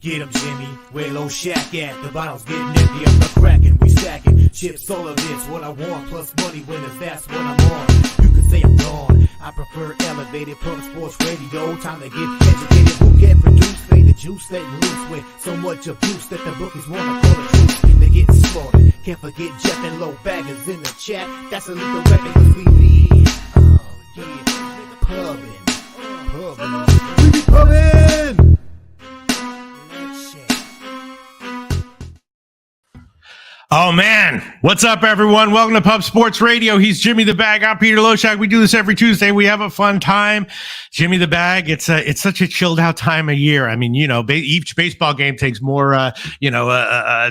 Get 'em, Jimmy, where Loshak at? The bottle's getting empty, I'm not cracking, we stacking. Chips, all of this, what I want, plus money winners, that's what I'm on. You could say I'm gone, I prefer elevated pump sports radio. Time to get educated, who get produced, play the juice, letting loose with so much abuse that the bookies wanna call the truth. They get slaughtered, can't forget Jeff and low baggers in the chat. That's a lethal weapon, cause we lead. Oh yeah, pubbing. We be pubbing! Oh, man. What's up, everyone? Welcome to Pub Sports Radio. He's Jimmy the Bag. I'm Peter Loshak. We do this every Tuesday. We have a fun time. Jimmy the Bag, it's such a chilled out time of year. I mean, each baseball game takes more,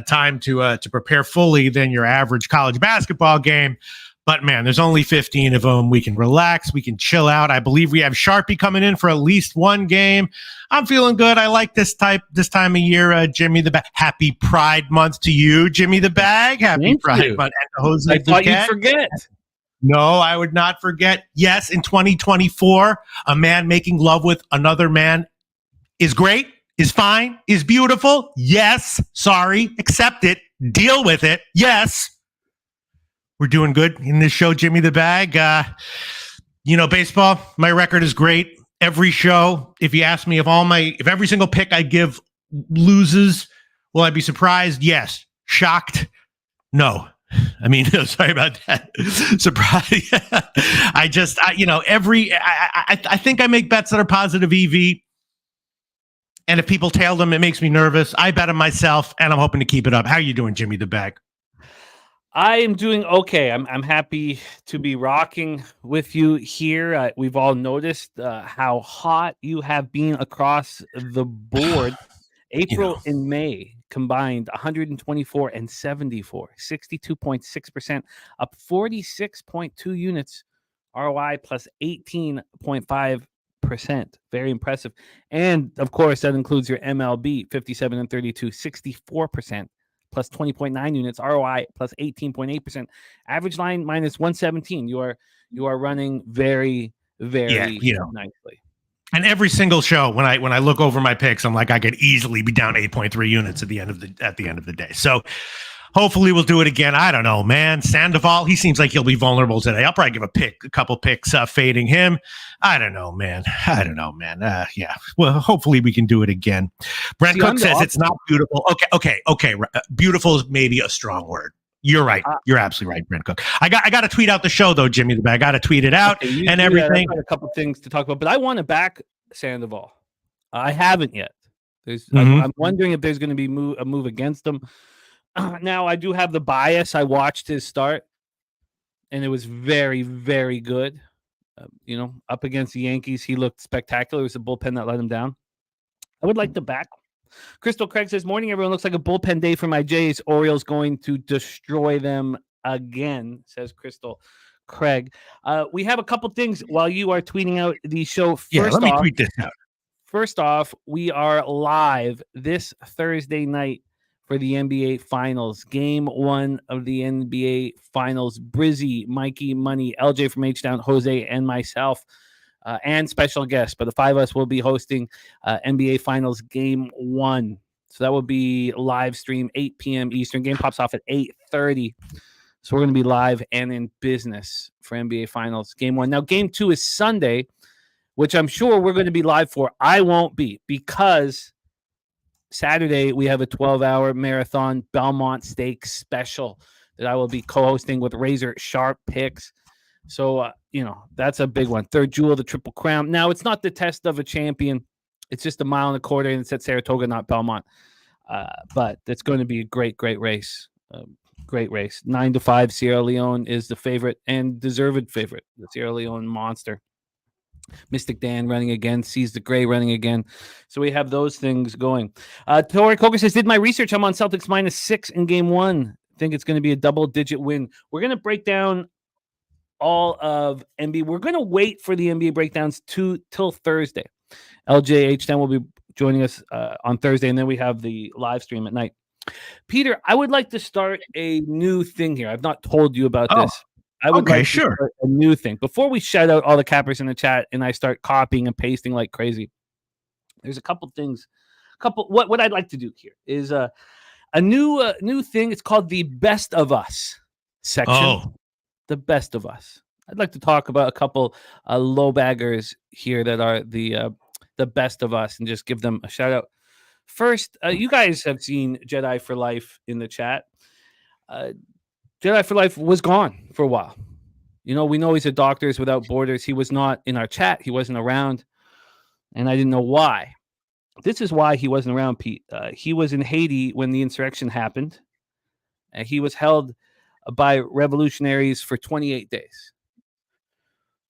time to prepare fully than your average college basketball game. But, man, there's only 15 of them. We can relax. We can chill out. I believe we have Sharpie coming in for at least one game. I'm feeling good. I like this time of year, Jimmy the Bag. Happy Pride Month to you, Jimmy the Bag. Happy Pride Month. And Jose I thought Duquette. you'd forget. No, I would not forget. Yes, in 2024, a man making love with another man is great, is fine, is beautiful. Yes, sorry, accept it, deal with it. Yes. We're doing good in this show, Jimmy the Bag. Baseball, my record is great. Every show, if you ask me if every single pick I give loses, will I be surprised? Yes. Shocked? No. I mean, sorry about that. Surprised. I think I make bets that are positive EV. And if people tail them, it makes me nervous. I bet them myself, and I'm hoping to keep it up. How you doing, Jimmy the Bag? I am doing okay. I'm happy to be rocking with you here. We've all noticed how hot you have been across the board. April and May combined 124 and 74, 62.6%, up 46.2 units, ROI plus 18.5%. Very impressive. And of course, that includes your MLB 57 and 32, 64%. Plus 20.9 units, ROI plus 18.8%. Average line minus 117. You are running very, very nicely. And every single show, when I look over my picks, I'm like, I could easily be down 8.3 units at the end of the day. So hopefully we'll do it again. I don't know, man. Sandoval, he seems like he'll be vulnerable today. I'll probably give a couple picks fading him. I don't know, man. Yeah. Well, hopefully we can do it again. Brent Cook says it's not beautiful. Okay. Beautiful is maybe a strong word. You're right. You're absolutely right, Brent Cook. I got to tweet out the show, though, Jimmy the Bag. I got to tweet it out and everything. I've got a couple things to talk about, but I want to back Sandoval. I haven't yet. I'm wondering if there's going to be a move against him. Now, I do have the bias. I watched his start, and it was very, very good. Up against the Yankees, he looked spectacular. It was the bullpen that let him down. I would like to back. Crystal Craig says, morning, everyone. Looks like a bullpen day for my Jays. Orioles going to destroy them again, says Crystal Craig. We have a couple things while you are tweeting out the show. Let me tweet this out. First off, we are live this Thursday night for the NBA Finals. Game 1 of the NBA Finals. Brizzy, Mikey, Money, LJ from H-Town, Jose, and myself, and special guests. But the five of us will be hosting NBA Finals Game 1. So that will be live stream, 8 p.m. Eastern. Game pops off at 8:30. So we're going to be live and in business for NBA Finals Game 1. Now, Game 2 is Sunday, which I'm sure we're going to be live for. I won't be, because Saturday, we have a 12-hour marathon Belmont Stakes special that I will be co-hosting with Razor Sharp Picks. So, that's a big one. Third Jewel, the Triple Crown. Now, it's not the test of a champion. It's just a mile and a quarter, and it's at Saratoga, not Belmont. But it's going to be a great, great race. Great race. 9-5, Sierra Leone is the favorite and deserved favorite. The Sierra Leone monster. Mystic Dan running again, Sees the Gray running again. So we have those things going. Tori Coker says, did my research. I'm on Celtics -6 in Game 1. I think it's going to be a double-digit win. We're going to break down all of NBA. We're going to wait for the NBA breakdowns till Thursday. LJ H-Town will be joining us on Thursday, and then we have the live stream at night. Peter, I would like to start a new thing here. I've not told you about this. I would like to start a new thing. Before we shout out all the cappers in the chat and I start copying and pasting like crazy, there's a couple couple. What I'd like to do here is a new thing. It's called the Best of Us section. Oh, The Best of Us. I'd like to talk about a couple low baggers here that are the best of us, and just give them a shout out. First, you guys have seen Jedi for Life in the chat. Jedi for Life was gone for a while. We know he's a Doctors Without Borders. He was not in our chat. He wasn't around, and I didn't know why. This is why he wasn't around, Pete. He was in Haiti when the insurrection happened. He was held by revolutionaries for 28 days.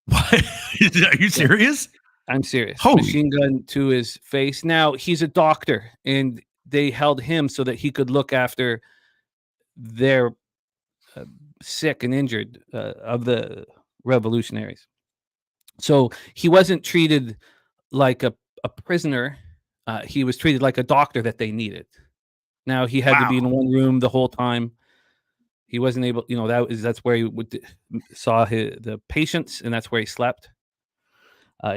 what? Are you serious? I'm serious. Holy. Machine gun to his face. Now, he's a doctor, and they held him so that he could look after their sick and injured of the revolutionaries. So he wasn't treated like a prisoner. He was treated like a doctor that they needed. Now, he had to be in one room the whole time. He wasn't able, that's where he saw the patients, and that's where he slept.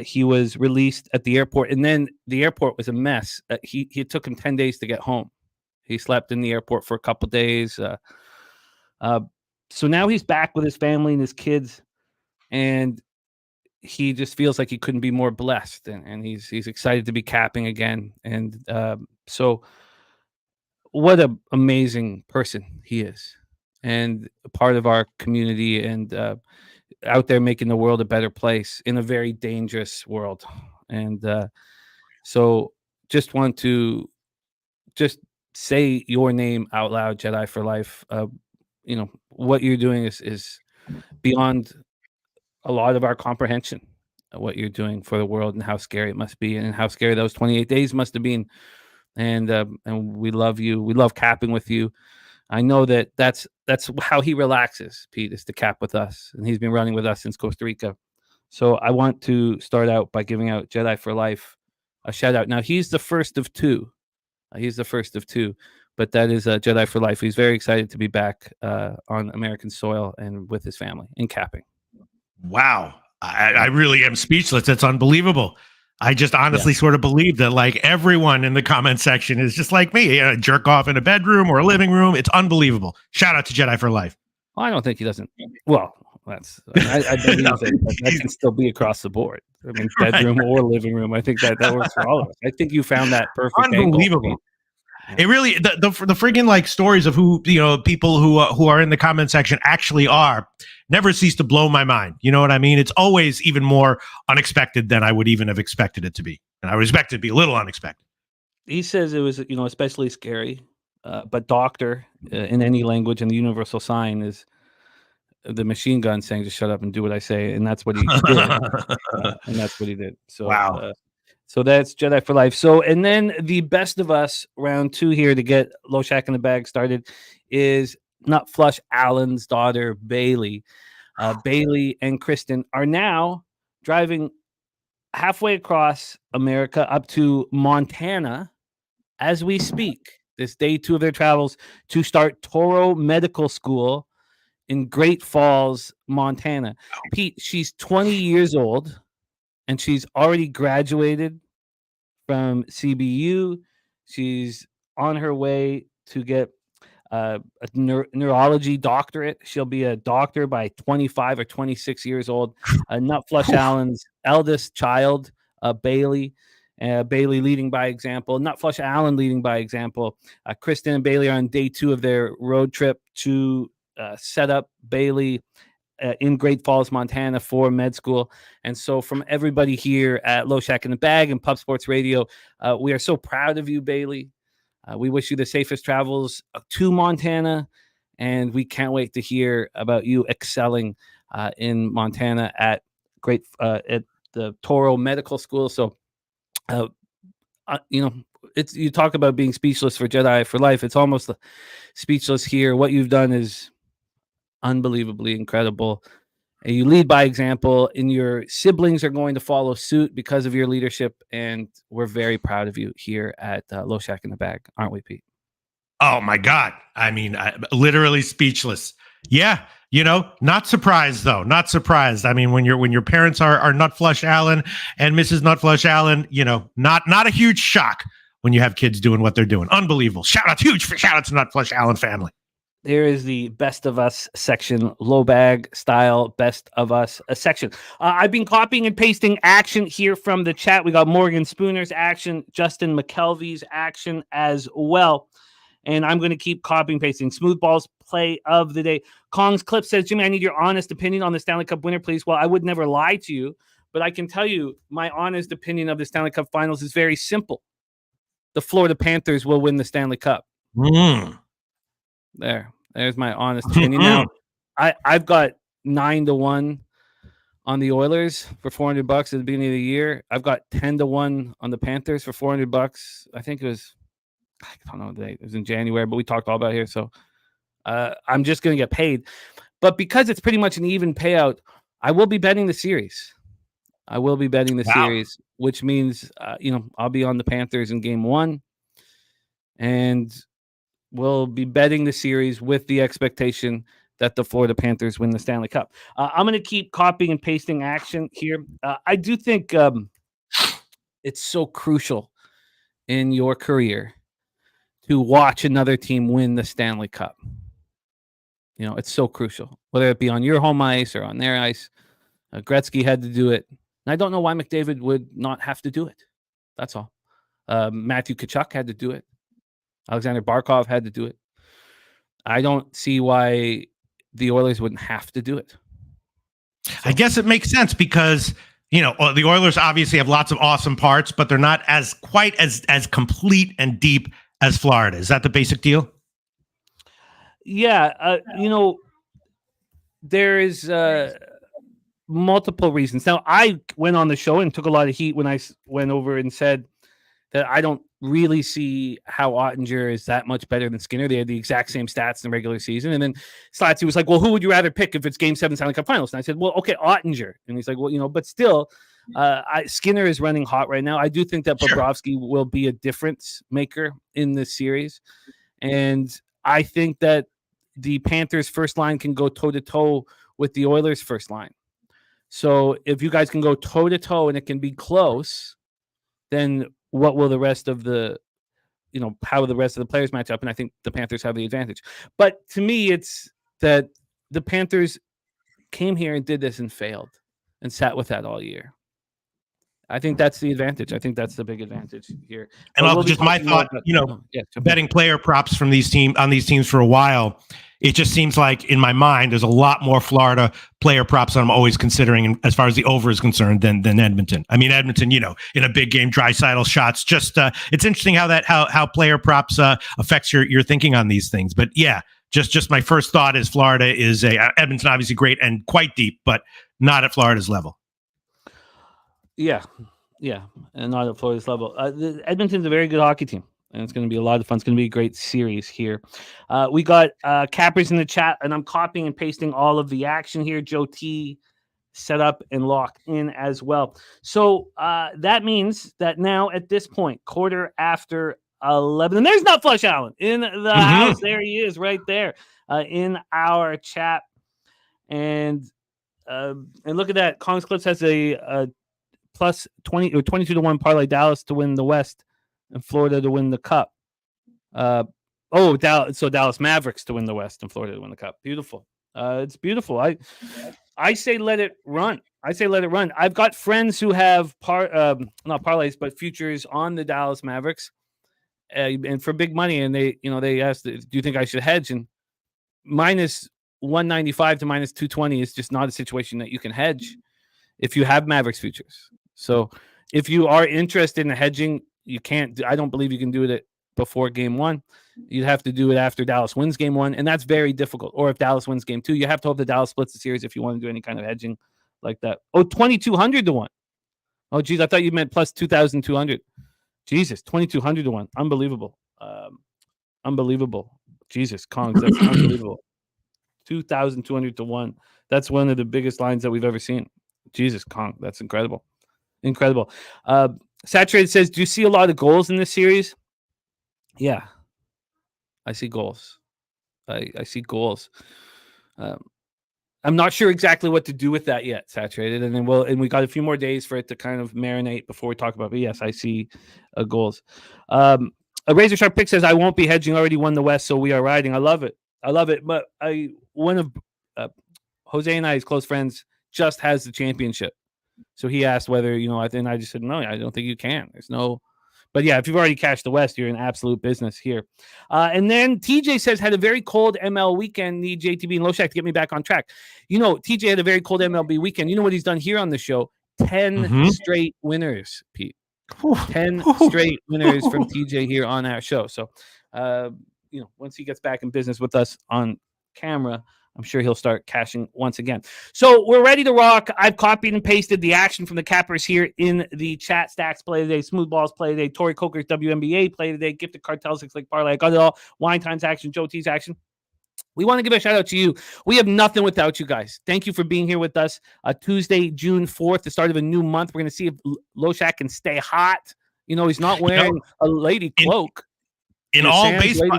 He was released at the airport, and then the airport was a mess. It took him 10 days to get home. He slept in the airport for a couple days. So now he's back with his family and his kids, and he just feels like he couldn't be more blessed, and he's excited to be capping again. And so what an amazing person he is, and a part of our community, and out there making the world a better place in a very dangerous world. And so just want to just say your name out loud, Jedi for Life. What you're doing is beyond a lot of our comprehension of what you're doing for the world, and how scary it must be, and how scary those 28 days must have been. And we love you. We love capping with you. I know that's how he relaxes, Pete, is to cap with us. And he's been running with us since Costa Rica. So I want to start out by giving out Jedi for Life a shout out. Now, he's the first of two. But that is Jedi for Life. He's very excited to be back on American soil and with his family and capping. Wow. I really am speechless. That's unbelievable. I just honestly sort of believe that, like, everyone in the comment section is just like me, jerk off in a bedroom or a living room. It's unbelievable. Shout out to Jedi for Life. Well, I don't think he doesn't. Well, I believe that can still be across the board. I mean, bedroom or living room. I think that works for all of us. I think you found that perfect. Unbelievable. Angle. It really, the friggin' like stories of who, people who are in the comment section actually are never cease to blow my mind. You know what I mean? It's always even more unexpected than I would even have expected it to be. And I would expect it to be a little unexpected. He says it was, especially scary, but doctor in any language, and the universal sign is the machine gun saying, just shut up and do what I say. And that's what he did. So, wow. So that's Jedi for Life. So, and then the Best of Us round 2 here to get Loshak in the Bag started is Nut Flush Allen's daughter, Bailey. Bailey and Kristen are now driving halfway across America up to Montana as we speak. This day 2 of their travels to start Toro Medical School in Great Falls, Montana. Pete, she's 20 years old. And she's already graduated from CBU. She's on her way to get a neurology doctorate. She'll be a doctor by 25 or 26 years old. Nut Flush Allen's eldest child, Bailey. Bailey leading by example. Nut Flush Allen leading by example. Kristen and Bailey are on day 2 of their road trip to set up Bailey in Great Falls, Montana for med school. And so from everybody here at Loshak in the Bag and Pub Sports Radio, we are so proud of you, Bailey. We wish you the safest travels to Montana, and we can't wait to hear about you excelling in Montana at the Toro Medical School. So, you talk about being speechless for Jedi for Life. It's almost speechless here. What you've done is unbelievably incredible. And you lead by example, and your siblings are going to follow suit because of your leadership. And we're very proud of you here at Loshak in the Bag, aren't we, Pete? Oh my God. I mean, literally speechless. Yeah. Not surprised though. Not surprised. I mean, when your parents are Nut Flush Allen and Mrs. Nut Flush Allen, not a huge shock when you have kids doing what they're doing. Unbelievable. Shout out to Not Flush Allen family. There is the best of us section, low bag style best of us section. I've been copying and pasting action here from the chat. We got Morgan Spooner's action, Justin McKelvey's action as well. And I'm going to keep copying and pasting. Smooth Balls play of the day. Kong's Clip says, Jimmy, I need your honest opinion on the Stanley Cup winner, please. Well, I would never lie to you, but I can tell you my honest opinion of the Stanley Cup finals is very simple. The Florida Panthers will win the Stanley Cup. There's my honest opinion. Now, I've got 9-1 on the Oilers for $400 at the beginning of the year. I've got 10-1 on the Panthers for $400. I think it was, I don't know the date. It was in January, but we talked all about it here. So I'm just going to get paid. But because it's pretty much an even payout, I will be betting the series. Series, which means, I'll be on the Panthers in game 1. And we'll be betting the series with the expectation that the Florida Panthers win the Stanley Cup. I'm going to keep copying and pasting action here. I do think it's so crucial in your career to watch another team win the Stanley Cup. It's so crucial, whether it be on your home ice or on their ice. Gretzky had to do it. And I don't know why McDavid would not have to do it. That's all. Matthew Tkachuk had to do it. Alexander Barkov had to do it. I don't see why the Oilers wouldn't have to do it. I guess it makes sense because, the Oilers obviously have lots of awesome parts, but they're not quite as complete and deep as Florida. Is that the basic deal? Yeah. There is multiple reasons. Now, I went on the show and took a lot of heat when I went over and said that I don't really see how Ottinger is that much better than Skinner. They had the exact same stats in the regular season. And then Slatsy was like, well, who would you rather pick if it's Game 7 Stanley Cup Finals? And I said, well, okay, Ottinger. And he's like, well, but still, Skinner is running hot right now. I do think that Bobrovsky will be a difference maker in this series. And I think that the Panthers' first line can go toe-to-toe with the Oilers' first line. So if you guys can go toe-to-toe and it can be close, then what will the rest of the, how will the rest of the players match up? And I think the Panthers have the advantage. But to me, it's that the Panthers came here and did this and failed and sat with that all year. I think that's the advantage. I think that's the big advantage here. And also just my thought, betting player props from on these teams for a while, it just seems like in my mind, there's a lot more Florida player props that I'm always considering as far as the over is concerned than Edmonton. I mean, Edmonton, in a big game, Draisaitl shots, just it's interesting how player props affects your thinking on these things. But yeah, just my first thought is Florida is Edmonton, obviously great and quite deep, but not at Florida's level. Yeah, and not at Florida's level. Edmonton's a very good hockey team, and it's going to be a lot of fun. It's going to be a great series here. We got Cappers in the chat, and I'm copying and pasting all of the action here. Joe T set up and locked in as well. So that means that now at this point, 11:15, and there's Not Flush Allen in the house. There he is right there in our chat. And look at that. Kong's Clips has a plus 20 or 22-1 parlay Dallas to win the West and Florida to win the Cup. Dallas Mavericks to win the West and Florida to win the Cup. Beautiful. It's beautiful. I say let it run. I've got friends who have not parlays but futures on the Dallas Mavericks, and for big money. And they asked, do you think I should hedge? And minus 195 to minus 220 is just not a situation that you can hedge if you have Mavericks futures. So if you are interested in hedging, you can't. I don't believe you can do it before game 1. You'd have to do it after Dallas wins game 1, and that's very difficult. Or if Dallas wins game 2, you have to hope that Dallas splits the series if you want to do any kind of hedging like that. 2,200 to 1. Oh, geez, I thought you meant plus 2,200. Jesus, 2,200 to 1. Unbelievable. Unbelievable. Jesus, Kongs, that's unbelievable. 2,200 to 1. That's one of the biggest lines that we've ever seen. Jesus, Kong, that's incredible. Saturated says, do you see a lot of goals in this series? Yeah, I see goals. I see goals. I'm not sure exactly what to do with that yet, Saturated. And then we got a few more days for it to kind of marinate before we talk about it. But yes, I see goals. A Razor Sharp Pick says, I won't be hedging, already won the West, so we are riding. I love it. But one of Jose and I's close friends just has the championship. So he asked whether, and I just said, no, I don't think you can. There's no. But yeah, if you've already cashed the West, you're in absolute business here. And then TJ says, had a very cold ML weekend. Need JTB and Loshak to get me back on track. TJ had a very cold MLB weekend. You know what he's done here on the show? 10 straight winners, Pete. 10 straight winners from TJ here on our show. So, once he gets back in business with us on camera, I'm sure he'll start cashing once again. So we're ready to rock. I've copied and pasted the action from the cappers here in the chat. Stacks play today, Smooth Balls play today, Tory Coker's WNBA play today, Gifted Cartel 6-Leg Parlay. I got it all. Wine Times action, Joe T's action. We want to give a shout out to you. We have nothing without you guys. Thank you for being here with us. Tuesday, June 4th, the start of a new month. We're going to see if Loshak can stay hot. He's not wearing a lady cloak. In all baseball,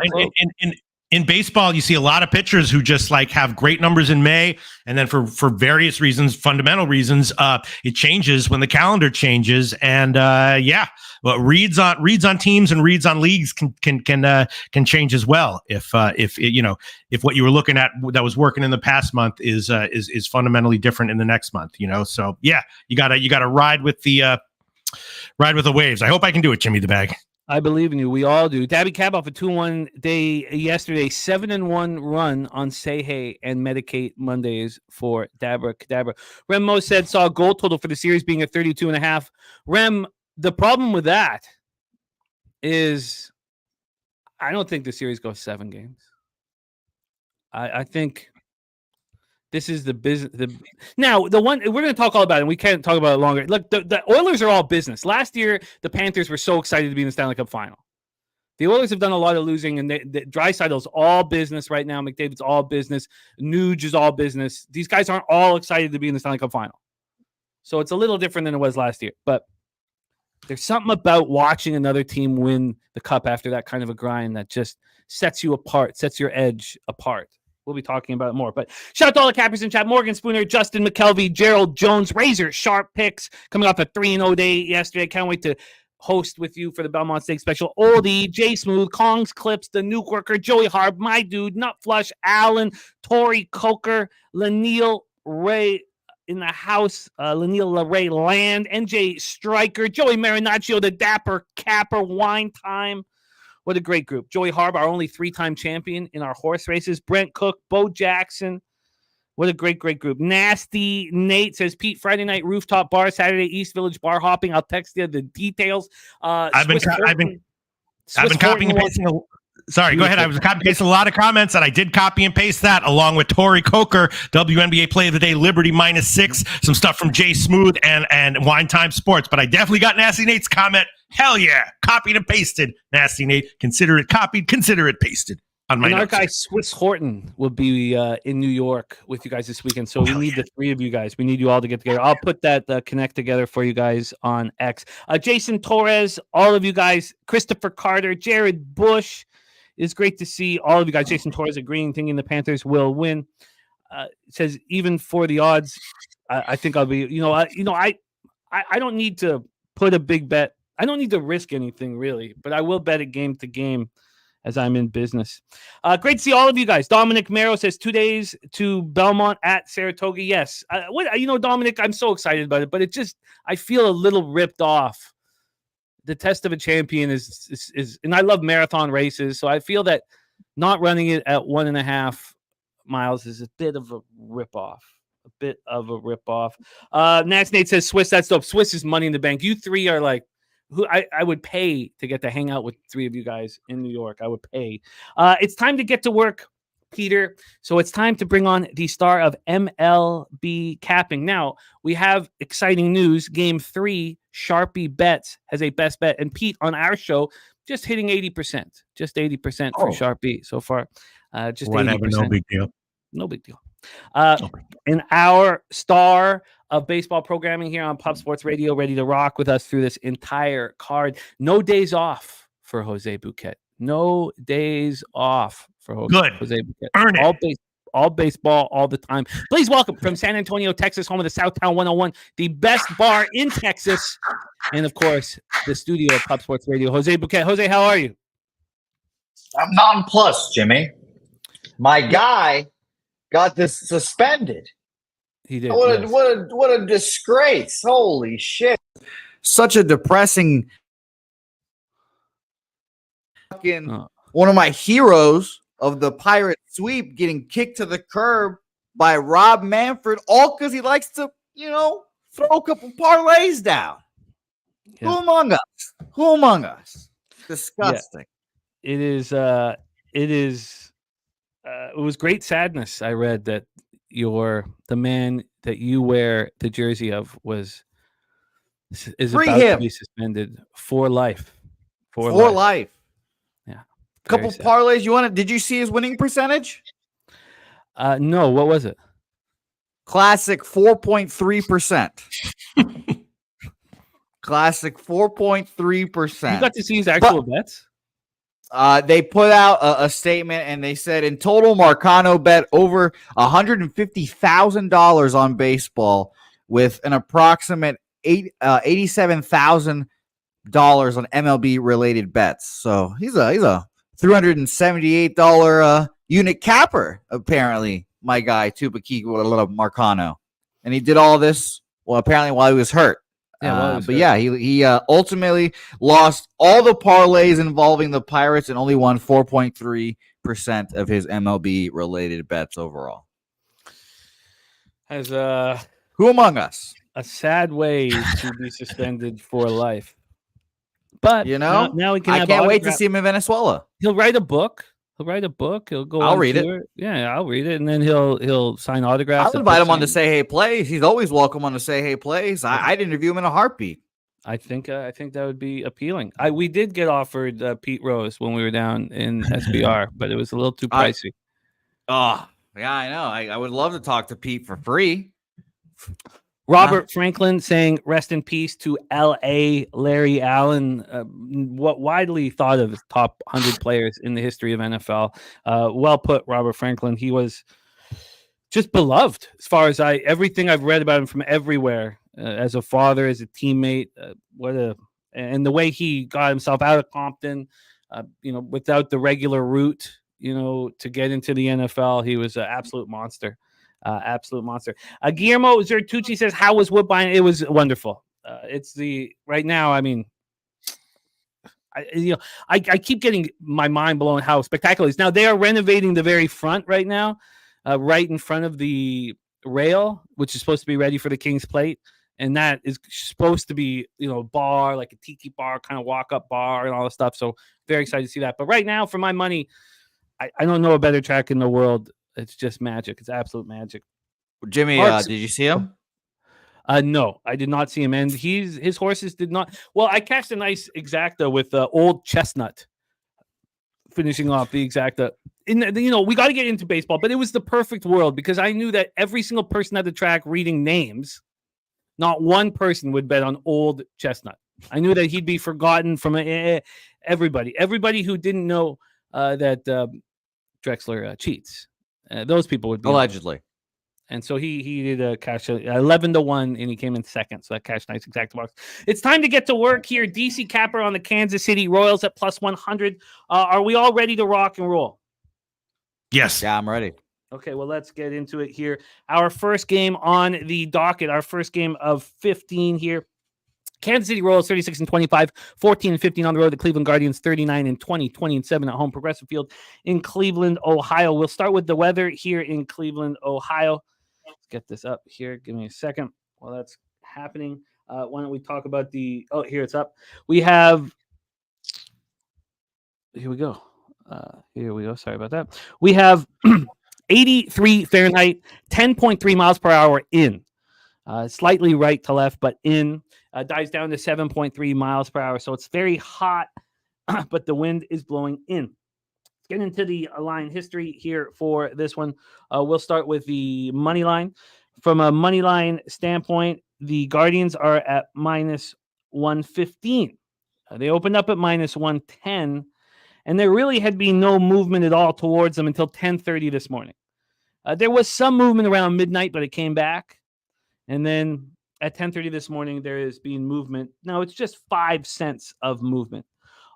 in baseball, you see a lot of pitchers who just have great numbers in May, and then for various reasons, fundamental reasons, it changes when the calendar changes. And but reads on teams and reads on leagues can change as well. If what you were looking at that was working in the past month is fundamentally different in the next month. So yeah, you gotta ride with the waves. I hope I can do it, Jimmy the Bag. I believe in you. We all do. Dabby Cab off a 2-1 day yesterday. 7-1 run on Say Hey and Medicate Mondays for Dabra Cadabra. Remo said saw a goal total for the series being at 32.5. Rem, the problem with that is I don't think the series goes 7 games. I think this is the business. Now, the one we're going to talk all about it, and we can't talk about it longer. Look, the Oilers are all business. Last year, the Panthers were so excited to be in the Stanley Cup final. The Oilers have done a lot of losing, and Draisaitl's all business right now. McDavid's all business. Nuge is all business. These guys aren't all excited to be in the Stanley Cup final. So it's a little different than it was last year. But there's something about watching another team win the Cup after that kind of a grind that just sets you apart, sets your edge apart. We'll be talking about it more. But shout out to all the cappers in chat. Morgan Spooner, Justin McKelvey, Gerald Jones, Razor Sharp Picks coming off a 3-0 day yesterday. Can't wait to host with you for the Belmont Steak Special. Oldie, Jay Smooth, Kong's Clips, The Nuke Worker, Joey Harb, My Dude, Nut Flush, Allen, Tory Coker, Lanil Ray in the house, Lanil Ray Land, NJ Striker, Joey Marinaccio, The Dapper Capper, Wine Time. What a great group. Joey Harb, our only 3-time champion in our horse races. Brent Cook, Bo Jackson. What a great group. Nasty Nate says, Pete, Friday night rooftop bar, Saturday East Village bar hopping. I'll text you the details. I've been copying and pasting. Sorry, go ahead. I was copy pasting a lot of comments, and I did copy and paste that along with Tory Coker, WNBA Play of the Day, Liberty -6, some stuff from Jay Smooth and Wine Time Sports. But I definitely got Nasty Nate's comment. Hell yeah, copied and pasted. Nasty Nate, consider it copied, consider it pasted. On my our guy Swiss Horton will be in New York with you guys this weekend. So we need the 3 of you guys. We need you all to get together. I'll put that connect together for you guys on X. Jason Torres, all of you guys, Christopher Carter, Jared Bush. It's great to see all of you guys. Jason Torres agreeing, thinking the Panthers will win. Says even for the odds, I think I'll be. I don't need to put a big bet. I don't need to risk anything really, but I will bet it game to game as I'm in business. Great to see all of you guys. Dominic Mero says 2 days to Belmont at Saratoga. Yes, Dominic, I'm so excited about it, but I feel a little ripped off. The test of a champion is, and I love marathon races, so I feel that not running it at 1.5 miles is a bit of a ripoff. Nats Nate says Swiss, that's dope. Swiss is money in the bank. You 3 are like who I would pay to get to hang out with 3 of you guys in New York. I would pay. It's time to get to work, Peter. So it's time to bring on the star of MLB capping. Now we have exciting news. Game 3, Sharpie Bets has a best bet, and Pete on our show just hitting 80%, just 80% for Sharpie so far. Just whatever, 80%. No big deal. And our star of baseball programming here on Pub Sports Radio, ready to rock with us through this entire card. No days off for Jose Bouquet. No days off for Jose Bouquet. Earn it. all baseball, all the time. Please welcome from San Antonio, Texas, home of the Southtown 101, the best bar in Texas, and of course, the studio of Pub Sports Radio, Jose Bouquet. Jose, how are you? I'm nonplussed, Jimmy. My guy got this suspended. He did. What a disgrace. Holy shit. Such a depressing one of my heroes of the Pirate sweep getting kicked to the curb by Rob Manfred, all because he likes to, throw a couple parlays down. Yeah. Who among us? Disgusting. Yeah. It was great sadness. I read that the man that you wear the jersey of is about to be suspended for life. For life. Yeah. Couple sad. Parlays. Did you see his winning percentage? No. What was it? Classic 4.3%. Classic 4.3%. You got to see his actual bets? They put out a statement and they said in total, Marcano bet over $150,000 on baseball with an approximate $87,000 on MLB related bets. So he's a $378 unit capper, apparently, my guy Tupaki Marcano. And he did all this, apparently while he was hurt. He ultimately lost all the parlays involving the Pirates and only won 4.3% of his MLB related bets overall. Has who among us? A sad way to be suspended for life. But now he can. I can't wait to see him in Venezuela. He'll write a book. He'll go. I'll read it. Yeah, I'll read it, and then he'll sign autographs. I'll invite him on to Say Hey Plays. He's always welcome on to Say Hey Plays. I'd interview him in a heartbeat. I think that would be appealing. We did get offered Pete Rose when we were down in SBR, but it was a little too pricey. Yeah, I know. I would love to talk to Pete for free. Robert Franklin saying rest in peace to L.A. Larry Allen, what widely thought of as top 100 players in the history of NFL. Well put, Robert Franklin. He was just beloved as far as everything I've read about him from everywhere, as a father, as a teammate, and the way he got himself out of Compton, without the regular route, to get into the NFL. He was an absolute monster. Absolute monster. Guillermo Zertucci says, how was Woodbine? It was wonderful. Right now, I mean, I keep getting my mind blown how spectacular it is. Now, they are renovating the very front right now, right in front of the rail, which is supposed to be ready for the King's Plate. And that is supposed to be, a bar, like a tiki bar, kind of walk-up bar and all this stuff. So very excited to see that. But right now, for my money, I don't know a better track in the world. It's just magic. It's absolute magic. Jimmy, did you see him? No, I did not see him. And his horses did not. Well, I cashed a nice exacta with Old Chestnut, finishing off the exacta. We got to get into baseball, but it was the perfect world because I knew that every single person at the track reading names, not one person would bet on Old Chestnut. I knew that he'd be forgotten from everybody. Everybody who didn't know that Drexler cheats. Those people would be allegedly. And so he did a cash 11-1 and he came in second. So that cash nice exact box. It's time to get to work here. DC Capper on the Kansas City Royals at plus 100. Are we all ready to rock and roll? Yes. Yeah, I'm ready. Okay, well, let's get into it here. Our first game on the docket, our first game of 15 here. Kansas City Royals 36-25, 14-15 on the road. The Cleveland Guardians 39-20, 20-7 at home. Progressive Field in Cleveland, Ohio. We'll start with the weather here in Cleveland, Ohio. Let's get this up here. Give me a second while that's happening. Why don't we talk about here it's up. We have, here we go. Sorry about that. We have 83 Fahrenheit, 10.3 miles per hour in. Slightly right to left, but in. Dies down to 7.3 miles per hour. So it's very hot, but the wind is blowing in. Let's get into the line history here for this one. We'll start with the money line. From a money line standpoint, the Guardians are at minus 115. They opened up at minus 110, and there really had been no movement at all towards them until 10:30 this morning. There was some movement around midnight, but it came back. And then at 10:30 this morning, there has been movement. Now, it's just 5 cents of movement.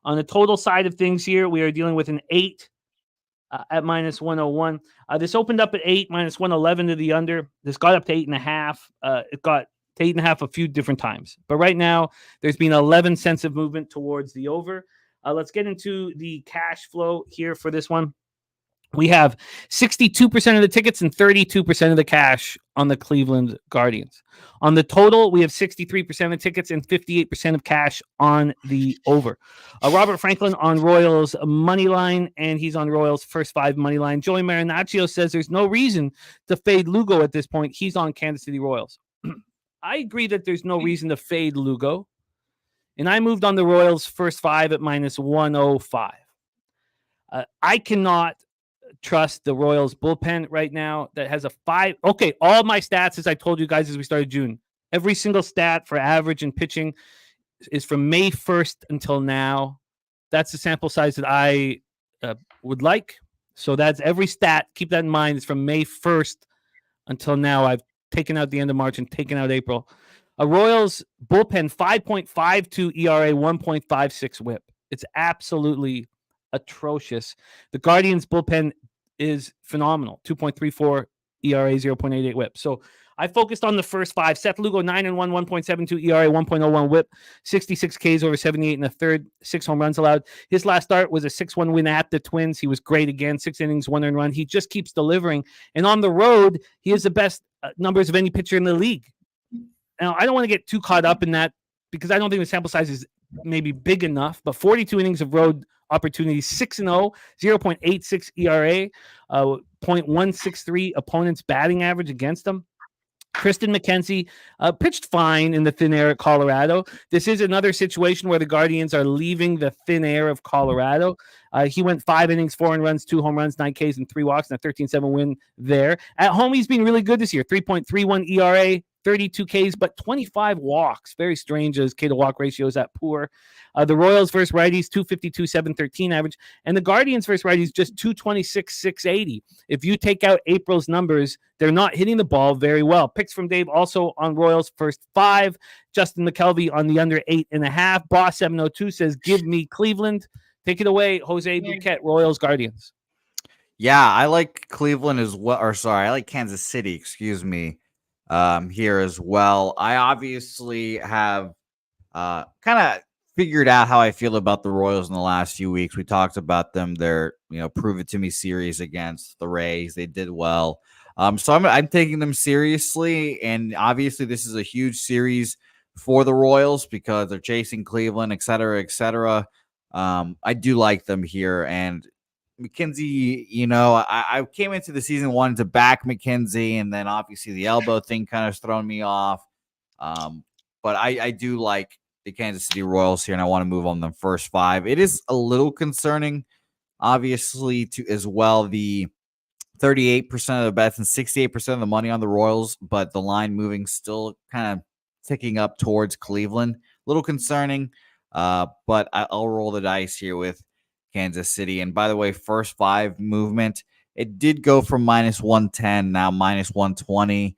On the total side of things here, we are dealing with an 8 at minus 101. This opened up at 8, minus 111 to the under. This got up to 8.5. It got to 8.5 a few different times. But right now, there's been 11 cents of movement towards the over. Let's get into the cash flow here for this one. We have 62% of the tickets and 32% of the cash on the Cleveland Guardians. On the total, we have 63% of tickets and 58% of cash on the over. Robert Franklin on Royals money line, and he's on Royals first 5 money line. Joey Marinaccio says there's no reason to fade Lugo at this point. He's on Kansas City Royals. I agree that there's no reason to fade Lugo, and I moved on the Royals first 5 at minus 105. I cannot trust the Royals bullpen right now that has a 5. Okay, all my stats, as I told you guys as we started June, every single stat for average and pitching is from May 1st until now. That's the sample size that I would like. So that's every stat. Keep that in mind. It's from May 1st until now. I've taken out the end of March and taken out April. A Royals bullpen 5.52 ERA, 1.56 whip. It's absolutely atrocious. The Guardians bullpen is phenomenal. 2.34 ERA, 0.88 whip. So I focused on the first 5. Seth Lugo, 9-1, 1.72 ERA, 1.01 whip, 66 Ks over 78 and a third, 6 home runs allowed. His last start was a 6-1 win at the Twins. He was great again, 6 innings, 1 earned run. He just keeps delivering. And on the road, he has the best numbers of any pitcher in the league. Now, I don't want to get too caught up in that because I don't think the sample size is maybe big enough, but 42 innings of road opportunities, 6-0, 0.86 ERA, 0.163 opponent's batting average against them. Kristen McKenzie pitched fine in the thin air at Colorado. This is another situation where the Guardians are leaving the thin air of Colorado. He went 5 innings, 4 earned runs, 2 home runs, 9 Ks, and 3 walks, and a 13-7 win there. At home, he's been really good this year. 3.31 ERA, 32 Ks, but 25 walks. Very strange as K to walk ratio is that poor. The Royals versus righties, 252, 713 average. And the Guardians versus righties, just 226, 680. If you take out April's numbers, they're not hitting the ball very well. Picks from Dave also on Royals first 5. Justin McKelvey on the under 8.5. Boss 702 says, give me Cleveland. Take it away, Jose Buquette, Royals Guardians. Yeah, I like Cleveland as well. Or sorry, I like Kansas City, excuse me, here as well. I obviously have kind of figured out how I feel about the Royals in the last few weeks. We talked about them. Their, prove it to me series against the Rays. They did well. So I'm taking them seriously. And obviously this is a huge series for the Royals because they're chasing Cleveland, et cetera, et cetera. I do like them here. And McKenzie, I came into the season wanting to back McKenzie, and then obviously the elbow thing kind of thrown me off. But I do like the Kansas City Royals here, and I want to move on them first 5. It is a little concerning, obviously, as well. The 38% of the bets and 68% of the money on the Royals, but the line moving still kind of ticking up towards Cleveland. A little concerning, but I'll roll the dice here with Kansas City. And by the way, first 5 movement, it did go from minus 110, now minus 120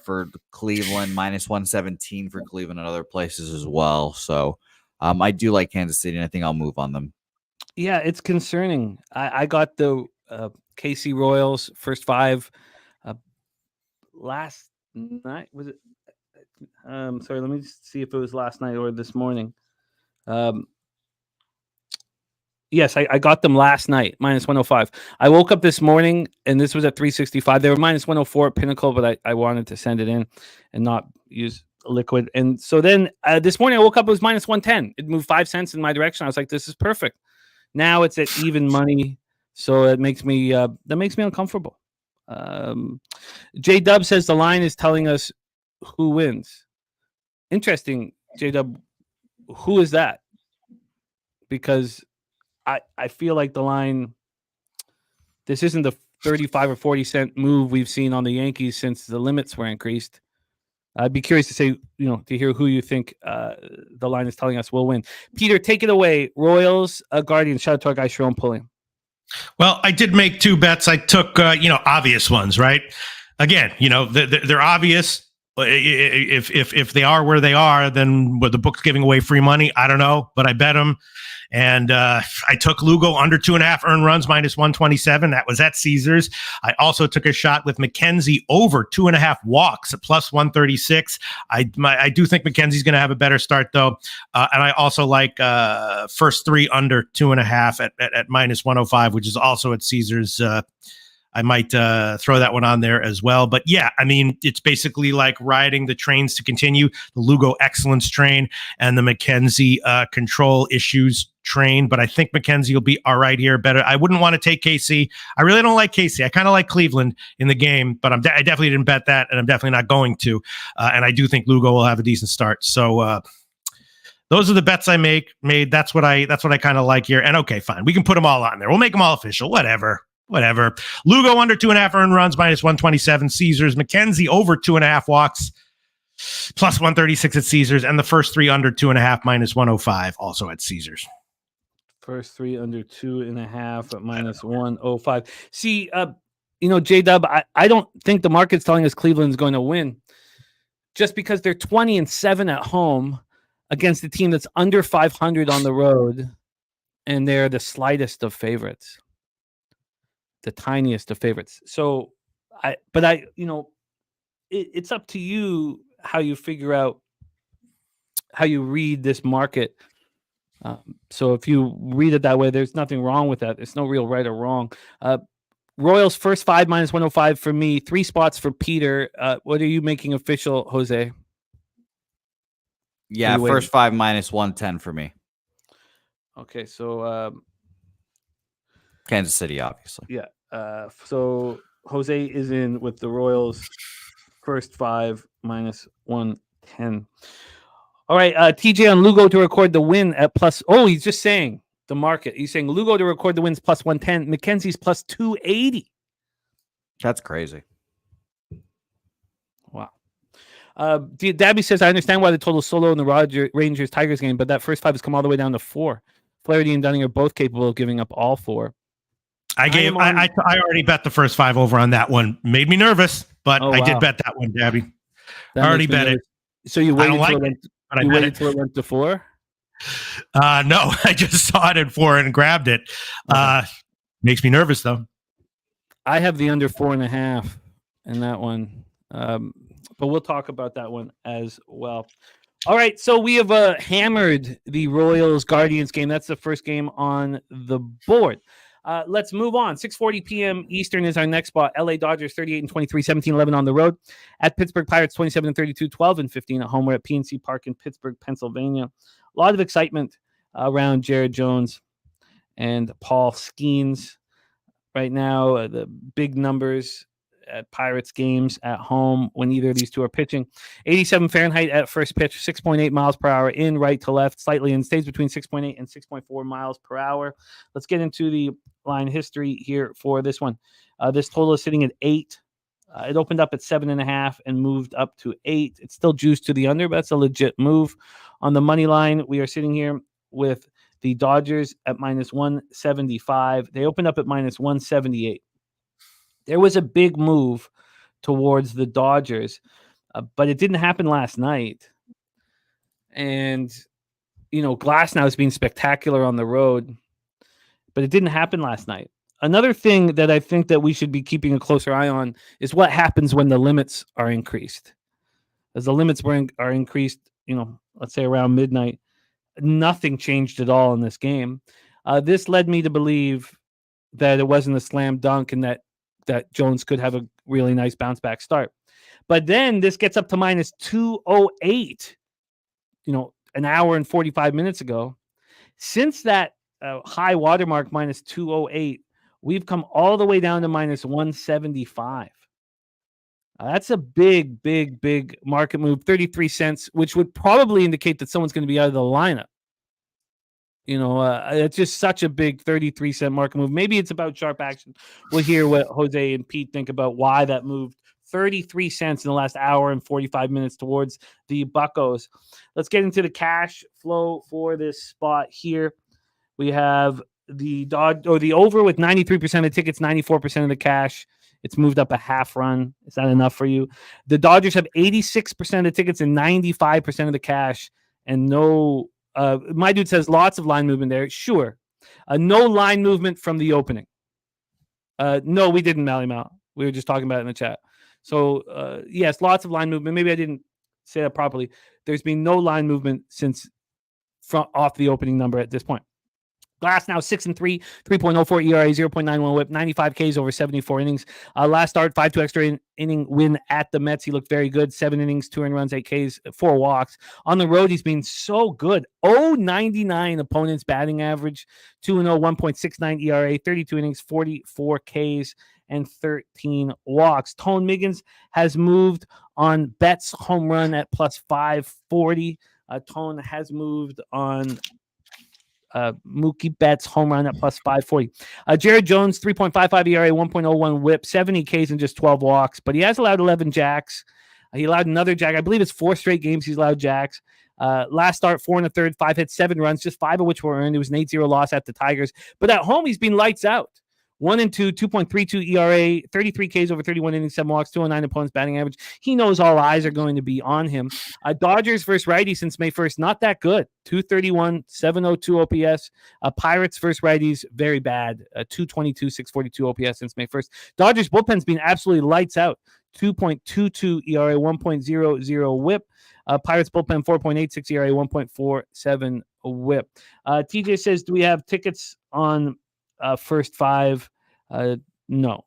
for Cleveland, minus 117 for Cleveland and other places as well. So I do like Kansas City, and I think I'll move on them. Yeah, it's concerning. I got the KC Royals first 5 last night. Was it? Sorry, let me just see if it was last night or this morning. Yes, I got them last night, minus 105. I woke up this morning, and this was at 365. They were minus 104 at Pinnacle, but I wanted to send it in and not use liquid. And so then this morning I woke up, it was minus 110. It moved 5 cents in my direction. I was like, this is perfect. Now it's at even money, so it makes me uncomfortable. J-Dub says the line is telling us who wins. Interesting, J-Dub. Who is that? Because I feel like the line, this isn't the 35 or 40 cent move we've seen on the Yankees since the limits were increased. I'd be curious to say, to hear who you think the line is telling us will win. Peter, take it away. Royals, Guardians. Shout out to our guy, Sharon Pulliam. Well, I did make 2 bets. I took, obvious ones, right? Again, they're obvious. If they are where they are, then the book's giving away free money. I don't know, but I bet them. And I took Lugo under 2.5 earned runs -127. That was at Caesars. I also took a shot with McKenzie over 2.5 walks at +136. I do think McKenzie's going to have a better start though. And I also like first 3 under 2.5 at -105, which is also at Caesars. I might throw that one on there as well. But yeah, I mean, it's basically like riding the trains to continue, the Lugo excellence train and the McKenzie control issues train. But I think McKenzie will be all right here. Better. I wouldn't want to take KC. I really don't like KC. I kind of like Cleveland in the game, but I definitely didn't bet that, and I'm definitely not going to. And I do think Lugo will have a decent start. So those are the bets I made. That's what I kind of like here. And okay, fine. We can put them all on there. We'll make them all official. Whatever. Lugo under 2.5 earned runs -127. Caesars. McKenzie over 2.5 walks +136 at Caesars. And the first 3 under 2.5 -105 also at Caesars. First 3 under 2.5 at -105. See, J-Dub, I don't think the market's telling us Cleveland's going to win just because they're 20-7 at home against a team that's under 500 on the road, and they're the slightest of favorites. The tiniest of favorites. So it's up to you how you figure out how you read this market. So if you read it that way, there's nothing wrong with that. There's no real right or wrong. Royals first 5 -105 for me, 3 spots for Peter. What are you making official, Jose? Yeah, first 5 -110 for me. Okay, so Kansas City, obviously. Yeah. So Jose is in with the Royals first 5 -110. All right, TJ on Lugo to record the win at plus. Oh, he's just saying the market. He's saying Lugo to record the wins +110. McKenzie's +280. That's crazy. Wow. Dabby says, I understand why the total solo in the Rangers Tigers game, but that first 5 has come all the way down to 4. Flaherty and Dunning are both capable of giving up all 4. I already bet the first 5 over on that one. Made me nervous, but I did bet that one, Dabby. I already bet it. So you waited until it went to 4? No, I just saw it at 4 and grabbed it. Okay. Makes me nervous though. I have the under 4.5 in that one. But we'll talk about that one as well. All right, so we have hammered the Royals Guardians game. That's the first game on the board. Let's move on. 6:40 p.m. Eastern is our next spot. LA Dodgers 38-23, 17-11 on the road. At Pittsburgh Pirates 27-32, 12-15 at home. We're at PNC Park in Pittsburgh, Pennsylvania. A lot of excitement around Jared Jones and Paul Skeens right now. The big numbers at Pirates games at home when either of these two are pitching. 87 Fahrenheit at first pitch, 6.8 miles per hour in right to left, slightly and stays between 6.8 and 6.4 miles per hour. Let's get into the line history here for this one. This total is sitting at 8. It opened up at 7.5 and moved up to 8. It's still juiced to the under, but that's a legit move. On the money line, we are sitting here with the Dodgers at -175. They opened up at -178. There was a big move towards the Dodgers, but it didn't happen last night. And, Glasnow has been spectacular on the road, but it didn't happen last night. Another thing that I think that we should be keeping a closer eye on is what happens when the limits are increased. As the limits are increased, let's say around midnight, nothing changed at all in this game. This led me to believe that it wasn't a slam dunk and that Jones could have a really nice bounce back start. But then this gets up to -208, an hour and 45 minutes ago. Since that high watermark -208, we've come all the way down to -175. That's a big, big, big market move, 33 cents, which would probably indicate that someone's going to be out of the lineup. It's just such a big 33-cent market move. Maybe it's about sharp action. We'll hear what Jose and Pete think about why that moved 33 cents in the last hour and 45 minutes towards the Buccos. Let's get into the cash flow for this spot here. We have the over with 93% of tickets, 94% of the cash. It's moved up a half run. Is that enough for you? The Dodgers have 86% of the tickets and 95% of the cash. And no, my dude says lots of line movement there. Sure. No line movement from the opening. No, we didn't, Mally Mal. We were just talking about it in the chat. So, yes, lots of line movement. Maybe I didn't say that properly. There's been no line movement since off the opening number at this point. Glass now 6-3, 3.04 ERA, 0.91 WHIP, 95 Ks over 74 innings. Last start, 5-2 extra inning win at the Mets. He looked very good. 7 innings, 2 earned runs, 8 Ks, 4 walks. On the road, he's been so good. 0.99 opponent's batting average, 2-0, 1.69 ERA, 32 innings, 44 Ks, and 13 walks. Tone Miggins has moved on Betts home run at plus 540. Tone has moved on Mookie Betts home run at plus 540. Jared Jones, 3.55 ERA, 1.01 WHIP, 70 Ks and just 12 walks, but he has allowed 11 jacks. He allowed another jack. I believe it's 4 straight games he's allowed jacks. Last start, 4 1/3, 5 hits, 7 runs, just 5 of which were earned. It was an 8-0 loss at the Tigers. But at home, he's been lights out. 1-2, 2.32 ERA, 33 Ks over 31 innings, 7 walks, 209 opponents batting average. He knows all eyes are going to be on him. Dodgers versus righty since May 1st, not that good. 231, 702 OPS. Pirates versus righties, very bad. 222, 642 OPS since May 1st. Dodgers bullpen's been absolutely lights out. 2.22 ERA, 1.00 WHIP. Pirates bullpen 4.86 ERA, 1.47 WHIP. TJ says, do we have tickets on first 5? No,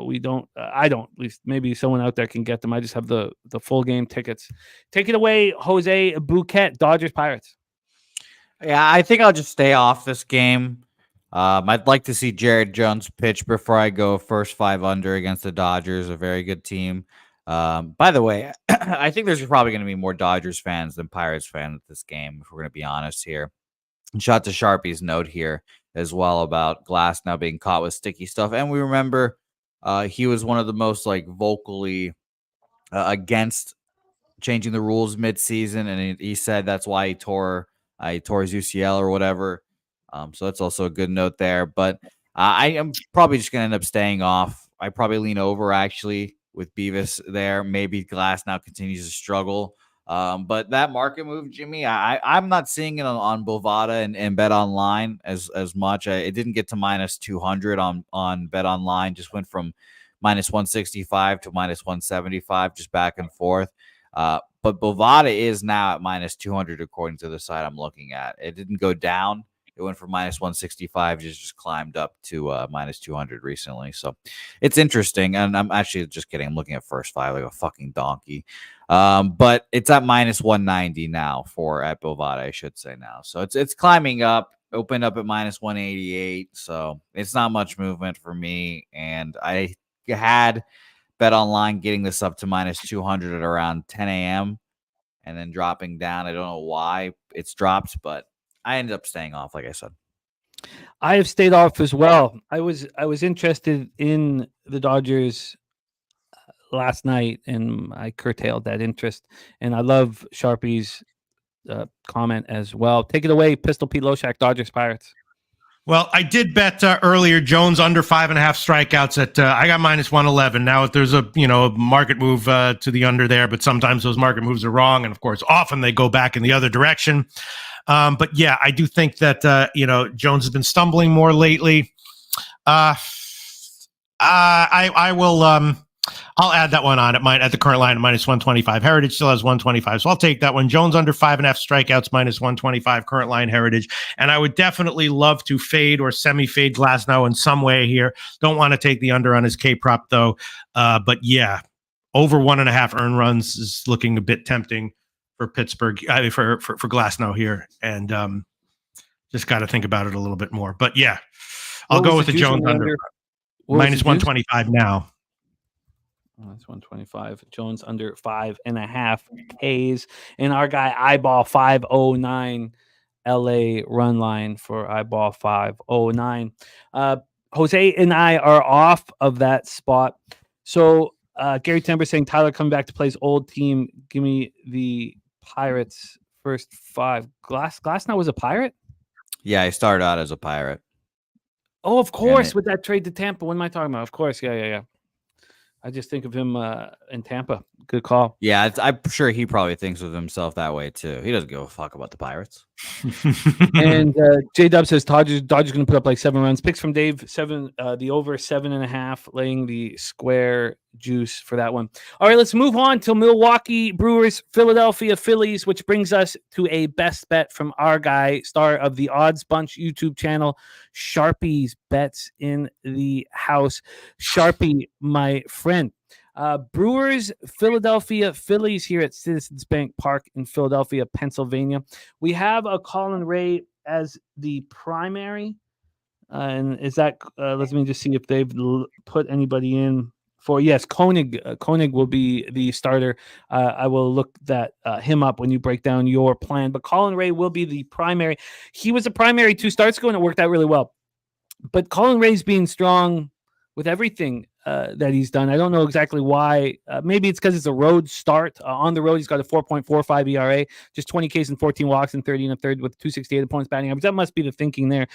we don't. I don't. At least maybe someone out there can get them. I just have the full game tickets. Take it away, Jose Bouquet, Dodgers Pirates. Yeah, I think I'll just stay off this game. I'd like to see Jared Jones pitch before I go first 5 under against the Dodgers, a very good team. By the way, I think there's probably going to be more Dodgers fans than Pirates fans at this game, if we're going to be honest here. Shout to Sharpie's note here as well about Glass now being caught with sticky stuff. And we remember he was one of the most vocally against changing the rules mid-season, and he said that's why he tore his UCL or whatever. So that's also a good note there. But I am probably just going to end up staying off. I probably lean over, actually, with Beavis there. Maybe Glass now continues to struggle. But that market move, Jimmy, I'm not seeing it on Bovada and Bet Online as much. It didn't get to minus 200 on Bet Online. Just went from minus 165 to minus 175, just back and forth. But Bovada is now at minus 200 according to the site I'm looking at. It didn't go down. It went from minus 165, just climbed up to minus 200 recently. So it's interesting. And I'm actually just kidding. I'm looking at first 5 like a fucking donkey. But it's at minus 190 now at Bovada, I should say now. So it's climbing up, opened up at minus 188. So it's not much movement for me. And I had Bet Online getting this up to minus 200 at around 10 a.m. and then dropping down. I don't know why it's dropped, but I ended up staying off, like I said. I have stayed off as well. I was interested in the Dodgers last night, and I curtailed that interest. And I love Sharpie's comment as well. Take it away, Pistol Pete Loshak, Dodgers Pirates. Well, I did bet earlier Jones under 5.5 strikeouts at I got minus 111. Now, if there's a market move to the under there, but sometimes those market moves are wrong, and of course, often they go back in the other direction. But yeah, I do think that Jones has been stumbling more lately. I will. I'll add that one on at the current line at minus 125. Heritage still has 125, so I'll take that one. Jones under 5.5 strikeouts, minus 125, current line Heritage. And I would definitely love to fade or semi-fade Glasnow in some way here. Don't want to take the under on his K-prop, though. But yeah, over 1.5 earned runs is looking a bit tempting for Pittsburgh, for Glasnow here. And just got to think about it a little bit more. But yeah, I'll go with the Jones under minus 125 now. Oh, that's 125. Jones under 5.5 Ks. And our guy eyeball 509 LA run line for eyeball 509. Jose and I are off of that spot. So Gary Timber saying Tyler coming back to play his old team. Give me the Pirates first 5. Glasnow was a Pirate? Yeah, he started out as a Pirate. Oh, of course, with that trade to Tampa. What am I talking about? Of course, yeah. I just think of him in Tampa. Good call. Yeah, I'm sure he probably thinks of himself that way too. He doesn't give a fuck about the Pirates. And J-Dub says Dodgers going to put up like 7 runs. Picks from Dave, 7, the over 7.5, laying the square juice for that one. All right, let's move on to Milwaukee Brewers, Philadelphia Phillies, which brings us to a best bet from our guy, star of the Odds Bunch YouTube channel, Sharpie's Bets in the House. Sharpie, my friend. Brewers, Philadelphia Phillies here at Citizens Bank Park in Philadelphia, Pennsylvania. We have a Colin Ray as the primary. And is that, let me just see if they've put anybody in for, yes, Koenig. Koenig will be the starter. I will look him up when you break down your plan. But Colin Ray will be the primary. He was a primary 2 starts ago, and it worked out really well. But Colin Ray's being strong with everything that he's done. I don't know exactly why. Maybe it's because it's a road start. On the road, he's got a 4.45 ERA, just 20 Ks and 14 walks and 30 1/3 with 268 opponents batting average. That must be the thinking there.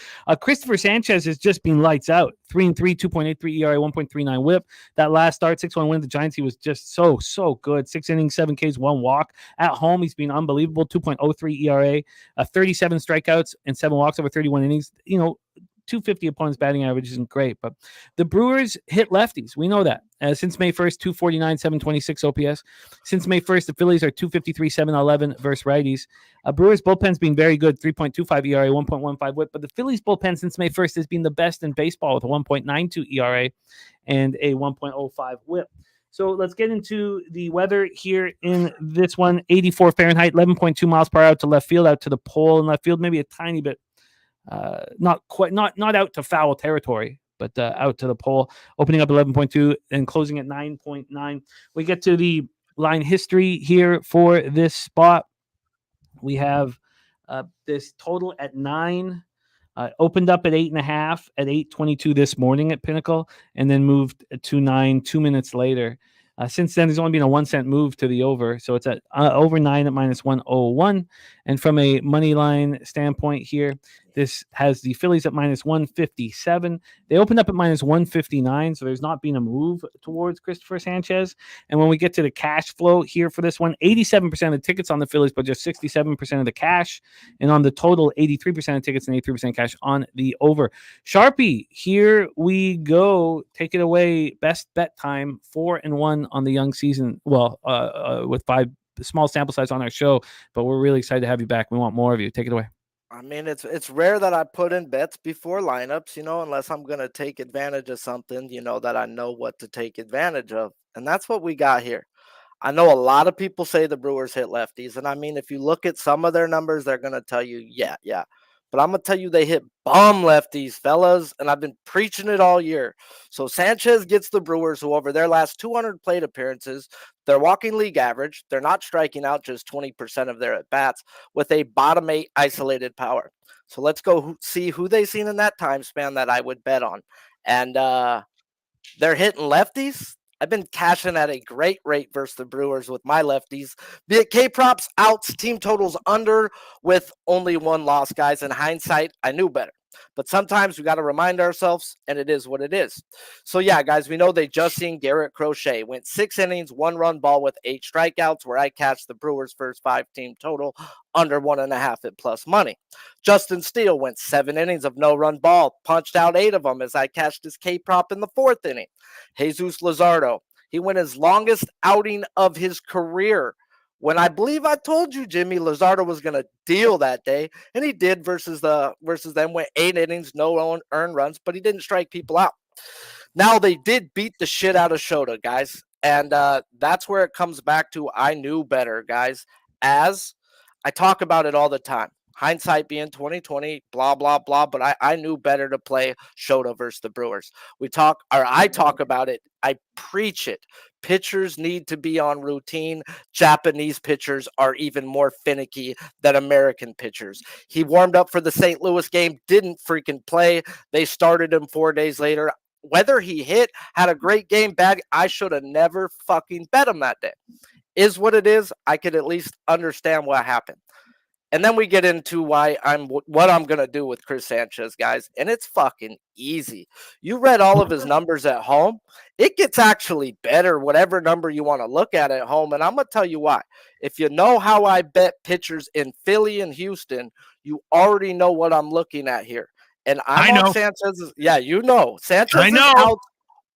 Christopher Sanchez has just been lights out. 3-3, 2.83 ERA, 1.39 WHIP. That last start, 6-1 win at the Giants, he was just so good. 6 innings, 7 Ks, 1 walk. At home, he's been unbelievable. 2.03 ERA, 37 strikeouts and 7 walks over 31 innings. 250 opponents batting average isn't great, but the Brewers hit lefties. We know that. Since May 1st, 249, 726 OPS. Since May 1st, the Phillies are 253, 711 versus righties. Brewers bullpen's been very good, 3.25 ERA, 1.15 WHIP, but the Phillies bullpen since May 1st has been the best in baseball with a 1.92 ERA and a 1.05 WHIP. So let's get into the weather here in this one. 84 Fahrenheit, 11.2 miles per hour to left field, out to the pole in left field, maybe a tiny bit. Not out to foul territory, but out to the pole, opening up 11.2 and closing at 9.9. We get to the line history here for this spot. We have this total at 9, opened up at 8.5 at 8:22 this morning at Pinnacle, and then moved to 9 2 minutes later. Since then, there's only been a 1 cent move to the over. So it's at over 9 at -101. And from a money line standpoint here, this has the Phillies at -157. They opened up at -159. So there's not been a move towards Christopher Sanchez. And when we get to the cash flow here for this one, 87% of the tickets on the Phillies, but just 67% of the cash. And on the total, 83% of tickets and 83% cash on the over. Sharpie, here we go. Take it away. Best bet time, 4-1 on the young season. Well, with 5 small sample size on our show, but we're really excited to have you back. We want more of you. Take it away. I mean, it's rare that I put in bets before lineups, unless I'm going to take advantage of something, that I know what to take advantage of. And that's what we got here. I know a lot of people say the Brewers hit lefties. And I mean, if you look at some of their numbers, they're going to tell you, yeah. But I'm going to tell you they hit bomb lefties, fellas, and I've been preaching it all year. So Sanchez gets the Brewers, who over their last 200 plate appearances, they're walking league average. They're not striking out just 20% of their at-bats with a bottom 8 isolated power. So let's go see who they've seen in that time span that I would bet on. And they're hitting lefties. I've been cashing at a great rate versus the Brewers with my lefties. Be it K-props, outs, team totals under with only 1 loss, guys. In hindsight, I knew better. But sometimes we got to remind ourselves, and it is what it is. So, yeah, guys, we know they just seen Garrett Crochet. Went 6 innings, 1 run ball with 8 strikeouts, where I cashed the Brewers' first 5 team total under 1.5 at plus money. Justin Steele went 7 innings of no-run ball, punched out 8 of them as I cashed his K-prop in the 4th inning. Jesus Luzardo, he went his longest outing of his career, when I believe I told you Jimmy Luzardo was going to deal that day, and he did versus them, went 8 innings, no earned runs, but he didn't strike people out. Now, they did beat the shit out of Shota, guys, and that's where it comes back to I knew better, guys, as I talk about it all the time. Hindsight being 2020, blah, blah, blah, but I knew better to play Shota versus the Brewers. I talk about it. I preach it. Pitchers need to be on routine. Japanese pitchers are even more finicky than American pitchers. He warmed up for the St. Louis game, didn't freaking play. They started him 4 days later. Whether he hit, had a great game, bad, I should have never fucking bet him that day. Is what it is. I could at least understand what happened. And then we get into what I'm going to do with Chris Sanchez, guys. And it's fucking easy. You read all of his numbers at home. It gets actually better, whatever number you want to look at home. And I'm going to tell you why. If you know how I bet pitchers in Philly and Houston, you already know what I'm looking at here. And I know Sanchez's. Yeah, you know. Sanchez is out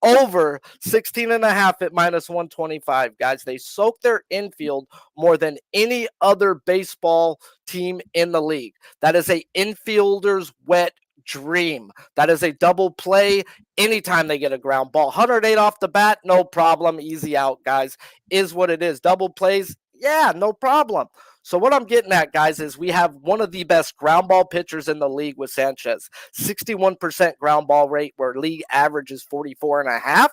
over 16.5 at -125, guys. They soak their infield more than any other baseball team in the league. That is a infielder's wet dream. That is a double play anytime they get a ground ball. 108 off the bat, no problem. Easy out, guys. Is what it is. Double plays, yeah, no problem. So what I'm getting at, guys, is we have one of the best ground ball pitchers in the league with Sanchez. 61% ground ball rate, where league average is 44.5.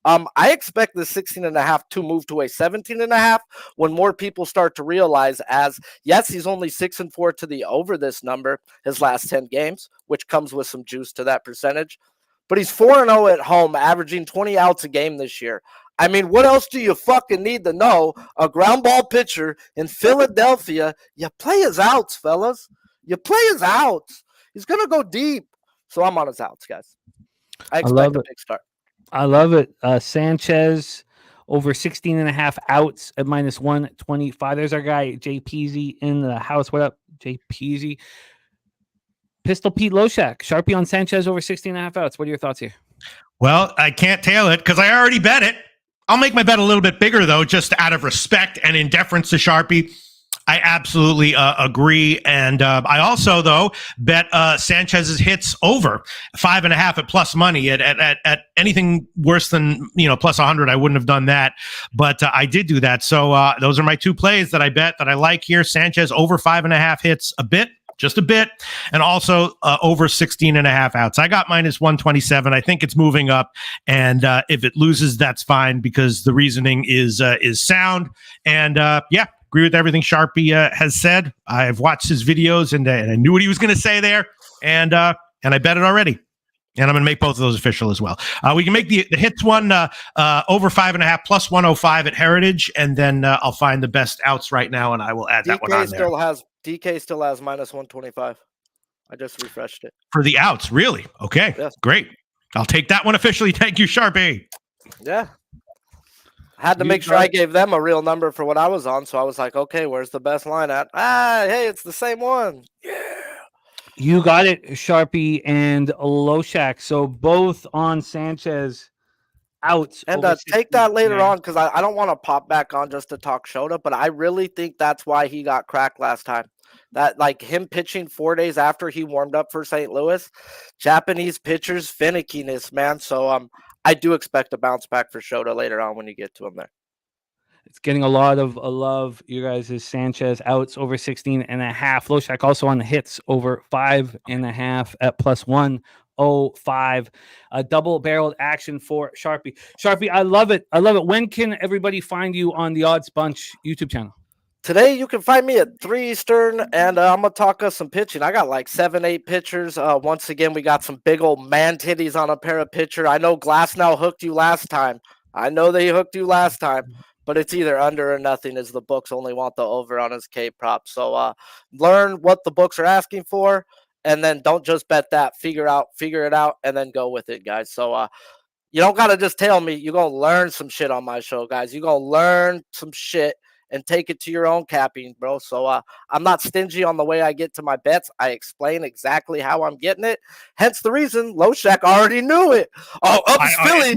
I expect the 16.5 to move to a 17.5 when more people start to realize, as yes, he's only 6-4 to the over this number his last 10 games, which comes with some juice to that percentage. But he's 4-0 at home, averaging 20 outs a game this year. I mean, what else do you fucking need to know? A ground ball pitcher in Philadelphia, you play his outs, fellas. You play his outs. He's going to go deep. So I'm on his outs, guys. I expect a big start. I love it. Sanchez over 16.5 outs at -125. There's our guy, Jay Peasy, in the house. What up, Jay Peasy? Pistol Pete Loshak, Sharpie on Sanchez over 16.5 outs. What are your thoughts here? Well, I can't tail it because I already bet it. I'll make my bet a little bit bigger, though, just out of respect and in deference to Sharpie. I absolutely agree. And I also, though, bet Sanchez's hits over 5.5 at plus money. At anything worse than, plus 100, I wouldn't have done that. But I did do that. So those are my two plays that I bet that I like here. Sanchez over 5.5 hits just a bit, and also over 16.5 outs. I got -127. I think it's moving up, and if it loses, that's fine because the reasoning is sound. And yeah, agree with everything Sharpie has said. I've watched his videos, and I knew what he was going to say there, and I bet it already. And I'm going to make both of those official as well. We can make the hits one over 5.5 plus 105 at Heritage, and then I'll find the best outs right now, and I will add that one on there. DK still has -125. I just refreshed it. For the outs, really? Okay, yes. Great. I'll take that one officially. Thank you, Sharpie. Yeah. I had to make sure I gave them a real number for what I was on, so I was like, okay, where's the best line at? Hey, it's the same one. Yeah. You got it, Sharpie and Loshak. So both on Sanchez outs. And take that later on because I don't want to pop back on just to talk Shota, but I really think that's why he got cracked last time. That, like, him pitching 4 days after he warmed up for St. Louis, Japanese pitchers finickiness, man. So I do expect a bounce back for Shota later on when you get to him there. It's getting a lot of love. You guys is Sanchez outs over 16.5. Loshak also on the hits over 5.5 at +105. A double-barreled action for Sharpie. Sharpie, I love it. I love it. When can everybody find you on the Odds Bunch YouTube channel? Today, you can find me at 3 Eastern, and I'm going to talk us some pitching. I got like 7-8 pitchers. Once again, we got some big old man titties on a pair of pitcher. I know Glasnow hooked you last time. But it's either under or nothing, as the books only want the over on his K prop. So learn what the books are asking for, and then don't just bet that. Figure it out, and then go with it, guys. So you don't got to just tell me. You're going to learn some shit on my show, guys. You're going to learn some shit and take it to your own capping, bro. So I'm not stingy on the way I get to my bets. I explain exactly how I'm getting it. Hence the reason Loshak already knew it. Philly.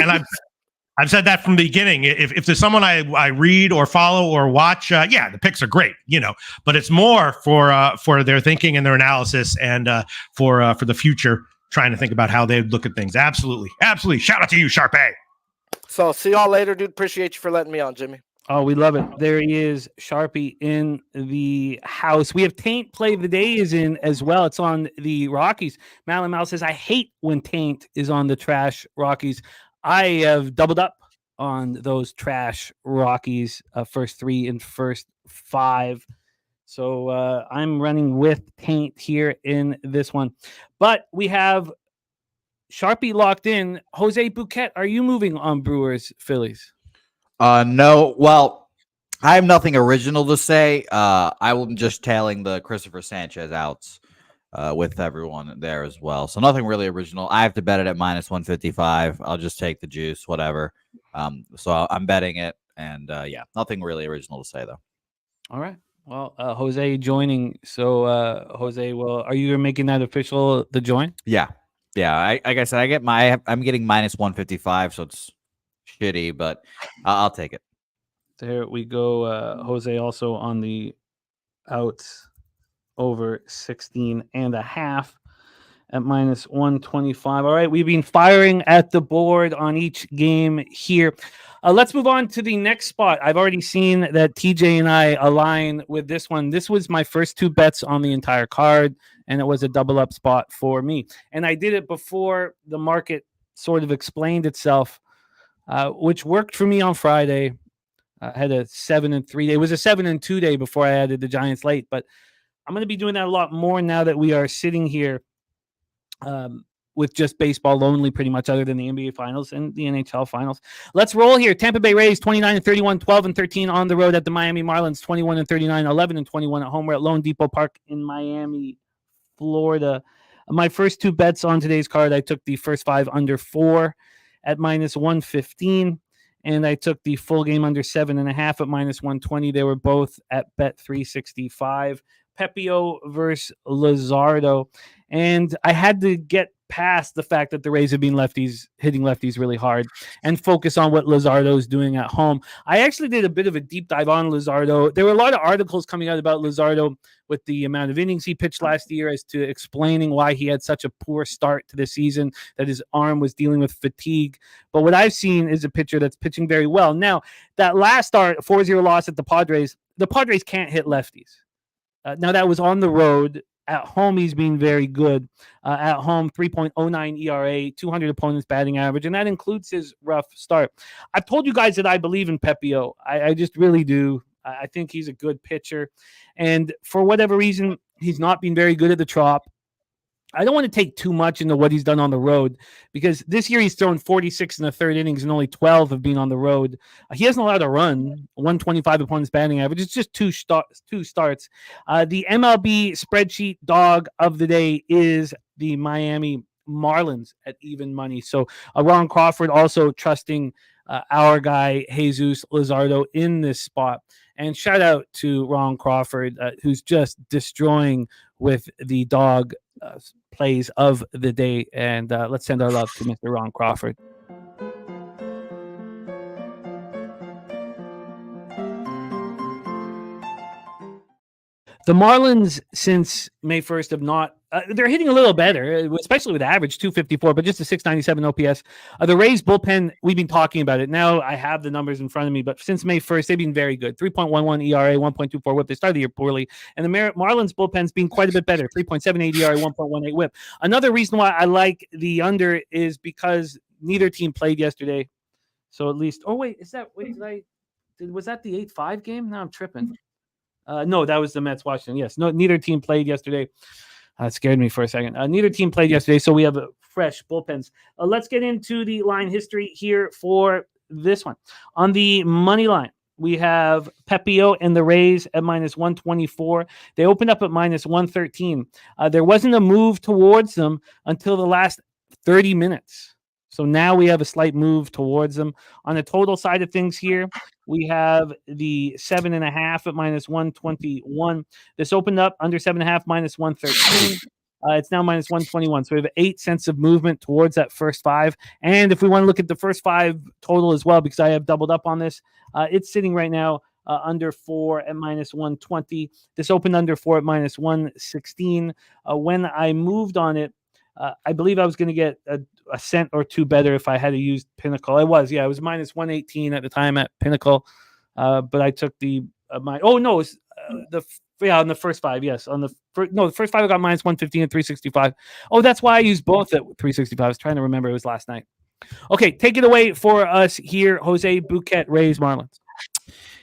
And I've said that from the beginning. If there's someone I read or follow or watch, yeah, the picks are great, but it's more for their thinking and their analysis and for the future, trying to think about how they look at things. Absolutely. Shout out to you, Sharpie. So see y'all later, dude. Appreciate you for letting me on, Jimmy. Oh, we love it. There he is, Sharpie in the house. We have Taint Play of the Day is in as well. It's on the Rockies. Malin Mal says, I hate when Taint is on the trash Rockies. I have doubled up on those trash Rockies, first 3 and first 5. So I'm running with Taint here in this one. But we have Sharpie locked in. Jose Bouquet, are you moving on Brewers Phillies? No. Well, I have nothing original to say. I will just tailing the Christopher Sanchez outs with everyone there as well. So nothing really original. I have to bet it at -155. I'll just take the juice, whatever. So I'm betting it, and yeah, nothing really original to say though. All right. Well, Jose joining. So Jose, well, are you making that official? The join? Yeah. Like I said, I'm getting -155, so it's shitty, but I'll take it. There we go. Jose also on the outs over 16.5 at -125. All right, we've been firing at the board on each game here. Let's move on to the next spot. I've already seen that TJ and I align with this one. This was my first 2 bets on the entire card, and it was a double up spot for me. And I did it before the market sort of explained itself, which worked for me on Friday. I had a 7-3 day. It was a 7-2 day before I added the Giants late, but I'm going to be doing that a lot more now that we are sitting here with just baseball only, pretty much, other than the NBA Finals and the NHL Finals. Let's roll here. Tampa Bay Rays 29-31, 12-13 on the road at the Miami Marlins, 21-39, 11-21 at home. We're at Lone Depot Park in Miami, Florida. My first 2 bets on today's card, I took the first 5 under 4 at -115. And I took the full game under 7.5 at -120. They were both at bet 365. Pepio versus Luzardo. And I had to get past the fact that the Rays have been hitting lefties really hard and focus on what Luzardo is doing at home. I actually did a bit of a deep dive on Luzardo. There were a lot of articles coming out about Luzardo with the amount of innings he pitched last year as to explaining why he had such a poor start to the season, that his arm was dealing with fatigue. But what I've seen is a pitcher that's pitching very well. Now, that last start, 4-0 loss at the Padres can't hit lefties. Now, that was on the road. At home, he's been very good. At home, 3.09 ERA, 200 opponents batting average, and that includes his rough start. I've told you guys that I believe in Pepio. I just really do. I think he's a good pitcher. And for whatever reason, he's not been very good at the Trop. I don't want to take too much into what he's done on the road, because this year he's thrown 46 in the third innings and only 12 have been on the road. He hasn't allowed a run, 125 opponents batting average. It's just two starts. The MLB spreadsheet dog of the day is the Miami Marlins at even money. So Ron Crawford also trusting our guy Jesus Luzardo in this spot. And shout out to Ron Crawford, who's just destroying with the dog plays of the day. And let's send our love to Mr. Ron Crawford. The Marlins, since May 1st, have not they're hitting a little better, especially with average 254, but just a 697 OPS. The Rays bullpen, we've been talking about it. Now I have the numbers in front of me, but since May 1st, they've been very good. 3.11 ERA, 1.24 whip. They started the year poorly. And the Marlins bullpen's been quite a bit better. 3.78 ERA, 1.18 whip. Another reason why I like the under is because neither team played yesterday. So at least, was that the 8-5 game? Now I'm tripping. No, that was the Mets Washington. Yes, no, neither team played yesterday. That scared me for a second. Neither team played yesterday, so we have fresh bullpens. Let's get into the line history here for this one. On the money line, we have Pepio and the Rays at -124. They opened up at -113. There wasn't a move towards them until the last 30 minutes. So now we have a slight move towards them. On the total side of things here, we have the 7.5 at -121. This opened up under 7.5, -113. It's now -121. So we have 8 cents of movement towards that first 5. And if we want to look at the first 5 total as well, because I have doubled up on this, it's sitting right now under 4 at -120. This opened under 4 at -116. When I moved on it, I believe I was going to get a cent or two better if I had to use Pinnacle. It was -118 at the time at Pinnacle, but I took on the first 5. Yes, the first 5 I got -115 and 365. Oh, that's why I used both at 365. I was trying to remember. It was last night. Okay, take it away for us here, Jose Bouquet, Rays Marlins.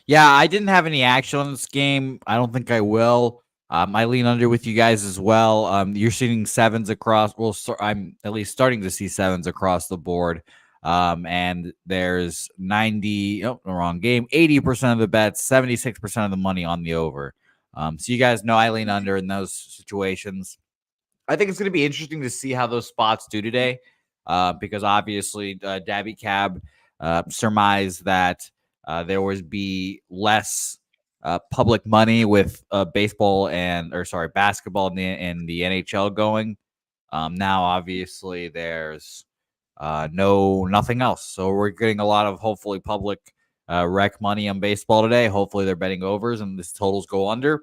Yeah, I didn't have any action on this game. I don't think I will. I lean under with you guys as well. You're seeing 7s across. Well, I'm at least starting to see 7s across the board. And there's 80% of the bets, 76% of the money on the over. So you guys know I lean under in those situations. I think it's going to be interesting to see how those spots do today, because obviously Dabby Cab surmised that there would be less public money with basketball in the NHL going. Now, obviously, there's nothing else. So we're getting a lot of hopefully public rec money on baseball today. Hopefully they're betting overs and this totals go under.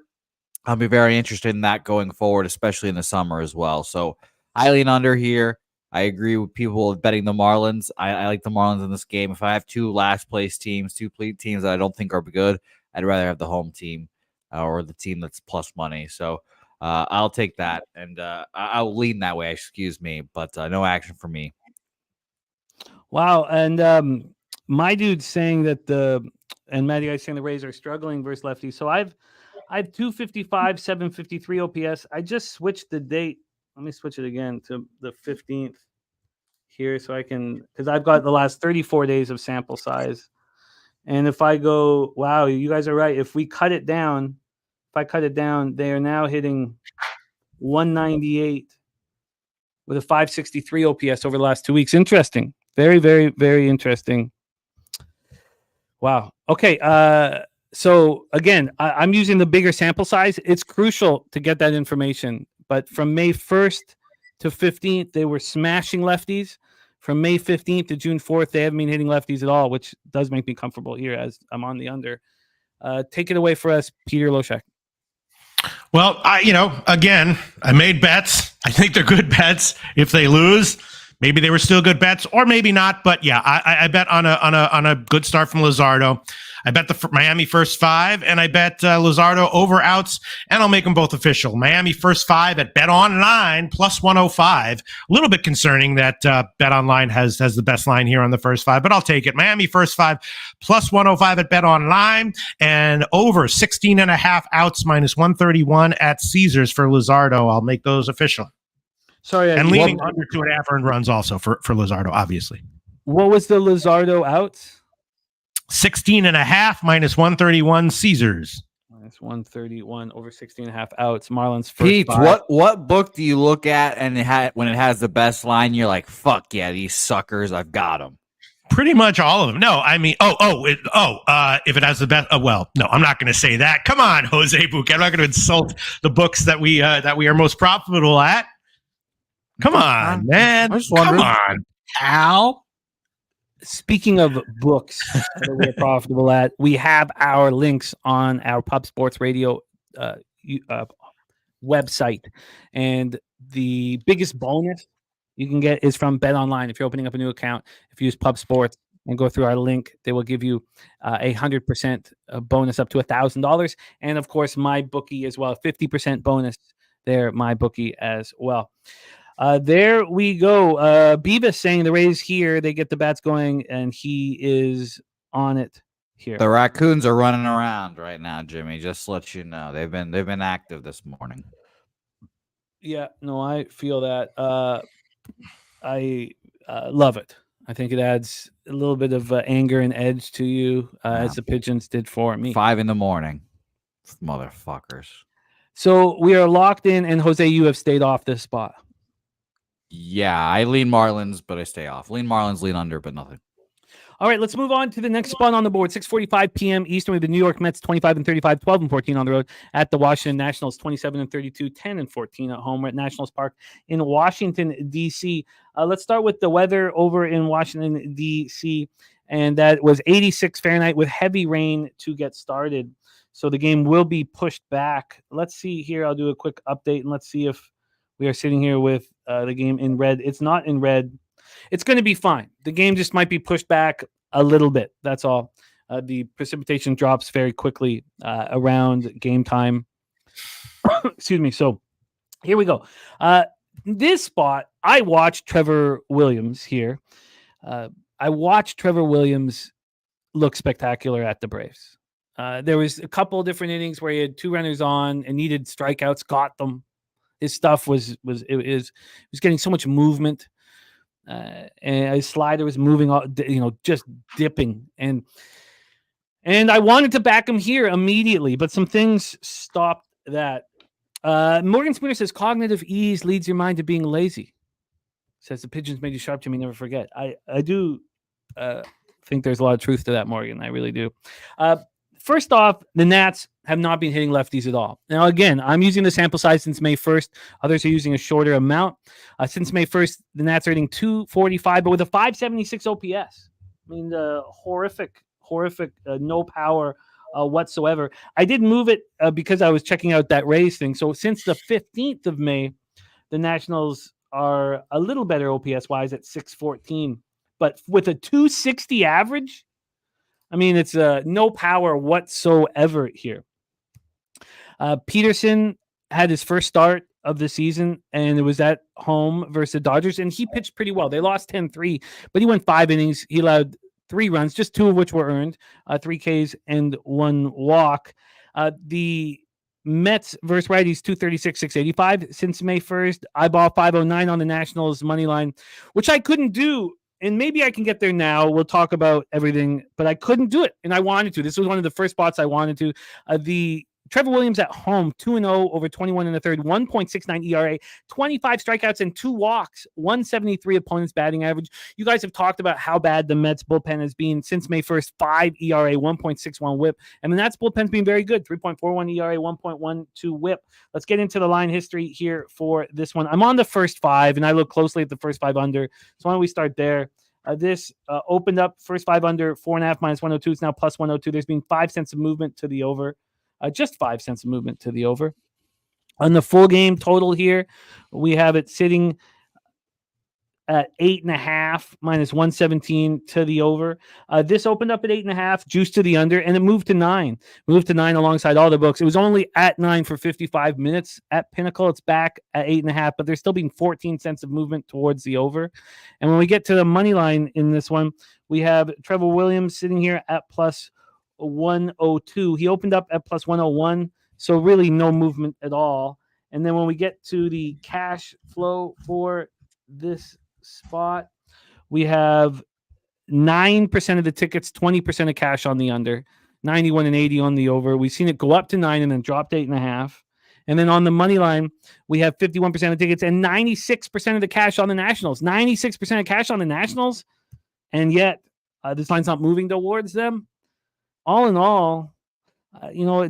I'll be very interested in that going forward, especially in the summer as well. So I lean under here. I agree with people betting the Marlins. I like the Marlins in this game. If I have two last place teams, two teams that I don't think are good, I'd rather have the home team or the team that's plus money. So I'll take that, and I'll lean that way. Excuse me, but no action for me. Wow, and my dude's saying that and Matty guy's saying the Rays are struggling versus lefties. So I have 255, 753 OPS. I just switched the date. Let me switch it again to the 15th here, so I can, because I've got the last 34 days of sample size. And if I go, wow, you guys are right. If I cut it down, they are now hitting 198 with a 563 OPS over the last 2 weeks. Interesting. Very, very, very interesting. Wow. Okay. So again, I'm using the bigger sample size. It's crucial to get that information. But from May 1st to 15th, they were smashing lefties. From May 15th to June 4th, they haven't been hitting lefties at all, which does make me comfortable here as I'm on the under. Take it away for us, Peter Loshak. Well, again, I made bets. I think they're good bets. If they lose, maybe they were still good bets, or maybe not. But yeah, I bet on a good start from Luzardo. I bet the Miami first 5, and I bet Luzardo over outs, and I'll make them both official. Miami first 5 at Bet Online plus 105. A little bit concerning that Bet Online has the best line here on the first 5, but I'll take it. Miami first 5 plus 105 at Bet Online, and over 16.5 outs minus 131 at Caesars for Luzardo. I'll make those official. Sorry, and leaning under 2.5 earned runs also for Luzardo, obviously. What was the Luzardo outs? 16.5 minus 131 Caesars. Minus 131 over 16.5 outs. Marlins first. Pete, 5. what book do you look at and when it has the best line, you're like, fuck yeah, these suckers, I've got them. Pretty much all of them. No, I mean, if it has the best, no, I'm not going to say that. Come on, Jose Buque. I'm not going to insult the books that we are most profitable at. Come on, man. Come on, pal. Speaking of books that we're profitable at, we have our links on our Pub Sports Radio website. And the biggest bonus you can get is from Bet Online. If you're opening up a new account, if you use Pub Sports and go through our link, they will give you 100% bonus up to $1,000. And of course, MyBookie as well, 50% bonus there, MyBookie as well. There we go. Beavis saying the Rays here, they get the bats going, and he is on it here. The Raccoons are running around right now, Jimmy. Just to let you know, they've been active this morning. Yeah, no, I feel that. I love it. I think it adds a little bit of anger and edge to you, as the Pigeons did for me. 5 a.m, motherfuckers. So we are locked in, and Jose, you have stayed off this spot. Yeah, I lean Marlins, but I stay off. Lean Marlins, lean under, but nothing. All right, let's move on to the next spot on the board. 6:45 p.m. Eastern with the New York Mets 25-35, 12-14 on the road at the Washington Nationals 27-32, 10-14 at home. We're at Nationals Park in Washington, D.C. Let's start with the weather over in Washington, D.C., and that was 86 Fahrenheit with heavy rain to get started. So the game will be pushed back. Let's see here. I'll do a quick update, and let's see if we are sitting here with the game in red. It's not in red. It's going to be fine. The game just might be pushed back a little bit. That's all. The precipitation drops very quickly around game time. Excuse me. So here we go. This spot, I watched Trevor Williams here. I watched Trevor Williams look spectacular at the Braves. There was a couple of different innings where he had 2 runners on and needed strikeouts, got them. His stuff was getting so much movement. and his slider was moving, just dipping. And I wanted to back him here immediately, but some things stopped that. Morgan Spooner says cognitive ease leads your mind to being lazy. Says the pigeons made you sharp, Jimmy, never forget. I do think there's a lot of truth to that, Morgan. I really do. First off, the Nats have not been hitting lefties at all. Now, again, I'm using the sample size since May 1st. Others are using a shorter amount. Since May 1st, the Nats are hitting .245, but with a .576 OPS. I mean, the horrific, no power whatsoever. I did move it because I was checking out that Rays thing. So since the 15th of May, the Nationals are a little better OPS-wise at .614. But with a .260 average, I mean, it's no power whatsoever here. Peterson had his first start of the season, and it was at home versus the Dodgers, and he pitched pretty well. They lost 10-3, but he went 5 innings. He allowed 3 runs, just 2 of which were earned, 3 Ks and 1 walk. The Mets versus righties, 236, 685. Since May 1st, I bought 509 on the Nationals money line, which I couldn't do. And maybe I can get there now. We'll talk about everything, but I couldn't do it, and I wanted to. This was one of the first spots I wanted to. The Trevor Williams at home, 2-0 over 21 in the third, 1.69 ERA, 25 strikeouts and 2 walks, 173 opponent's batting average. You guys have talked about how bad the Mets bullpen has been since May 1st, 5 ERA, 1.61 whip. And the Nats bullpen's been very good, 3.41 ERA, 1.12 whip. Let's get into the line history here for this one. I'm on the first 5, and I look closely at the first 5 under. So why don't we start there? This opened up first 5 under, 4.5 minus 102. It's now plus 102. There's been 5 cents of movement to the over. Just 5 cents of movement to the over. On the full game total here, we have it sitting at 8.5 minus 117 to the over. This opened up at 8.5, juice to the under, and it moved to 9. Moved to 9 alongside all the books. It was only at 9 for 55 minutes at Pinnacle. It's back at 8.5, but there's still been 14 cents of movement towards the over. And when we get to the money line in this one, we have Trevor Williams sitting here at plus 102. He opened up at plus 101, so really no movement at all. And then when we get to the cash flow for this spot, we have 9% of the tickets, 20% of cash on the under, 91 and 80 on the over. We've seen it go up to 9 and then drop to 8.5. And then on the money line, we have 51% of tickets and 96% of the cash on the Nationals. 96% of cash on the Nationals, and yet this line's not moving towards them. All in all,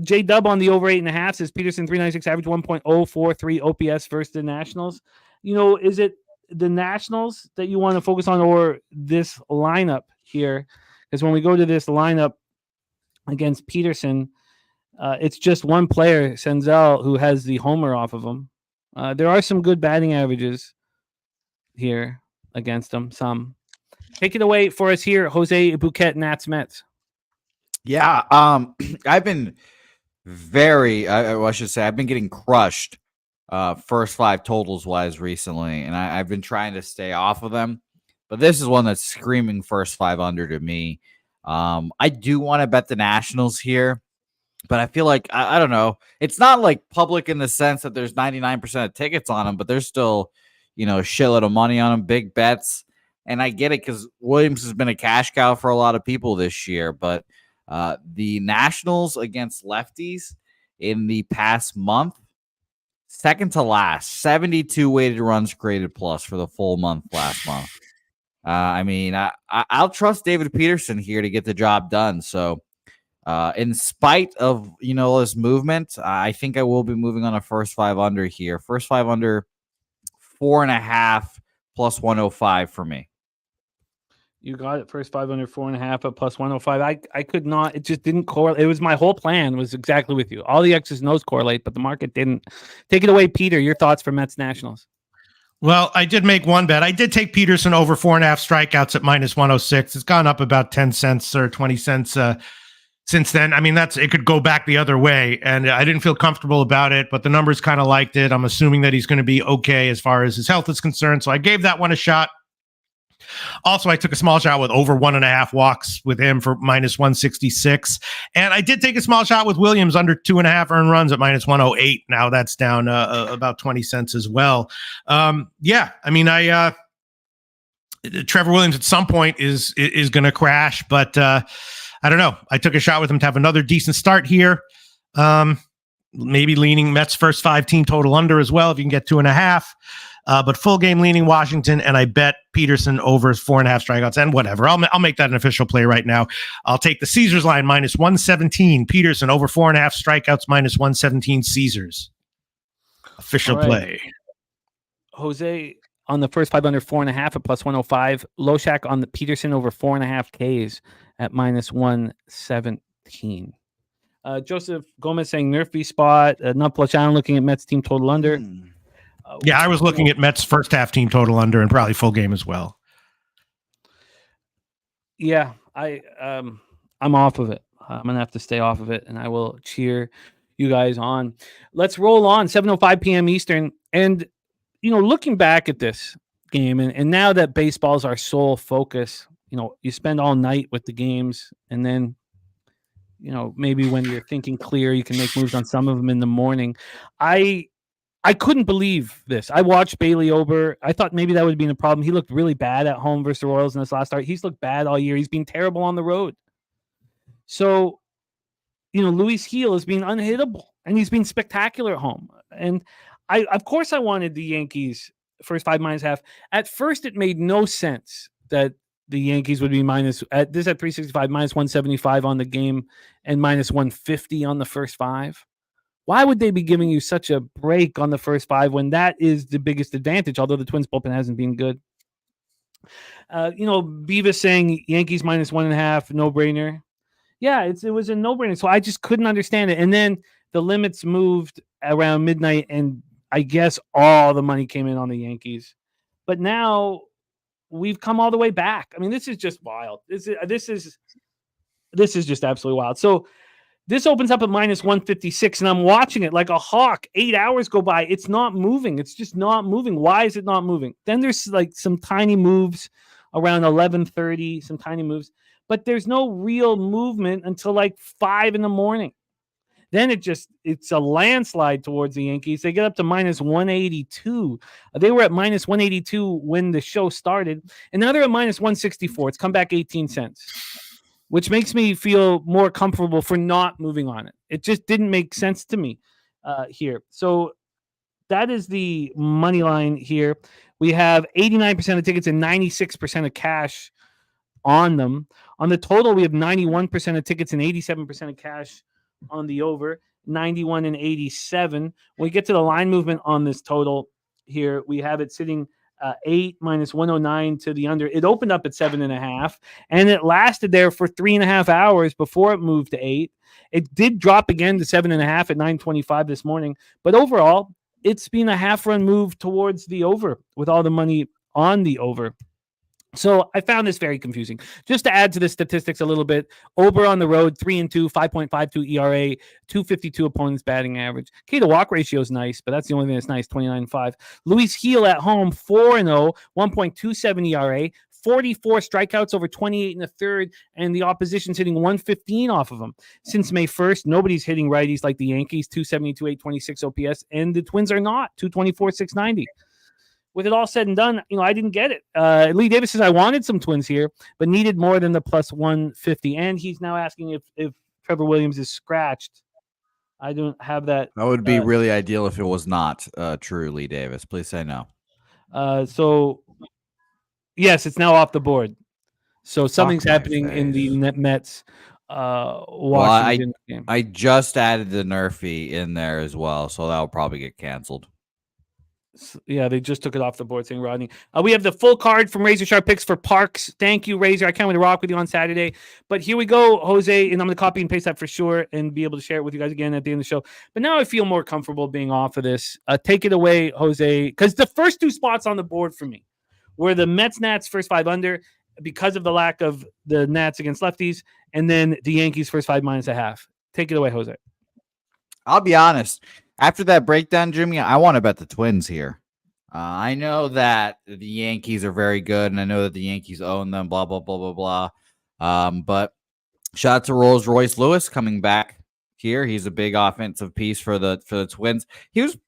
J-Dub on the over 8.5 says Peterson 396 average 1.043 OPS versus the Nationals. Is it the Nationals that you want to focus on or this lineup here? Because when we go to this lineup against Peterson, it's just one player, Senzel, who has the homer off of him. There are some good batting averages here against him. Some. Take it away for us here, Jose Bouquet, Nats Mets. Yeah, I've been I've been getting crushed first 5 totals wise recently, and I've been trying to stay off of them. But this is one that's screaming first 5 under to me. I do want to bet the Nationals here, but I feel like, I don't know. It's not like public in the sense that there's 99% of tickets on them, but there's still, a shitload of money on them, big bets. And I get it because Williams has been a cash cow for a lot of people this year, but the Nationals against lefties in the past month, second to last, 72 weighted runs created plus for the full month last month. I'll trust David Peterson here to get the job done. So in spite of, this movement, I think I will be moving on a first 5 under here. First 5 under, 4.5 plus 105 for me. You got it. First 5 under, 4.5 at plus 105. I could not. It just didn't correlate. It was my whole plan was exactly with you. All the X's and O's correlate, but the market didn't. Take it away, Peter. Your thoughts for Mets Nationals. Well, I did make one bet. I did take Peterson over 4.5 strikeouts at minus 106. It's gone up about 10 cents or 20 cents since then. I mean, it could go back the other way, and I didn't feel comfortable about it, but the numbers kind of liked it. I'm assuming that he's going to be okay as far as his health is concerned, so I gave that one a shot. Also, I took a small shot with over 1.5 walks with him for minus 166. And I did take a small shot with Williams under 2.5 earned runs at minus 108. Now that's down about 20 cents as well. Trevor Williams at some point is going to crash, but I don't know. I took a shot with him to have another decent start here. Maybe leaning Mets first 5 team total under as well if you can get 2.5. But full game leaning Washington, and I bet Peterson over 4.5 strikeouts and whatever. I'll make that an official play right now. I'll take the Caesars line -117. Peterson over 4.5 strikeouts -117 Caesars. Official play. Jose on the first 5 under 4.5 at +105. Loshak on the Peterson over 4.5 Ks at -117. Joseph Gomez saying Nerfy spot. Not Plachon looking at Mets team total under. Yeah, I was looking at Mets first half team total under and probably full game as well. Yeah, I'm off of it. I'm gonna have to stay off of it, and I will cheer you guys on. Let's roll on. 7:05 p.m. Eastern, and looking back at this game, and now that baseball's our sole focus, you spend all night with the games, and then maybe when you're thinking clear, you can make moves on some of them in the morning. I couldn't believe this. I watched Bailey Ober. I thought maybe that would have been a problem. He looked really bad at home versus the Royals in this last start. He's looked bad all year. He's been terrible on the road. So, Luis Gil has been unhittable, and he's been spectacular at home. And of course I wanted the Yankees first 5 -1/2. At first, it made no sense that the Yankees would be at 365 -175 on the game and -150 on the first 5. Why would they be giving you such a break on the first 5 when that is the biggest advantage, although the Twins bullpen hasn't been good? Beavis saying Yankees -1.5, no-brainer. Yeah, it was a no-brainer, so I just couldn't understand it. And then the limits moved around midnight, and I guess all the money came in on the Yankees. But now we've come all the way back. I mean, this is just wild. This is just absolutely wild. So this opens up at -156, and I'm watching it like a hawk. 8 hours go by. It's not moving. It's just not moving. Why is it not moving? Then there's like some tiny moves around 11:30, some tiny moves, but there's no real movement until like 5 in the morning. Then it's a landslide towards the Yankees. They get up to -182. They were at -182 when the show started, and now they're at -164. It's come back 18 cents. Which makes me feel more comfortable for not moving on it. It just didn't make sense to me here. So that is the money line here. We have 89% of tickets and 96% of cash on them. On the total, we have 91% of tickets and 87% of cash on the over, 91 and 87. When we get to the line movement on this total here, we have it sitting 8 -109 to the under. It opened up at 7.5, and it lasted there for 3.5 hours before it moved to 8. It did drop again to 7.5 at 9:25 this morning, but overall, it's been a half-run move towards the over with all the money on the over. So I found this very confusing. Just to add to the statistics a little bit, Ober on the road, 3-2, 5.52 ERA, 252 opponents batting average. K to walk ratio is nice, but that's the only thing that's nice, 29.5. Luis Gil at home, 4-0, 1.27 ERA, 44 strikeouts over 28 and a third, and the opposition's hitting 115 off of him. Since May 1st, nobody's hitting righties like the Yankees, 272, 826 OPS, and the Twins are not, 224, 690. With it all said and done, I didn't get it. Lee Davis says, I wanted some Twins here, but needed more than the +150. And he's now asking if Trevor Williams is scratched. I don't have that. That would be really ideal if it was not true, Lee Davis. Please say no. So, yes, it's now off the board. So something's happening in the Mets Washington game. I just added the Nerfy in there as well, so that'll probably get canceled. Yeah, they just took it off the board saying Rodney. We have the full card from Razor Sharp Picks for Parks. Thank you, Razor. I can't wait to rock with you on Saturday. But here we go, Jose, and I'm going to copy and paste that for sure and be able to share it with you guys again at the end of the show. But now I feel more comfortable being off of this. Take it away, Jose, because the first 2 spots on the board for me were the Mets-Nats first 5 under because of the lack of the Nats against lefties, and then the Yankees first 5 -1/2. Take it away, Jose. I'll be honest. After that breakdown, Jimmy, I want to bet the Twins here. I know that the Yankees are very good, and I know that the Yankees own them, blah, blah, blah, blah, blah. But shout out to Rolls-Royce Lewis coming back here. He's a big offensive piece for the Twins. He was,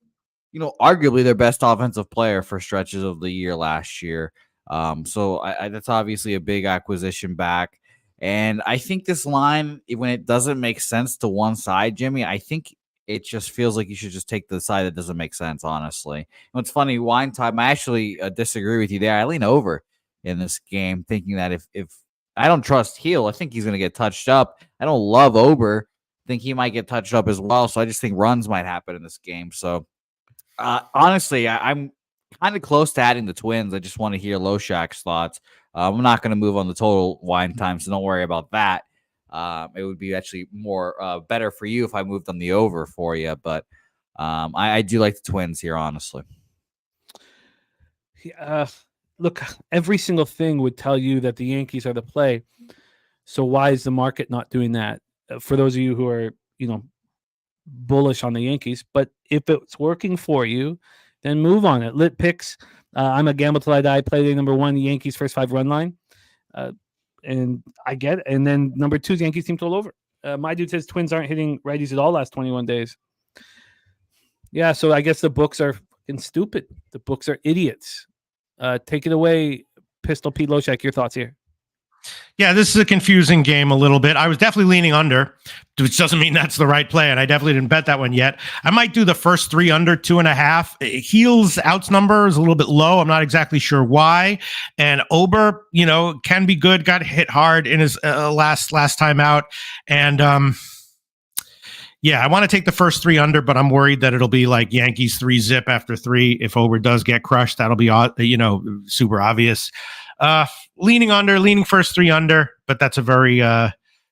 arguably their best offensive player for stretches of the year last year. So that's obviously a big acquisition back. And I think this line, when it doesn't make sense to one side, Jimmy, I think it just feels like you should just take the side that doesn't make sense, honestly. And what's funny, wine time, I actually disagree with you there. I lean over in this game, thinking that if I don't trust Heel, I think he's going to get touched up. I don't love Ober. I think he might get touched up as well. So I just think runs might happen in this game. So honestly, I'm kind of close to adding the Twins. I just want to hear Loshak's thoughts. I'm not going to move on the total wine time, so don't worry about that. It would be actually more better for you if I moved on the over for you, but I do like the Twins here, honestly. Look, every single thing would tell you that the Yankees are the play. So why is the market not doing that? For those of you who are, bullish on the Yankees, but if it's working for you, then move on it. Lit picks. I'm a gamble till I die. Play day number 1, the Yankees first 5 run line. And I get it. And then number 2 is Yankees team total over. My dude says Twins aren't hitting righties at all last 21 days. Yeah, so I guess the books are fucking stupid. The books are idiots. Take it away, Pistol Pete Loshak. Your thoughts here? Yeah, this is a confusing game a little bit. I was definitely leaning under, which doesn't mean that's the right play, and I definitely didn't bet that one yet. I might do the first 3 under 2.5. Heel's outs number is a little bit low. I'm not exactly sure why. And Ober, can be good. Got hit hard in his last time out. And yeah, I want to take the first 3 under, but I'm worried that it'll be like Yankees 3-zip after 3. If Ober does get crushed, that'll be super obvious. Leaning under, leaning first 3 under, but that's a very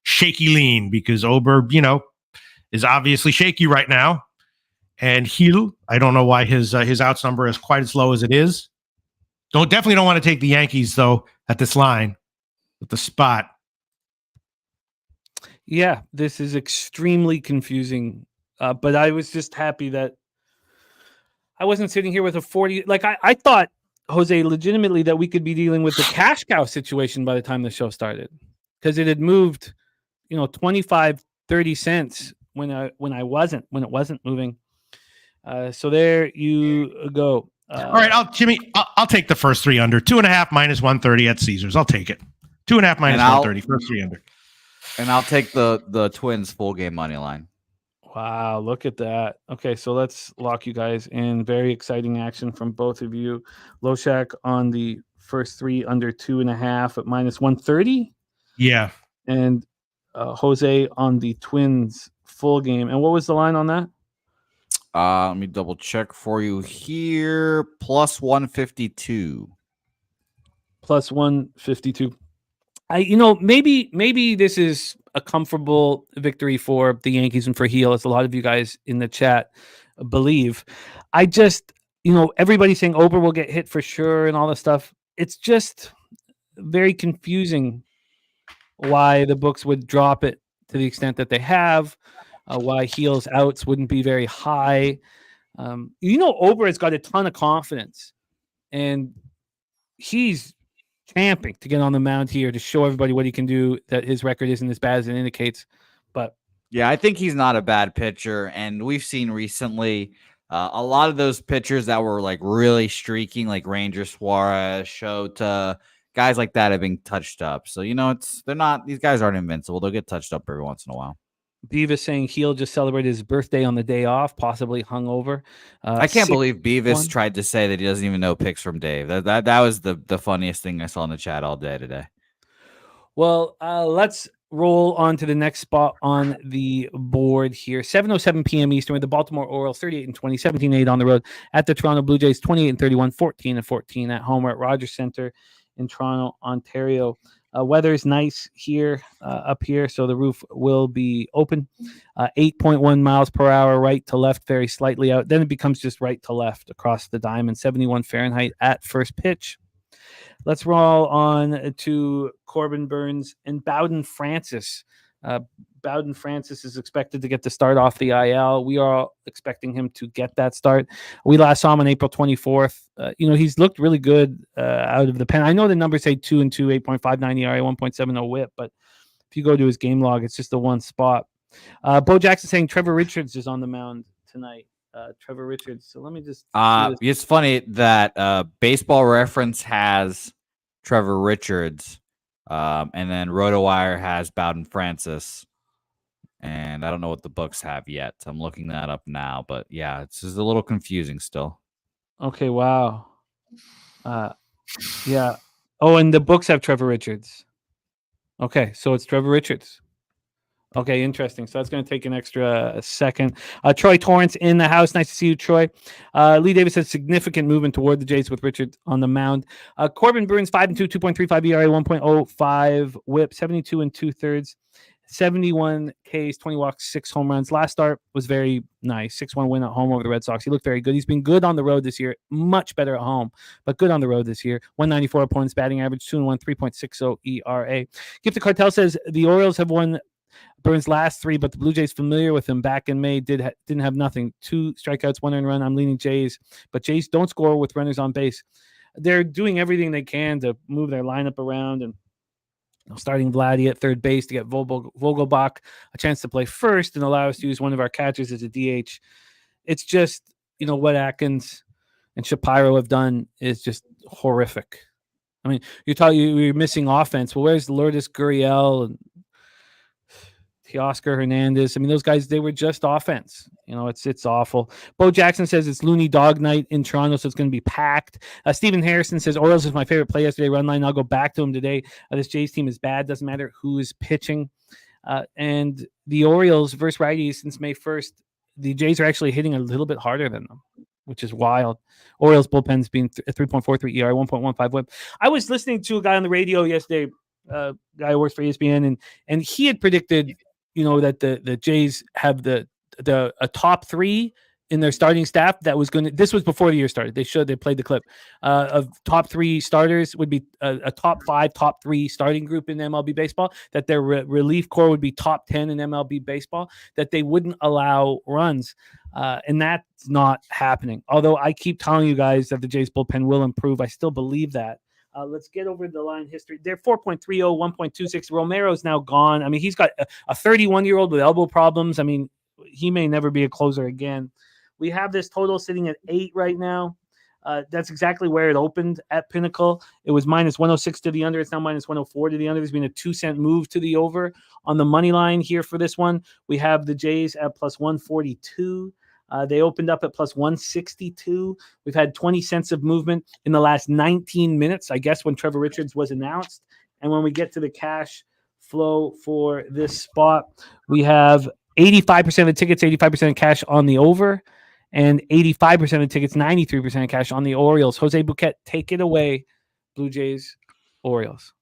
shaky lean because Ober, is obviously shaky right now. And Heel, I don't know why his outs number is quite as low as it is. Definitely don't want to take the Yankees though at this line with the spot. Yeah, this is extremely confusing. But I was just happy that I wasn't sitting here with a 40. Like I thought, Jose, legitimately that we could be dealing with the cash cow situation by the time the show started, because it had moved, 25, 30 cents when it wasn't moving. So there you go. All right, Jimmy, I'll take the first 3 under 2.5 minus 130 at Caesars. I'll take it. 2.5 minus 130, first 3 under. And I'll take the Twins full game money line. Wow, look at that. Okay, so let's lock you guys in. Very exciting action from both of you. Loshak on the first 3 under 2.5 at minus 130. Yeah. And Jose on the Twins full game. And what was the line on that? Let me double check for you here. Plus 152. Plus 152. Maybe this is a comfortable victory for the Yankees and for Heel, as a lot of you guys in the chat believe. I just, everybody's saying Ober will get hit for sure and all this stuff. It's just very confusing why the books would drop it to the extent that they have, why Heel's outs wouldn't be very high. Ober has got a ton of confidence, and he's champing to get on the mound here to show everybody what he can do, that his record isn't as bad as it indicates. But yeah, I think he's not a bad pitcher. And we've seen recently a lot of those pitchers that were like really streaking, like Ranger Suarez, Shota, guys like that have been touched up. So, these guys aren't invincible. They'll get touched up every once in a while. Beavis saying Heel just celebrated his birthday on the day off, possibly hungover. I can't believe Beavis tried to say that he doesn't even know picks from Dave. That was the funniest thing I saw in the chat all day today. Well, let's roll on to the next spot on the board here. 7:07 p.m. Eastern with the Baltimore Orioles 38-20, 17-8 on the road at the Toronto Blue Jays 28-31, 14-14 at home. We're at Rogers Centre in Toronto, Ontario. Weather is nice here, up here, so the roof will be open. 8.1 miles per hour, right to left, very slightly out. Then it becomes just right to left across the diamond. 71 Fahrenheit at first pitch. Let's roll on to Corbin Burns and Bowden Francis. Bowden Francis is expected to get the start off the IL. We are expecting him to get that start. We last saw him on April 24th. He's looked really good out of the pen. I know the numbers say 2-2, 8.59 ERA, 1.70 WHIP, but if you go to his game log, it's just the one spot. Bo Jackson saying Trevor Richards is on the mound tonight. Trevor Richards. So let me just. It's funny that Baseball Reference has Trevor Richards. And then RotoWire has Bowden Francis. And I don't know what the books have yet. I'm looking that up now. But yeah, it's just a little confusing still. Okay, wow. Yeah. Oh, and the books have Trevor Richards. Okay, so it's Trevor Richards. Okay, interesting. So that's going to take an extra second. Troy Torrance in the house. Nice to see you, Troy. Lee Davis has significant movement toward the Jays with Richard on the mound. Corbin Burns, 5-2, 2.35 ERA, 1.05 whip, 72 2/3, 71 Ks, 20 walks, 6 home runs. Last start was very nice. 6-1 win at home over the Red Sox. He looked very good. He's been good on the road this year. Much better at home, but good on the road this year. 194 opponents, batting average, 2-1, 3.60 ERA. Gift the Cartel says the Orioles have won Burns' last 3, but the Blue Jays, familiar with him back in May, didn't have nothing. 2 strikeouts, 1 earned run. I'm leaning Jays, but Jays don't score with runners on base. They're doing everything they can to move their lineup around, and starting Vladdy at third base to get Vogelbach a chance to play first and allow us to use one of our catchers as a DH. It's just, what Atkins and Shapiro have done is just horrific. I mean, you're missing offense. Well, where's Lourdes Gurriel and Teoscar Hernandez? I mean, those guys, they were just offense. It's awful. Bo Jackson says it's Looney Dog night in Toronto, so it's going to be packed. Stephen Harrison says Orioles is my favorite play yesterday, run line. I'll go back to him today. This Jays team is bad. Doesn't matter who is pitching. And the Orioles versus righties since May 1st, the Jays are actually hitting a little bit harder than them, which is wild. Orioles bullpen's being 3.43 ERA, 1.15 whip. I was listening to a guy on the radio yesterday, guy who works for ESPN, and he had predicted that the Jays have a top 3 in their starting staff that was going to, this was before the year started. They played the clip of top 3 starters would be a top 5, top 3 starting group in MLB baseball, that their relief core would be top 10 in MLB baseball, that they wouldn't allow runs. And that's not happening. Although I keep telling you guys that the Jays bullpen will improve. I still believe that. Let's get over the line history. They're 4.30, 1.26. Romero's now gone. I mean, he's got a 31-year-old with elbow problems. I mean, he may never be a closer again. We have this total sitting at 8 right now. That's exactly where it opened at Pinnacle. It was minus 106 to the under. It's now minus 104 to the under. There's been a 2-cent move to the over on the money line here for this one. We have the Jays at plus 142. They opened up at plus 162. We've had 20 cents of movement in the last 19 minutes, I guess, when Trevor Richards was announced. And when we get to the cash flow for this spot, we have 85% of the tickets, 85% of cash on the over, and 85% of tickets, 93% of cash on the Orioles. Jose Bouquet, take it away, Blue Jays, Orioles.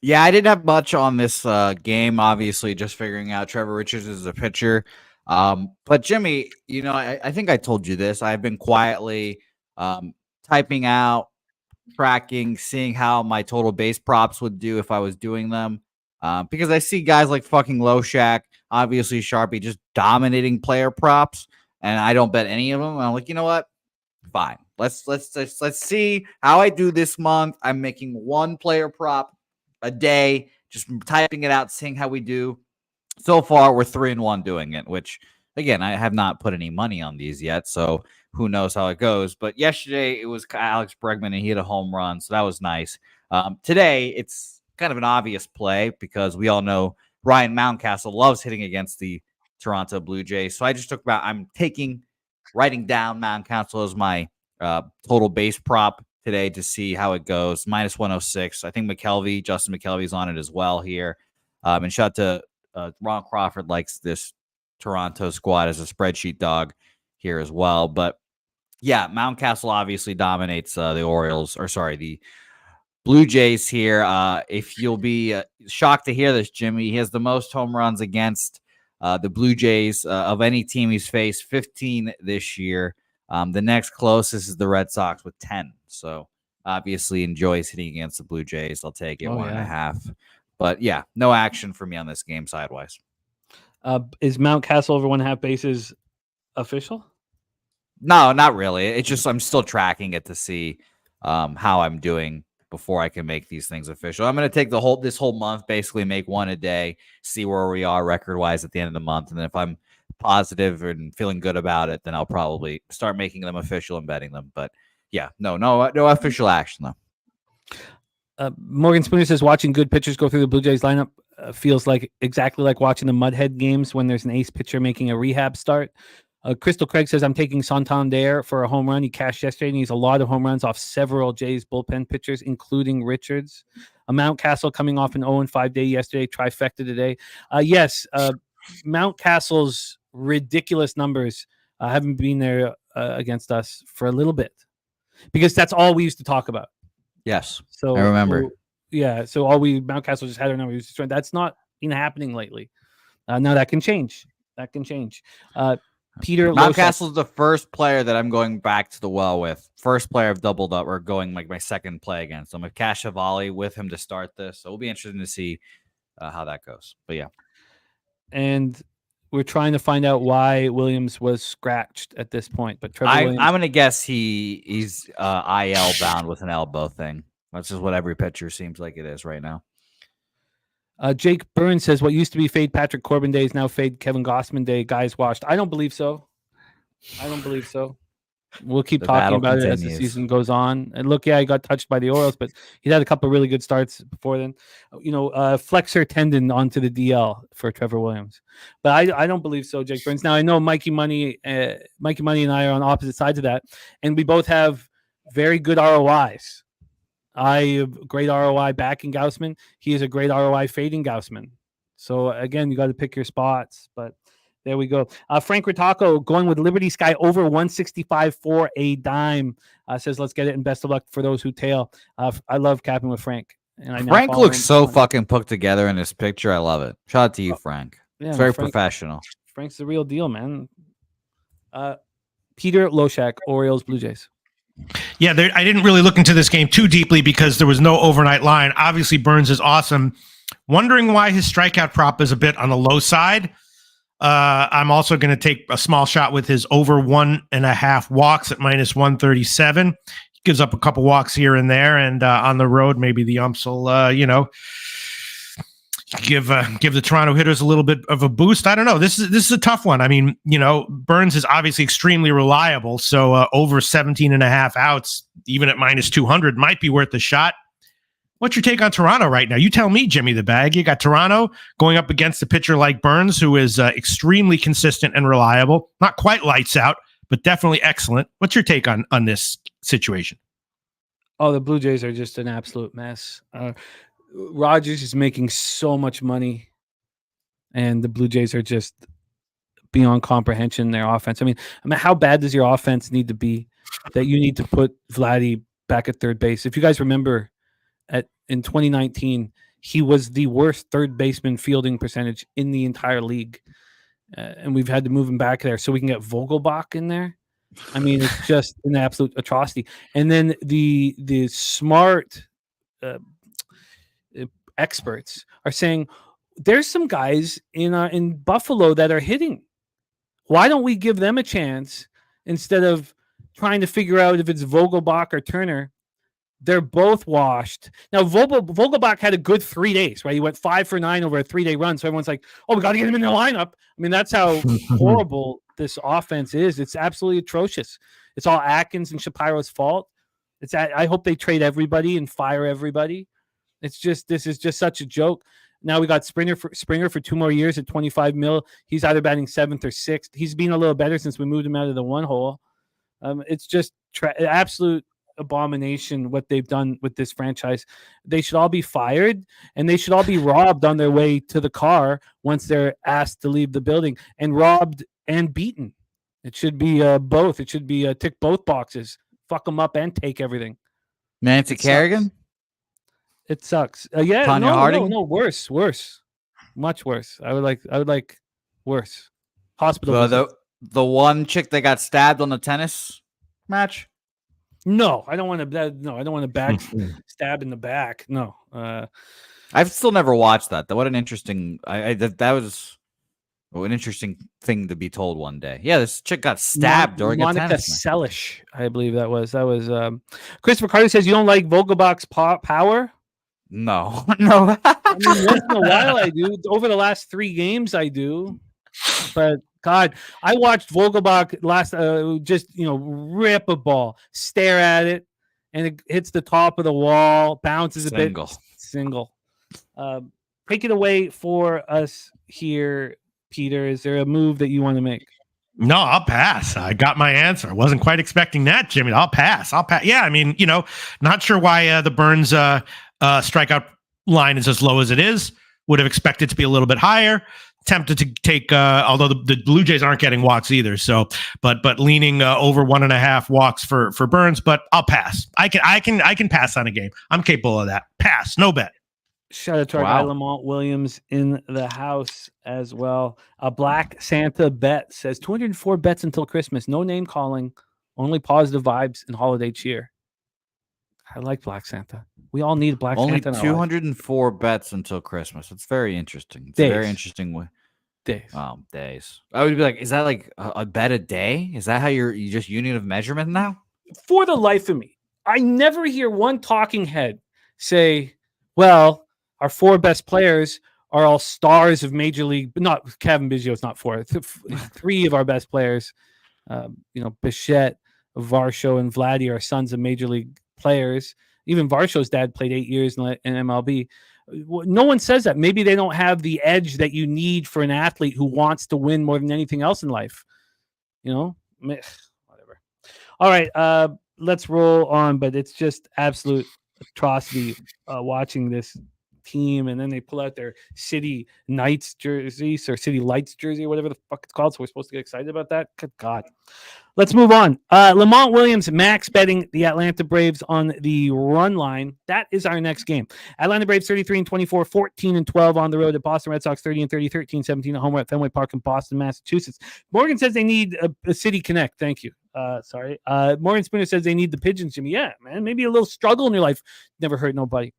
Yeah, I didn't have much on this game, obviously, just figuring out Trevor Richards is a pitcher. But Jimmy, I think I told you this. I've been quietly typing out, tracking, seeing how my total base props would do if I was doing them. Because I see guys like fucking Loshak, obviously Sharpie, just dominating player props, and I don't bet any of them. And I'm like, you know what? Fine. Let's see how I do this month. I'm making 1 player prop a day, just typing it out, seeing how we do. So far, we're 3-1 doing it, which, again, I have not put any money on these yet, so who knows how it goes. But yesterday, it was Alex Bregman, and he hit a home run, so that was nice. Today, it's kind of an obvious play because we all know Ryan Mountcastle loves hitting against the Toronto Blue Jays. So I just writing down Mountcastle as my total base prop today to see how it goes. Minus 106. I think Justin McKelvey's on it as well here. And shout out to Ron Crawford, likes this Toronto squad as a spreadsheet dog here as well. But yeah, Mountcastle obviously dominates the Blue Jays here. If you'll be shocked to hear this, Jimmy, he has the most home runs against the Blue Jays of any team he's faced, 15 this year. The next closest is the Red Sox with 10. So obviously enjoys hitting against the Blue Jays. I'll take it 1.5. But yeah, no action for me on this game sidewise. Is Mountcastle over 1.5 bases official? No, not really. It's just I'm still tracking it to see how I'm doing before I can make these things official. I'm going to take this whole month, basically make 1 a day, see where we are record-wise at the end of the month. And then if I'm positive and feeling good about it, then I'll probably start making them official and betting them. But yeah, no official action, though. Morgan Spooner says watching good pitchers go through the Blue Jays lineup feels like exactly like watching the Mudhead games when there's an ace pitcher making a rehab start. Crystal Craig says, I'm taking Santander for a home run. He cashed yesterday and he's a lot of home runs off several Jays bullpen pitchers, including Richards. Mountcastle coming off an 0-5 day yesterday, trifecta today. Yes, Mountcastle's ridiculous numbers haven't been there against us for a little bit because that's all we used to talk about. Yes, so I remember. So Mountcastle just had our numbers. That's not been happening lately. Now that can change. Peter Mountcastle's the first player that I'm going back to the well with. First player I've doubled up or going like my second play against. I'm a Cashavali with him to start this. So it'll be interesting to see how that goes. But yeah. And we're trying to find out why Williams was scratched at this point. But I'm going to guess he's IL bound with an elbow thing. That's just what every pitcher seems like it is right now. Jake Burns says, what used to be fade Patrick Corbin day is now fade Kevin Gossman day. Guys washed. I don't believe so. We'll keep talking about it as the season goes on. And look, he got touched by the Orioles, but he had a couple of really good starts before then. Flexor tendon onto the DL for Trevor Williams. But I don't believe so, Jake Burns. Now, I know Mikey Money and I are on opposite sides of that, and we both have very good ROIs. I have great ROI backing Gaussman. He is a great ROI fading Gaussman. So, again, you got to pick your spots, but there we go. Frank Ritaco going with Liberty Sky over 165 for a dime. Says, let's get it, and best of luck for those who tail. I love capping with Frank. And Frank looks so fucking put together in this picture. I love it. Shout out to you, Frank. Yeah, it's very professional. Frank's the real deal, man. Peter Loshak, Orioles, Blue Jays. Yeah, I didn't really look into this game too deeply because there was no overnight line. Obviously, Burns is awesome. Wondering why his strikeout prop is a bit on the low side. I'm also going to take a small shot with his over 1.5 walks at minus 137. He gives up a couple walks here and there, and on the road, maybe the umps will, give the Toronto hitters a little bit of a boost. I don't know. This is a tough one. I mean, Burns is obviously extremely reliable, so over 17.5 outs, even at minus 200, might be worth the shot. What's your take on Toronto right now? You tell me, Jimmy the Bag. You got Toronto going up against a pitcher like Burns, who is extremely consistent and reliable. Not quite lights out, but definitely excellent. What's your take on this situation? Oh, the Blue Jays are just an absolute mess. Rogers is making so much money, and the Blue Jays are just beyond comprehension in their offense. I mean, how bad does your offense need to be that you need to put Vladdy back at third base? If you guys remember, in 2019, he was the worst third baseman fielding percentage in the entire league, and we've had to move him back there so we can get Vogelbach in there. I mean, it's just an absolute atrocity. And then the smart experts are saying there's some guys in Buffalo that are hitting. Why don't we give them a chance instead of trying to figure out if it's Vogelbach or Turner? They're both washed. Now, Vogelbach had a good 3 days, right? He went 5 for 9 over a 3-day run. So everyone's like, oh, we got to get him in the lineup. I mean, that's how horrible this offense is. It's absolutely atrocious. It's all Atkins and Shapiro's fault. I hope they trade everybody and fire everybody. This is just such a joke. Now we got Springer for 2 more years at 25 mil. He's either batting 7th or 6th. He's been a little better since we moved him out of the one hole. It's just absolute abomination what they've done with this franchise. They should all be fired, and they should all be robbed on their way to the car once they're asked to leave the building, and robbed and beaten. It should be both. It should be tick both boxes. Fuck them up and take everything. Nancy Kerrigan? It sucks. Yeah, Tanya Harding? No, worse, much worse. I would like worse. Hospital. So the one chick that got stabbed on the tennis match. No, I don't want to. No, I don't want to back stab in the back. No, I've still never watched that. What an interesting. That was an interesting thing to be told one day. Yeah, this chick got stabbed during a tennis match. Monica Seles, I believe that was. Christopher Carter says you don't like Vogelbach's power. No. I mean, once in a while I do. Over the last 3 games I do, but. God, I watched Vogelbach last, rip a ball, stare at it, and it hits the top of the wall, bounces a bit. Single. Take it away for us here, Peter. Is there a move that you want to make? No, I'll pass. I got my answer. I wasn't quite expecting that, Jimmy. I'll pass. Yeah, I mean, not sure why the Burns strikeout line is as low as it is. Would have expected to be a little bit higher. Tempted to take, although the Blue Jays aren't getting walks either. So, but leaning over 1.5 walks for Burns. But I'll pass. I can pass on a game. I'm capable of that. Pass. No bet. Shout out to our guy Lamont Williams in the house as well. A Black Santa bet says 204 bets until Christmas. No name calling, only positive vibes and holiday cheer. I like Black Santa. We all need Black Santa. Only 204 bets until Christmas. It's very interesting. It's a very interesting way. Days. Days. I would be like, is that like a bet a day? Is that how you just unit of measurement now? For the life of me, I never hear one talking head say, well, our 4 best players are all stars of Major League. Not Kevin Biggio's not 4. 3 of our best players, Bichette, Varsho, and Vladdy are sons of Major League players. Even Varsho's dad played 8 years in MLB. No one says that. Maybe they don't have the edge that you need for an athlete who wants to win more than anything else in life. Whatever. All right, let's roll on. But it's just absolute atrocity watching this team, and then they pull out their City Knights jerseys or City Lights jersey or whatever the fuck it's called. So we're supposed to get excited about that? Good God. Let's move on. Lamont Williams max betting the Atlanta Braves on the run line. That is our next game. Atlanta Braves 33-24, 14-12 on the road at Boston Red Sox 30-30, 13-17 at home at Fenway Park in Boston, Massachusetts. Morgan says they need a City Connect. Thank you. Sorry. Morgan Spooner says they need the Pigeons, Jimmy. Yeah, man. Maybe a little struggle in your life. Never hurt nobody.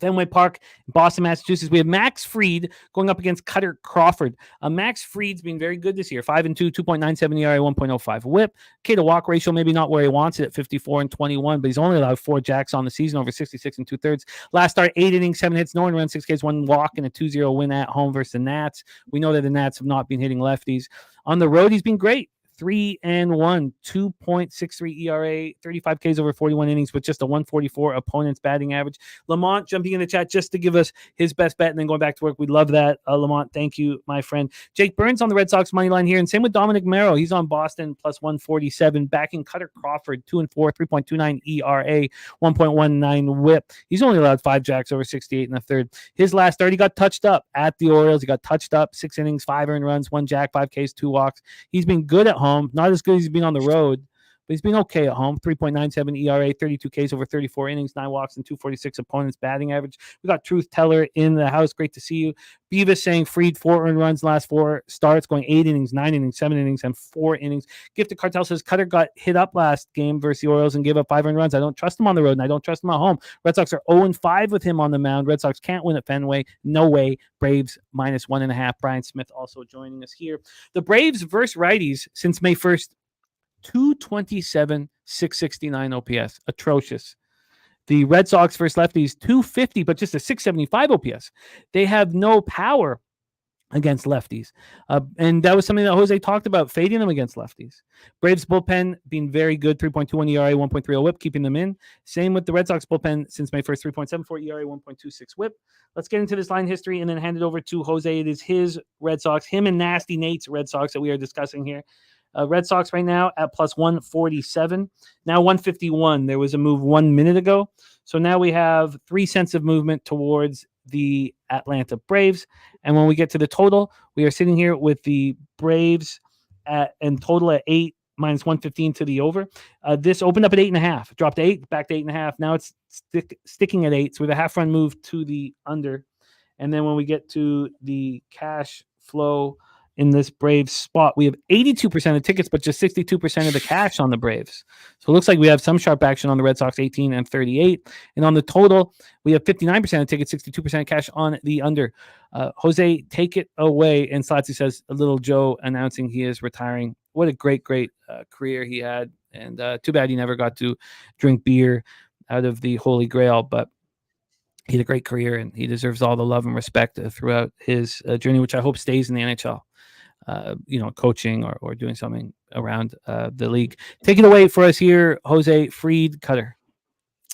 Fenway Park, Boston, Massachusetts. We have Max Fried going up against Cutter Crawford. Max Fried's been very good this year. 5-2, 2.97 ERA, 1.05 WHIP. K to walk ratio maybe not where he wants it at 54-21, but he's only allowed 4 jacks on the season over 66 2/3. Last start, 8 innings, 7 hits, no one runs, 6 Ks, 1 walk, and a 2-0 win at home versus the Nats. We know that the Nats have not been hitting lefties. On the road, he's been great. 3-1, 2.63 ERA, 35 Ks over 41 innings with just a 144 opponent's batting average. Lamont jumping in the chat just to give us his best bet and then going back to work. We love that, Lamont. Thank you, my friend. Jake Burns on the Red Sox money line here, and same with Dominic Merrill. He's on Boston plus 147, backing Cutter Crawford 2-4, 3.29 ERA, 1.19 WHIP. He's only allowed 5 jacks over 68 1/3. His last start, he got touched up at the Orioles. He got touched up, 6 innings, 5 earned runs, 1 jack, 5 Ks, 2 walks. He's been good at home. Not as good as he's been on the road, but he's been okay at home. 3.97 ERA, 32 Ks over 34 innings, 9 walks, and 246 opponents batting average. We got Truth Teller in the house. Great to see you. Beavis saying Fried 4 earned runs last 4 starts, going 8 innings, 9 innings, 7 innings, and 4 innings. Gifted Cartel says Cutter got hit up last game versus the Orioles and gave up 5 earned runs. I don't trust him on the road, and I don't trust him at home. Red Sox are 0-5 with him on the mound. Red Sox can't win at Fenway. No way. Braves minus 1.5. Brian Smith also joining us here. The Braves versus righties since May 1st. 227, 669 OPS. Atrocious. The Red Sox versus lefties, 250, but just a 675 OPS. They have no power against lefties. And that was something that Jose talked about, fading them against lefties. Braves bullpen being very good, 3.21 ERA, 1.30 WHIP, keeping them in. Same with the Red Sox bullpen since May 1st, 3.74 ERA, 1.26 WHIP. Let's get into this line history and then hand it over to Jose. It is his Red Sox, him and Nasty Nate's Red Sox that we are discussing here. Red Sox right now at plus 147. Now 151. There was a move 1 minute ago. So now we have 3 cents of movement towards the Atlanta Braves. And when we get to the total, we are sitting here with the Braves and total at 8 minus 115 to the over. This opened up at 8.5, dropped to 8, back to 8.5. Now it's sticking at 8. So with a half run move to the under. And then when we get to the cash flow in this Braves spot, we have 82% of tickets, but just 62% of the cash on the Braves. So it looks like we have some sharp action on the Red Sox, 18 and 38. And on the total, we have 59% of tickets, 62% cash on the under. Jose, take it away. And Slatsy says, a little Joe announcing he is retiring. What a great career he had. And too bad he never got to drink beer out of the Holy Grail, but he had a great career and he deserves all the love and respect throughout his journey, which I hope stays in the NHL. Coaching or doing something around the league. Take it away for us here, Jose Fried Cutter.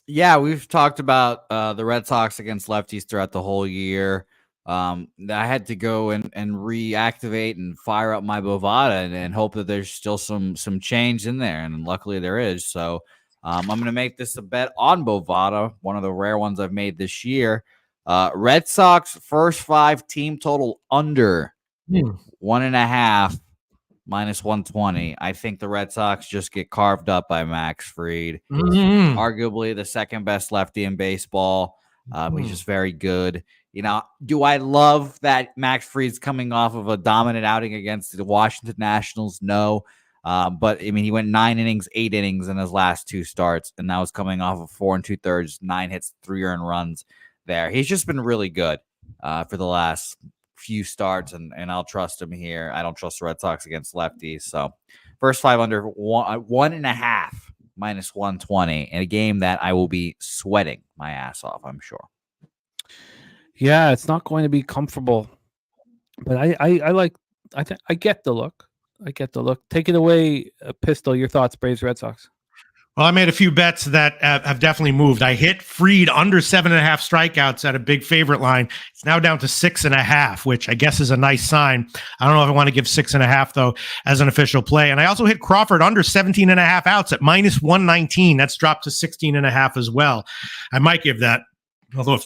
Yeah, we've talked about the Red Sox against lefties throughout the whole year. I had to go and reactivate and fire up my Bovada and hope that there's still some change in there, and luckily there is. So I'm going to make this a bet on Bovada, one of the rare ones I've made this year. Red Sox first 5 team total under 1.5 minus 120. I think the Red Sox just get carved up by Max Fried. Arguably the second best lefty in baseball. He's just very good. You know, do I love that Max Fried's coming off of a dominant outing against the Washington Nationals? No. But I mean, he went 9 innings, 8 innings in his last 2 starts, and that was coming off of 4 2/3, 9 hits, 3 earned runs there. He's just been really good for the last few starts, and I'll trust him here. I don't trust the Red Sox against lefties. So first 5 under 1.5 minus 120 in a game that I will be sweating my ass off, I'm sure. Yeah, it's not going to be comfortable, but I get the look. Take it away, Pistol. Your thoughts, Braves, Red Sox. Well, I made a few bets that have definitely moved. I hit Fried under 7.5 strikeouts at a big favorite line. It's now down to 6.5, which I guess is a nice sign. I don't know if I want to give 6.5 though as an official play. And I also hit Crawford under 17.5 outs at minus 119. That's dropped to 16.5 as well. I might give that, although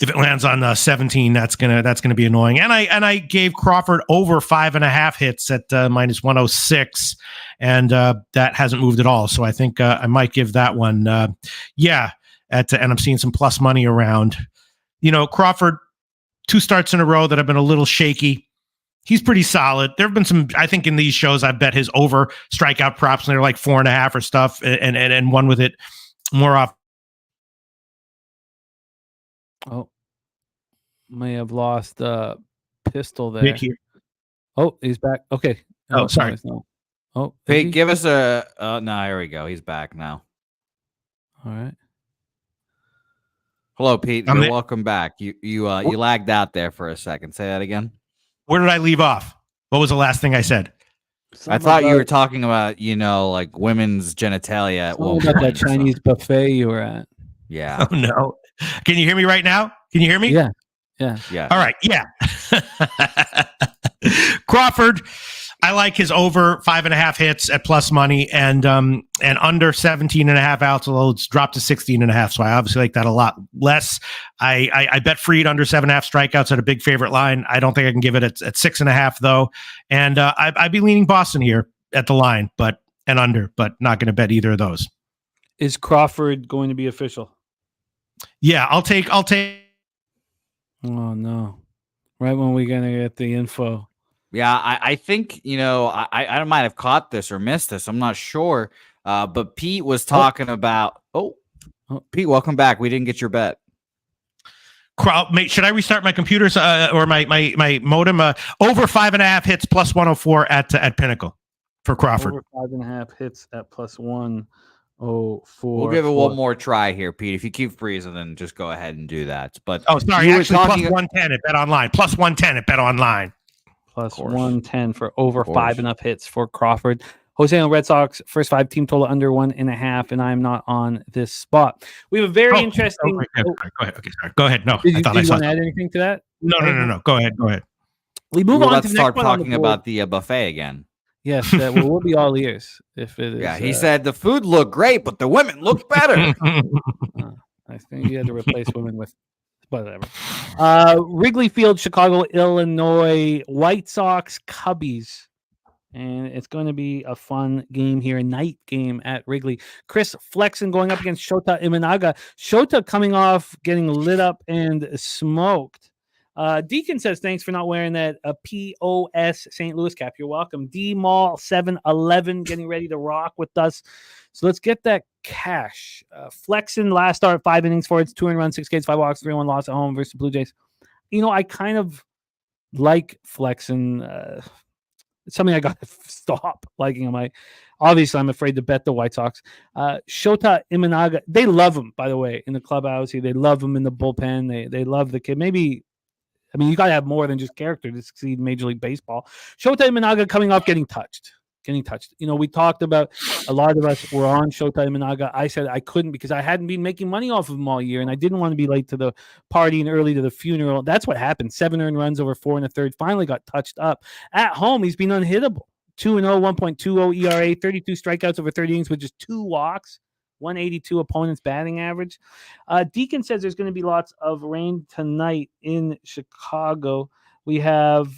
if it lands on 17, that's gonna be annoying. And I gave Crawford over 5.5 hits at minus 106, and that hasn't moved at all. So I think I might give that one. And I'm seeing some plus money around. You know, Crawford, 2 starts in a row that have been a little shaky. He's pretty solid. There have been some, I think in these shows, I bet his over strikeout props, and they're like 4.5 or stuff, and one with it more off. Oh, may have lost Pistol there. Oh, he's back. Okay. Oh, sorry. No. Oh, hey, give us a. No, here we go. He's back now. All right. Hello, Pete. Welcome back. You lagged out there for a second. Say that again. Where did I leave off? What was the last thing I said? I thought you were talking about, like women's genitalia. About that Chinese buffet you were at. Yeah. Oh no. Can you hear me right now? Can you hear me? Yeah. All right. Yeah. Crawford, I like his over 5.5 hits at plus money, and under 17.5 outs, although it's dropped to 16.5. So I obviously like that a lot less. I bet Fried under 7.5 strikeouts at a big favorite line. I don't think I can give it at 6.5 though. And I'd be leaning Boston here at the line, but under, but not going to bet either of those. Is Crawford going to be official? Yeah, I'll take. Oh no! Right when we're gonna get the info. Yeah, I think I might have caught this or missed this. I'm not sure. But Pete was talking about. Oh, Pete, welcome back. We didn't get your bet. Should I restart my computers or my modem? Over 5.5 hits plus 104 at Pinnacle for Crawford. Over 5.5 hits at plus 104. We'll give it one more try here, Pete. If you keep freezing, then just go ahead and do that. But sorry, actually plus 110 at Bet Online. Plus 110 at Bet Online. Plus 110 for over 5.5 hits for Crawford. Jose on Red Sox, first 5 team total under 1.5, and I'm not on this spot. We have a very interesting. Go ahead. Okay, sorry. Go ahead. No, did you want to add anything to that? No. Go ahead. We move on to start talking about the buffet again. Yes, we'll be all ears if it is. Yeah, he said the food looked great, but the women looked better. I think you had to replace women with whatever. Wrigley Field, Chicago, Illinois, White Sox, Cubbies. And it's going to be a fun game here, a night game at Wrigley. Chris Flexen going up against Shota Imanaga. Shota coming off getting lit up and smoked. Deacon says, thanks for not wearing that POS St. Louis cap. You're welcome. D-Mall 711 getting ready to rock with us. So let's get that cash. Flexen last start, 5 innings for its 2 runs, 6 Ks, 5 walks, 3-1 loss at home versus the Blue Jays. I kind of like Flexen. It's something I got to stop liking him. Obviously, I'm afraid to bet the White Sox. Shota Imanaga, they love him, by the way, in the clubhouse. They love him in the bullpen. They love the kid. Maybe, you got to have more than just character to succeed in Major League Baseball. Shota Imanaga coming off getting touched. getting touched. We talked about, a lot of us were on Shota Imanaga. I said I couldn't because I hadn't been making money off of him all year, and I didn't want to be late to the party and early to the funeral. That's what happened. 7 earned runs over 4 1/3. Finally got touched up. At home, he's been unhittable. 2-0, 1.20 ERA, 32 strikeouts over 30 innings with just 2 walks. 182 opponent's batting average. Deacon says there's going to be lots of rain tonight in Chicago. We have,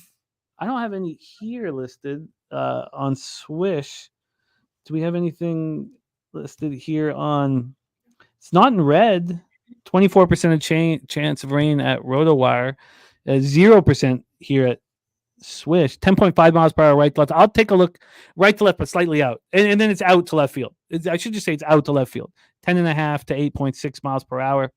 I don't have any here listed on Swish. Do we have anything listed here on? It's not in red. 24% of chance of rain at RotoWire. 0% here at Swish. 10.5 miles per hour right to left. I'll take a look right to left, but slightly out. And then it's out to left field. I should just say it's out to left field. 10.5 to 8.6 miles per hour.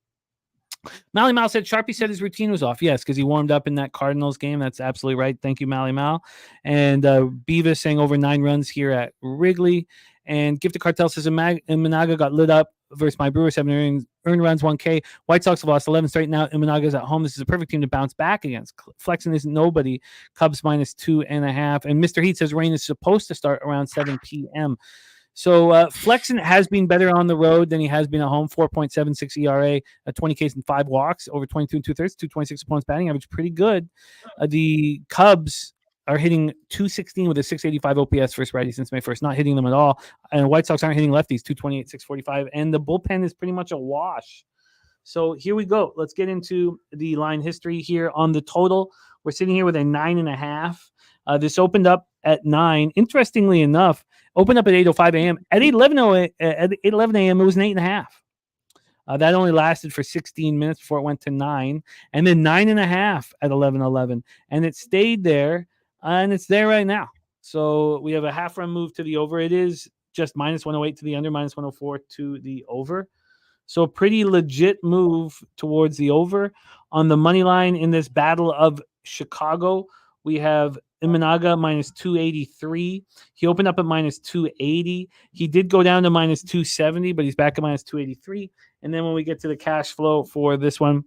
Mally Mal said Sharpie said his routine was off. Yes, because he warmed up in that Cardinals game. That's absolutely right. Thank you, Mally Mal. And Beavis saying over 9 runs here at Wrigley. And Gifted Cartel says Imanaga got lit up versus my Brewers, 7 earned runs, 1K. White Sox have lost 11 straight now. Imanaga's at home. This is a perfect team to bounce back against. Flexing isn't nobody. Cubs -2.5. And Mr. Heat says rain is supposed to start around 7 p.m. So Flexen has been better on the road than he has been at home. 4.76 ERA, 20 Ks and 5 walks over 22 2/3, 226 opponents batting average. Pretty good. The Cubs are hitting 216 with a 685 OPS versus righty since May 1st, not hitting them at all. And White Sox aren't hitting lefties, 228, 645. And the bullpen is pretty much a wash. So here we go. Let's get into the line history here on the total. We're sitting here with a 9.5. This opened up at 9. Interestingly enough, opened up at 8:05 a.m. At 8:11 a.m., it was an 8.5. That only lasted for 16 minutes before it went to 9. And then 9.5 at 11:11. And it stayed there. And it's there right now. So we have a half run move to the over. It is just -108 to the under, -104 to the over. So pretty legit move towards the over. On the money line in this battle of Chicago, we have Imanaga -283. He opened up at -280. He did go down to -270, but he's back at -283. And then when we get to the cash flow for this one,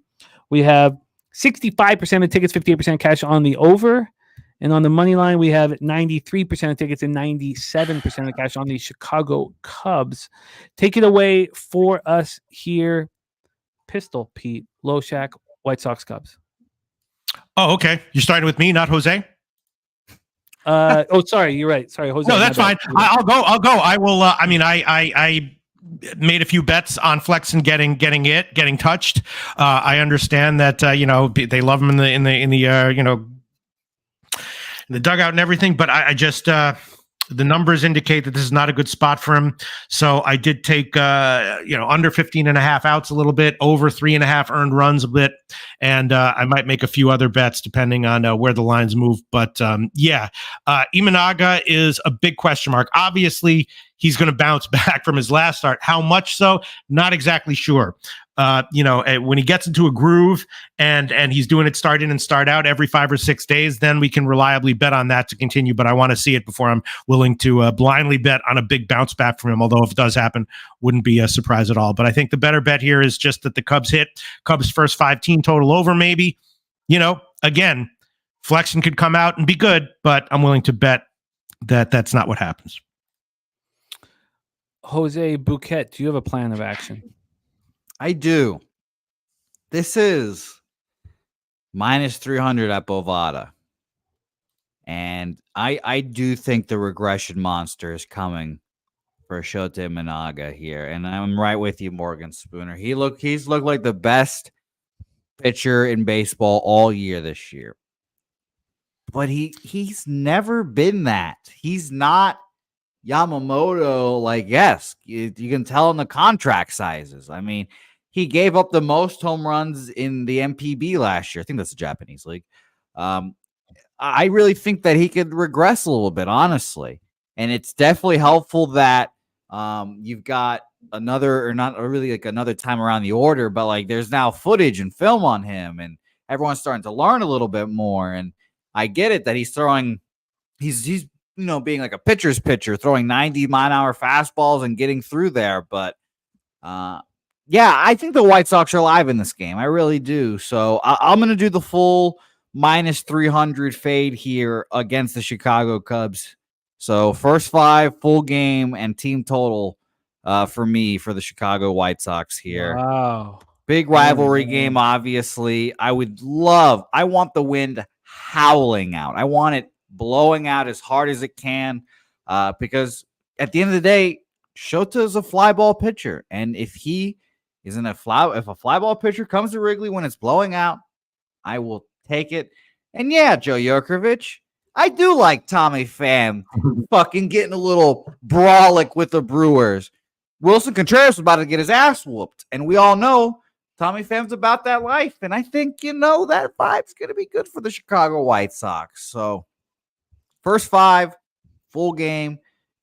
we have 65% of tickets, 58% cash on the over. And on the money line, we have 93% of tickets and 97% of cash on the Chicago Cubs. Take it away for us here. Pistol Pete, Loshak, White Sox Cubs. Oh, okay. You're starting with me, not Jose? Sorry. You're right. Sorry, Jose. No, that's fine. I'll go. I will. I made a few bets on Flex and getting touched. I understand that, they love him in the dugout and everything, but I just the numbers indicate that this is not a good spot for him. So I did take under 15.5 outs a little bit, over 3.5 earned runs a bit, and I might make a few other bets depending on where the lines move. But Imanaga is a big question mark. Obviously, he's going to bounce back from his last start. How much so? Not exactly sure. When he gets into a groove and he's doing it start in and start out every 5 or 6 days, then we can reliably bet on that to continue. But I want to see it before I'm willing to blindly bet on a big bounce back from him. Although if it does happen, wouldn't be a surprise at all. But I think the better bet here is just that the Cubs hit. Cubs first 5 team total over, maybe. Again, Flexen could come out and be good, but I'm willing to bet that that's not what happens. Jose Bouquet, do you have a plan of action? I do. This is -300 at Bovada. And I do think the regression monster is coming for Shota Imanaga here. And I'm right with you, Morgan Spooner. He's looked like the best pitcher in baseball all year this year. But he's never been that. He's not Yamamoto, yes, you can tell in the contract sizes. I mean, he gave up the most home runs in the MPB last year. I think that's the Japanese league. I really think that he could regress a little bit, honestly. And it's definitely helpful that you've got another time around the order, but there's now footage and film on him, and everyone's starting to learn a little bit more. And I get it that he's being like a pitcher's pitcher, throwing 90-mile-an-hour fastballs and getting through there. But, I think the White Sox are alive in this game. I really do. So I'm going to do the full -300 fade here against the Chicago Cubs. So first 5 full game and team total for me for the Chicago White Sox here. Wow. Big rivalry game, obviously. I want the wind howling out. I want it blowing out as hard as it can because at the end of the day, Shota is a fly ball pitcher. And if he isn't if a fly ball pitcher comes to Wrigley when it's blowing out, I will take it. And yeah, Joe Yokovich, I do like Tommy Pham fucking getting a little brawlic with the Brewers. Wilson Contreras was about to get his ass whooped. And we all know Tommy Pham's about that life. And I think, that vibe's going to be good for the Chicago White Sox. So first 5, full game,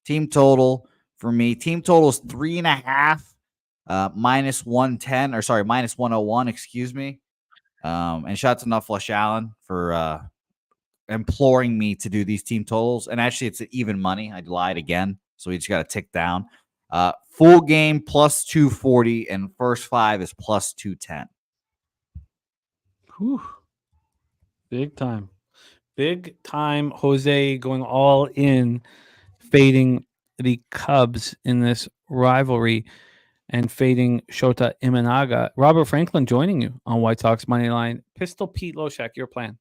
team total for me. Team total is 3.5, minus 110, or sorry, minus 101, excuse me. And shout out to Nufflush Allen for imploring me to do these team totals. And actually, it's even money. I lied again. So we just got to tick down. Full game plus 240 and first 5 is plus 210. Whew. Big time. Jose going all in, fading the Cubs in this rivalry and fading Shota Imanaga. Robert Franklin joining you on White Sox money line. Pistol Pete Loshak, your plan.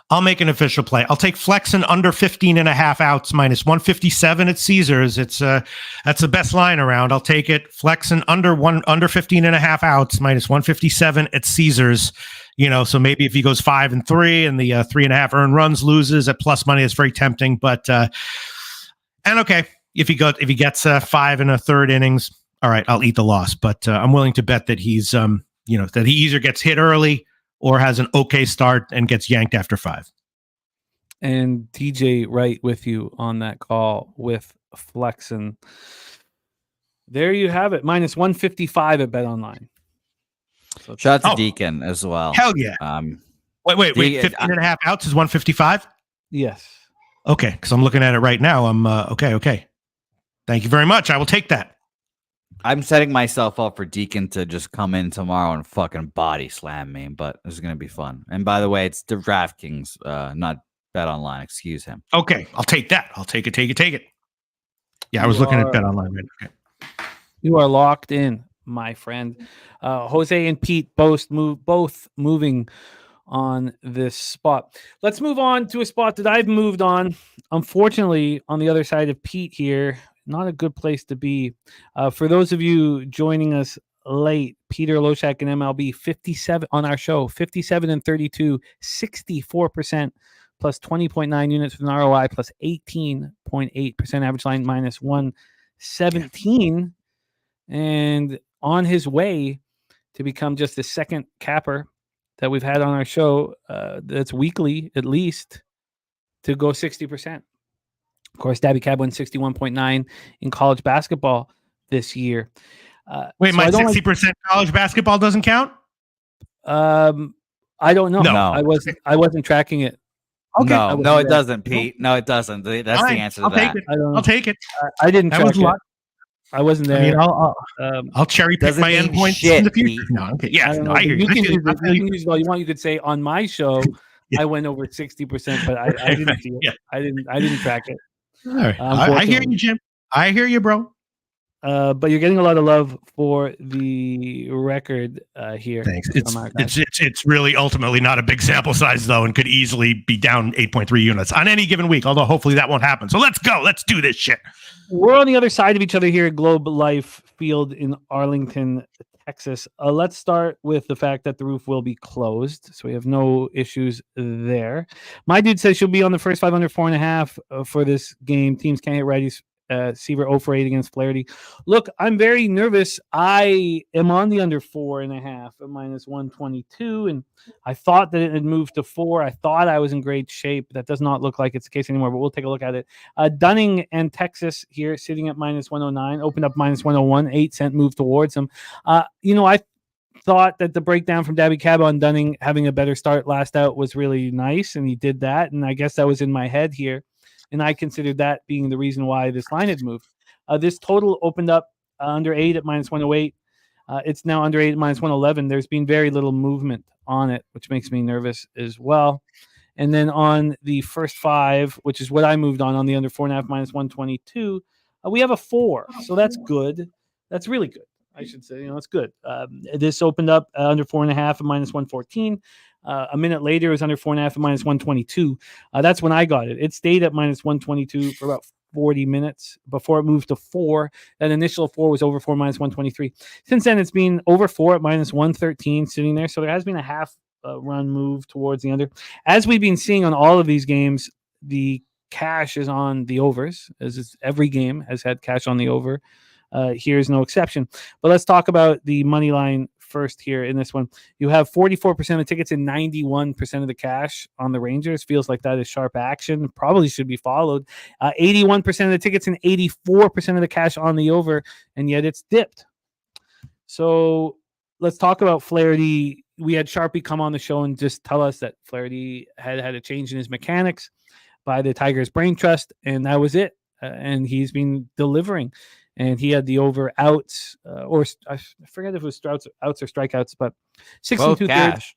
I'll make an official play. I'll take Flexen under 15.5 outs minus 157 at Caesars. That's the best line around. I'll take it. Flexen under 15.5 outs minus 157 at Caesars. So maybe if he goes 5-3 and the 3.5 earned runs loses at plus money, it's very tempting. But and okay, if he gets 5 1/3 innings, all right, I'll eat the loss. But I'm willing to bet that he's that he either gets hit early or has an okay start and gets yanked after 5. And DJ right with you on that call with Flexen. There you have it. Minus 155 at BetOnline. So shout out to Deacon as well. Hell yeah. Wait. 15.5 outs is 155? Yes. Okay, because I'm looking at it right now. I'm okay. Thank you very much. I will take that. I'm setting myself up for Deacon to just come in tomorrow and fucking body slam me, but this is going to be fun. And by the way, it's the DraftKings, not BetOnline. Excuse him. Okay, I'll take that. I'll take it. Yeah, I was looking at BetOnline. Right? Okay. You are locked in, my friend. Jose and Pete both moving on this spot. Let's move on to a spot that I've moved on. Unfortunately, on the other side of Pete here. Not a good place to be. For those of you joining us late, Peter Loshak and MLB 57 on our show, 57-32, 64% plus 20.9 units with an ROI plus 18.8%, average line minus 117, and on his way to become just the second capper that we've had on our show that's weekly at least to go 60%. Of course, Dabby Cab won 61.9 in college basketball this year. Wait, my 60% college basketball doesn't count? I don't know. No. I wasn't tracking it. Okay. No, it doesn't, Pete. No, it doesn't. That's the answer to that. I'll take it. I didn't track it. I wasn't there. I mean, I'll cherry pick my endpoints in the future. Pete. No, okay. Yeah, I hear you. You can use it all you want. You could say on my show, I went over 60%, but I didn't see it. Yeah. I didn't track it. All right. I hear you, Jim. I hear you, bro. But you're getting a lot of love for the record here. Thanks. It's really ultimately not a big sample size though, and could easily be down 8.3 units on any given week. Although hopefully that won't happen. So let's go. Let's do this shit. We're on the other side of each other here at Globe Life Field in Arlington, Texas. Let's start with the fact that the roof will be closed, so we have no issues there. My dude says she'll be on the first 5 under 4.5 for this game. Teams can't hit righties. Seaver 0 for 8 against Flaherty. Look, I'm very nervous. I am on the under 4.5 at minus 122, and I thought that it had moved to 4. I thought I was in great shape. That does not look like it's the case anymore, but we'll take a look at it. Dunning and Texas here sitting at minus 109, opened up minus 101, 8-cent move towards them. I thought that the breakdown from Dabby Cab on Dunning having a better start last out was really nice, and he did that, and I guess that was in my head here. And I considered that being the reason why this line had moved. This total opened up under 8 at minus 108. It's now under 8 at minus 111. There's been very little movement on it, which makes me nervous as well. And then on the first 5, which is what I moved on the under 4.5 minus 122, we have a 4. So that's good. That's really good, I should say. It's good. This opened up under 4.5 at minus 114. A minute later, it was under 4.5 at minus 122. That's when I got it. It stayed at minus 122 for about 40 minutes before it moved to 4. That initial 4 was over 4 minus 123. Since then, it's been over 4 at minus 113 sitting there. So there has been a half run move towards the under. As we've been seeing on all of these games, the cash is on the overs, as every game has had cash on the over. Here's no exception. But let's talk about the money line first here in this one. You have 44% of the tickets and 91% of the cash on the Rangers. Feels like that is sharp action. Probably should be followed. 81% of the tickets and 84% of the cash on the over, and yet it's dipped. So let's talk about Flaherty. We had Sharpie come on the show and just tell us that Flaherty had a change in his mechanics by the Tigers Brain Trust, and that was it. And he's been delivering. And he had the over outs, or I forget if it was outs or strikeouts, but 6 2/3.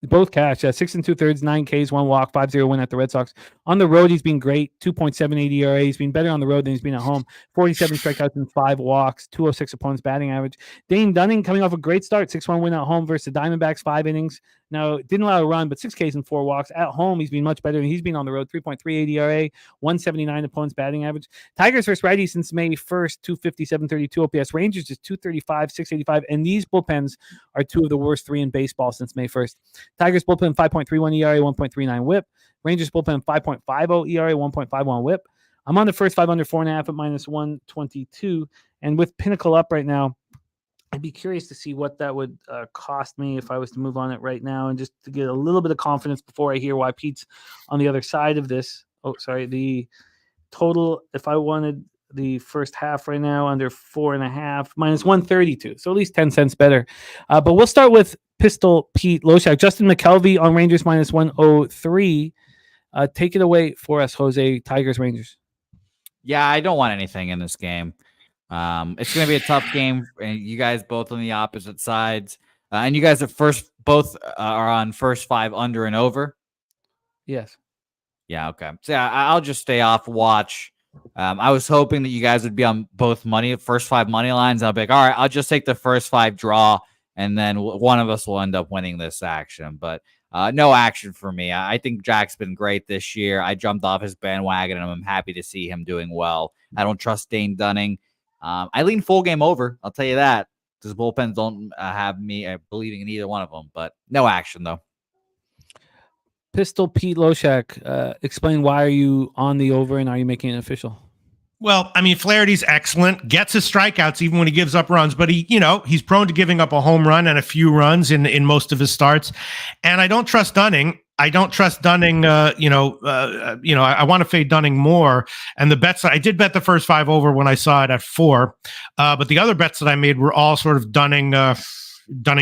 Both cash. 6 2/3, 9 Ks, 1 walk, 5-0 win at the Red Sox. On the road, he's been great. 2.78 ERA. He's been better on the road than he's been at home. 47 strikeouts and 5 walks. 206 opponents batting average. Dane Dunning coming off a great start. 6-1 win at home versus the Diamondbacks. 5 innings. Now, didn't allow a run, but 6 Ks and 4 walks. At home, he's been much better than he's been on the road. 3.38 ERA. 179 opponents batting average. Tigers versus righties since May 1st. 250, 732 OPS. Rangers is 235, 685. And these bullpens are 2 of the worst 3 in baseball since May 1st. Tigers bullpen 5.31 ERA, 1.39 whip. Rangers bullpen 5.50 ERA, 1.51 whip. I'm on the first 5 under 4.5 at minus 122. And with Pinnacle up right now, I'd be curious to see what that would cost me if I was to move on it right now, and just to get a little bit of confidence before I hear why Pete's on the other side of this. Oh, sorry. The total, if I wanted the first half right now, under 4.5, minus 132. So at least 10 cents better. But we'll start with Pistol Pete Loshak. Justin McKelvey on Rangers minus 103. Take it away for us, Jose. Tigers, Rangers. Yeah, I don't want anything in this game. It's going to be a tough game. And you guys both on the opposite sides. And you guys both are on first 5 under and over. Yes. Yeah, okay. So yeah, I'll just stay off watch. I was hoping that you guys would be on both first 5 money lines. I'll be like, all right, I'll just take the first 5 draw, and then one of us will end up winning this action. But no action for me. I think Jack's been great this year. I jumped off his bandwagon, and I'm happy to see him doing well. I don't trust Dane Dunning. I lean full game over. I'll tell you that, because bullpens don't have me believing in either one of them. But no action, though. Pistol Pete Loshak, explain why are you on the over and are you making it official? Well, I mean, Flaherty's excellent, gets his strikeouts even when he gives up runs, but he's prone to giving up a home run and a few runs in most of his starts. And I don't trust Dunning. I want to fade Dunning more. And the bets, I did bet the first 5 over when I saw it at 4. But the other bets that I made were all sort of Dunning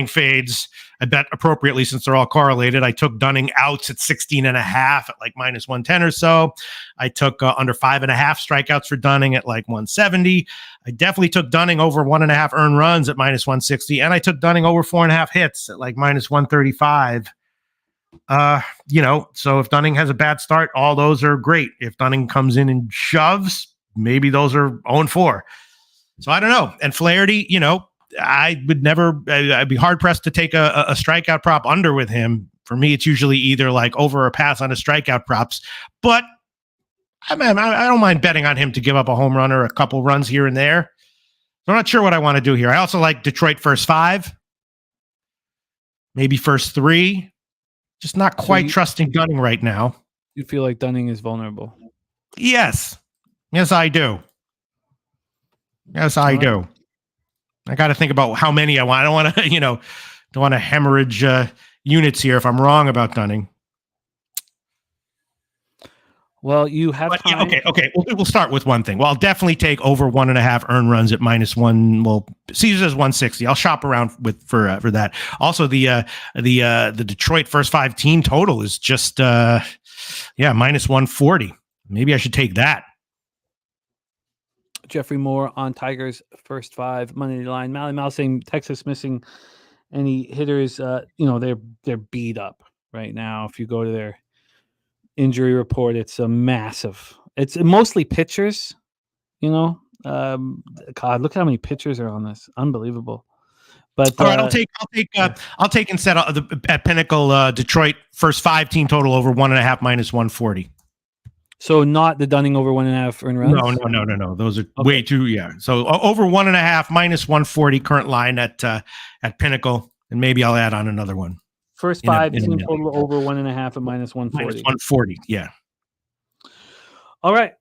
fades. I bet appropriately since they're all correlated. I took Dunning outs at 16.5 at like minus 110 or so. I took under 5.5 strikeouts for Dunning at like 170. I definitely took Dunning over 1.5 earned runs at minus 160. And I took Dunning over 4.5 hits at like minus 135. So if Dunning has a bad start, all those are great. If Dunning comes in and shoves, maybe those are 0-4. So I don't know. And Flaherty, I'd be hard pressed to take a strikeout prop under with him. For me, it's usually either like over or pass on his strikeout props, but I don't mind betting on him to give up a home run or a couple runs here and there. So I'm not sure what I want to do here. I also like Detroit first 5, maybe first 3, just not quite trusting Dunning right now. You feel like Dunning is vulnerable? Yes, I do. I do. I got to think about how many I want. I don't want to, don't want to hemorrhage units here if I'm wrong about Dunning. Well, you have time. Yeah, okay. We'll start with one thing. Well, I'll definitely take over 1.5 earned runs at minus 1. Well, Caesar says 160. I'll shop around for that. Also, the Detroit first 5 team total is just minus 140. Maybe I should take that. Jeffrey Moore on Tigers first 5 money line. Mally Mal saying Texas missing any hitters. They're beat up right now. If you go to their injury report, it's a massive. It's mostly pitchers, God, look at how many pitchers are on this. Unbelievable. But all right, I'll take instead at Pinnacle Detroit first 5 team total over 1.5 minus 140. So not the Dunning over 1.5 earned runs? No. Those are way too, yeah. So over 1.5 minus 140 current line at Pinnacle, and maybe I'll add on another one. First 5 team total over 1.5 and minus 140. Minus 140, yeah. All right,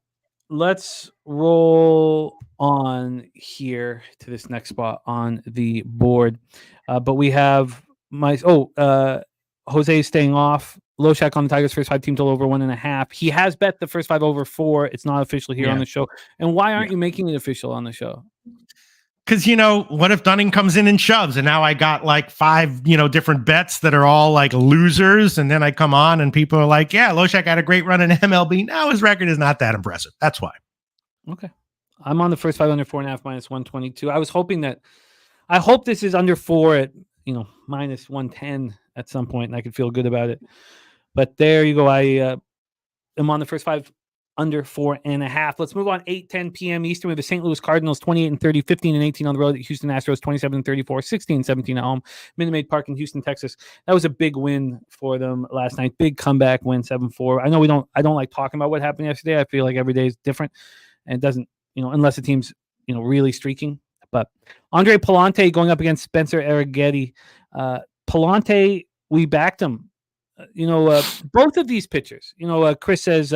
let's roll on here to this next spot on the board. But we have Jose is staying off. Loshak on the Tigers first 5 team total over 1.5. He has bet the first 5 over 4. It's not official here on the show. And why aren't you making it official on the show? Because, what if Dunning comes in and shoves, and now I got like 5, different bets that are all like losers, and then I come on and people are like, yeah, Loshak had a great run in MLB. Now his record is not that impressive. That's why. Okay. I'm on the first 5 under 4.5 minus 122. I was hoping I hope this is under 4 at, minus 110 at some point, and I could feel good about it. But there you go. I am on the first 5 under 4.5. Let's move on. 8:10 p.m. Eastern with the St. Louis Cardinals 28-30, 15-18 on the road. At Houston Astros 27-34, 16-17 at home. Minute Maid Park in Houston, Texas. That was a big win for them last night. Big comeback win, 7-4. I know I don't like talking about what happened yesterday. I feel like every day is different, and it doesn't, unless the team's really streaking. But Andre Pallante going up against Spencer Arrighetti. Pallante, we backed him. Both of these pitchers. Chris says.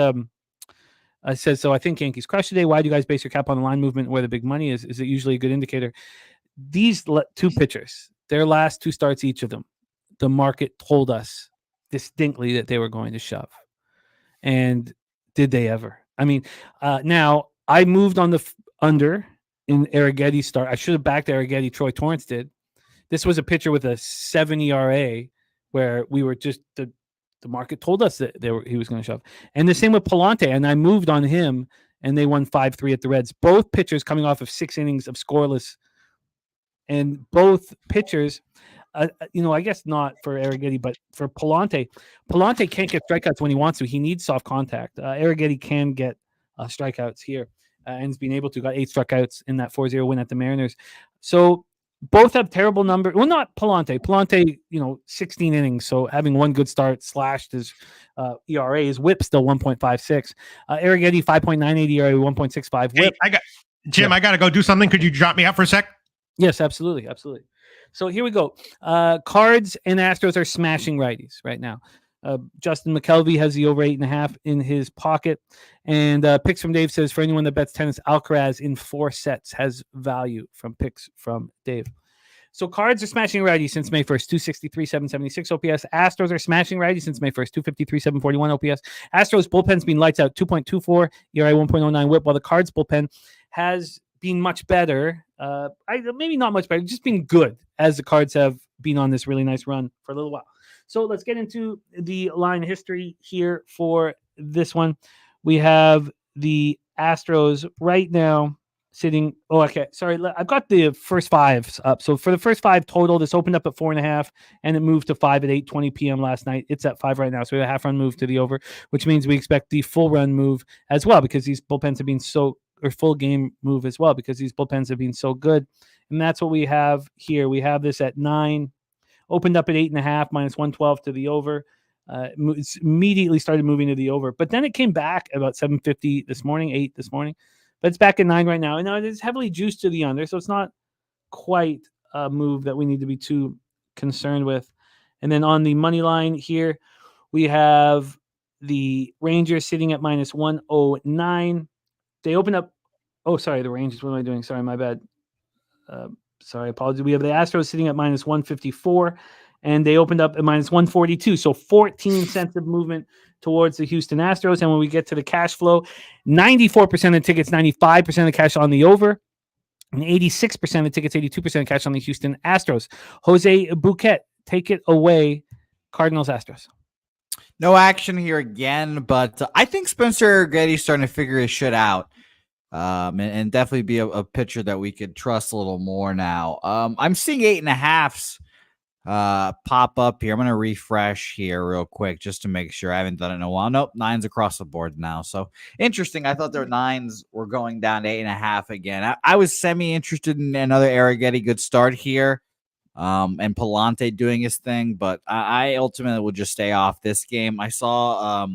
So I think Yankees crushed today. Why do you guys base your cap on the line movement where the big money is? Is it usually a good indicator? These 2 pitchers, their last 2 starts, each of them, the market told us distinctly that they were going to shove. And did they ever? I mean, now I moved on the under in Arrighetti's start. I should have backed Arrighetti. Troy Torrance did. This was a pitcher with a 7 ERA where we were just the market told us that he was going to shove. And the same with Pallante, and I moved on him, and they won 5-3 at the Reds. Both pitchers coming off of 6 innings of scoreless, and both pitchers, I guess not for Arrighetti, but for Pallante. Pallante can't get strikeouts when he wants to. He needs soft contact. Arrighetti can get strikeouts here, and has been able to. Got 8 strikeouts in that 4-0 win at the Mariners. So both have terrible numbers. Well, not Pallante. Pallante, 16 innings. So having 1 good start slashed his ERA. His whip still 1.56. Arrighetti 5.98 ERA, 1.65 whip. Hey, I got to go do something. Could you drop me out for a sec? Yes, absolutely. So here we go. Cards and Astros are smashing righties right now. Justin McKelvey has the over 8.5 in his pocket. And Picks from Dave says, for anyone that bets tennis, Alcaraz in 4 sets has value from Picks from Dave. So Cards are smashing righties since May 1st, 263, 776 OPS. Astros are smashing righties since May 1st, 253, 741 OPS. Astros bullpen's been lights out, 2.24, ERA 1.09 whip, while the Cards bullpen has been much better. Maybe not much better, just been good as the Cards have been on this really nice run for a little while. So let's get into the line history here for this one. We have the Astros right now sitting. Oh, okay. Sorry. I've got the first 5s up. So for the first 5 total, this opened up at 4.5 and it moved to 5 at 8:20 p.m. last night. It's at 5 right now. So we have a half run move to the over, which means we expect the full run move as well because these bullpens have been full game move as well because these bullpens have been so good. And that's what we have here. We have this at 9. Opened up at 8.5 minus 112 to the over. It's immediately started moving to the over, but then it came back about 7:50 this morning, 8 this morning, but it's back at 9 right now. And now it is heavily juiced to the under, so it's not quite a move that we need to be too concerned with. And then on the money line here, we have the Rangers sitting at minus 109. They opened up. Oh, sorry, the Rangers. What am I doing? Sorry, my bad. Sorry, apologies. We have the Astros sitting at minus 154, and they opened up at minus 142. So 14 cents of movement towards the Houston Astros. And when we get to the cash flow, 94% of the tickets, 95% of the cash on the over, and 86% of the tickets, 82% of cash on the Houston Astros. Jose Bouquet, take it away, Cardinals Astros. No action here again, but I think Spencer Getty's starting to figure his shit out. And definitely be a pitcher that we could trust a little more now. I'm seeing 8.5s pop up here. I'm going to refresh here real quick just to make sure. I haven't done it in a while. Nope, 9s across the board now. So interesting. I thought their 9s were going down to 8.5 again. I was semi-interested in another Arrighetti good start here. And Palante doing his thing, but I ultimately will just stay off this game. I saw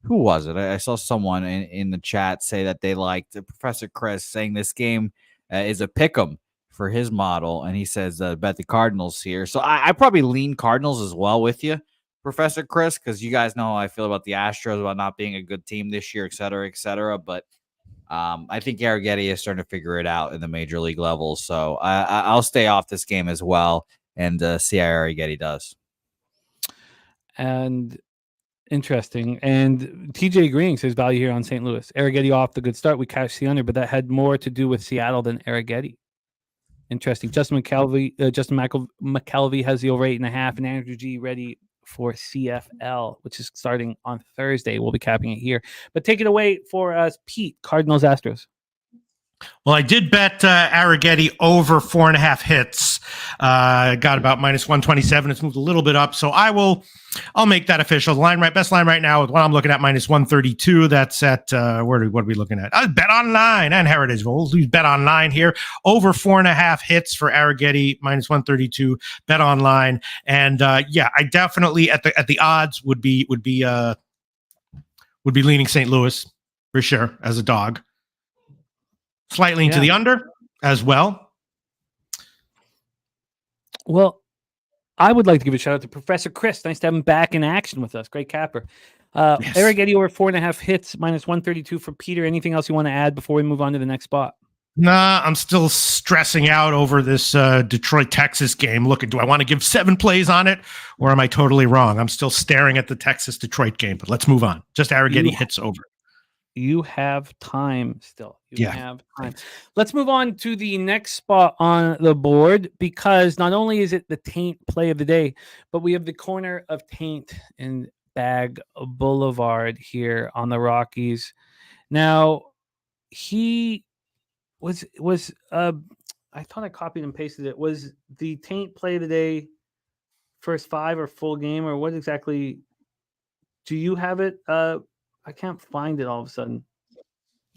who was it? I saw someone in the chat say that they liked Professor Chris saying this game is a pick'em for his model, and he says bet the Cardinals here. So I probably lean Cardinals as well with you, Professor Chris, because you guys know how I feel about the Astros, about not being a good team this year, et cetera, et cetera. But I think Arrighetti is starting to figure it out in the major league levels. So I'll stay off this game as well and see how Arrighetti does. And interesting. And TJ Green says value here on St. Louis. Arrighetti off the good start. We cashed the under, but that had more to do with Seattle than Arrighetti. Interesting. Justin McKelvey has the over 8.5, and Andrew G ready for CFL, which is starting on Thursday. We'll be capping it here. But take it away for us, Pete. Cardinals Astros. Well, I did bet Arrighetti over 4.5 hits. Got about -127. It's moved a little bit up, so I'll make that official. The best line right now with what I'm looking at -132. That's at what are we looking at? Bet Online and Heritage. We'll use Bet Online here. Over 4.5 hits for Arrighetti, -132. Bet Online, and yeah, I definitely at the odds would be leaning St. Louis for sure as a dog. Slightly into the under as well. Well, I would like to give a shout out to Professor Chris. Nice to have him back in action with us. Great capper. Yes. Arrighetti over 4.5 hits, -132 for Peter. Anything else you want to add before we move on to the next spot? Nah, I'm still stressing out over this Detroit-Texas game. Look, do I want to give 7 plays on it, or am I totally wrong? I'm still staring at the Texas-Detroit game, but let's move on. Just Arrighetti hits over. You have time still. You have time. Let's move on to the next spot on the board, because not only is it the Taint play of the day, but we have the corner of Taint and Bag Boulevard here on the Rockies. Now, he was I thought I copied and pasted it. Was the Taint play of the day first 5 or full game, or what exactly? Do you have it? I can't find it all of a sudden.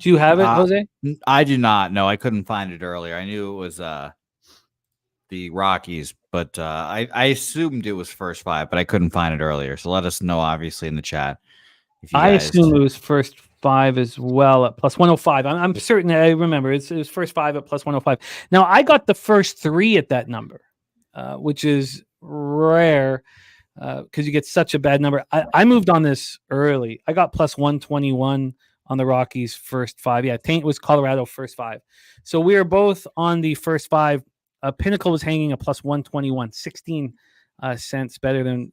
Do you have it, Jose? I do not. No, I couldn't find it earlier. I knew it was the Rockies, but I assumed it was first 5, but I couldn't find it earlier. So let us know, obviously, in the chat. I assume it was first 5 as well at +105. I'm certain. I remember it was first 5 at +105. Now, I got the first 3 at that number, which is rare. Because you get such a bad number. I moved on this early. I got +121 on the Rockies first 5. Yeah, Taint was Colorado first 5. So we are both on the first 5. Pinnacle was hanging a +121, 16 cents better than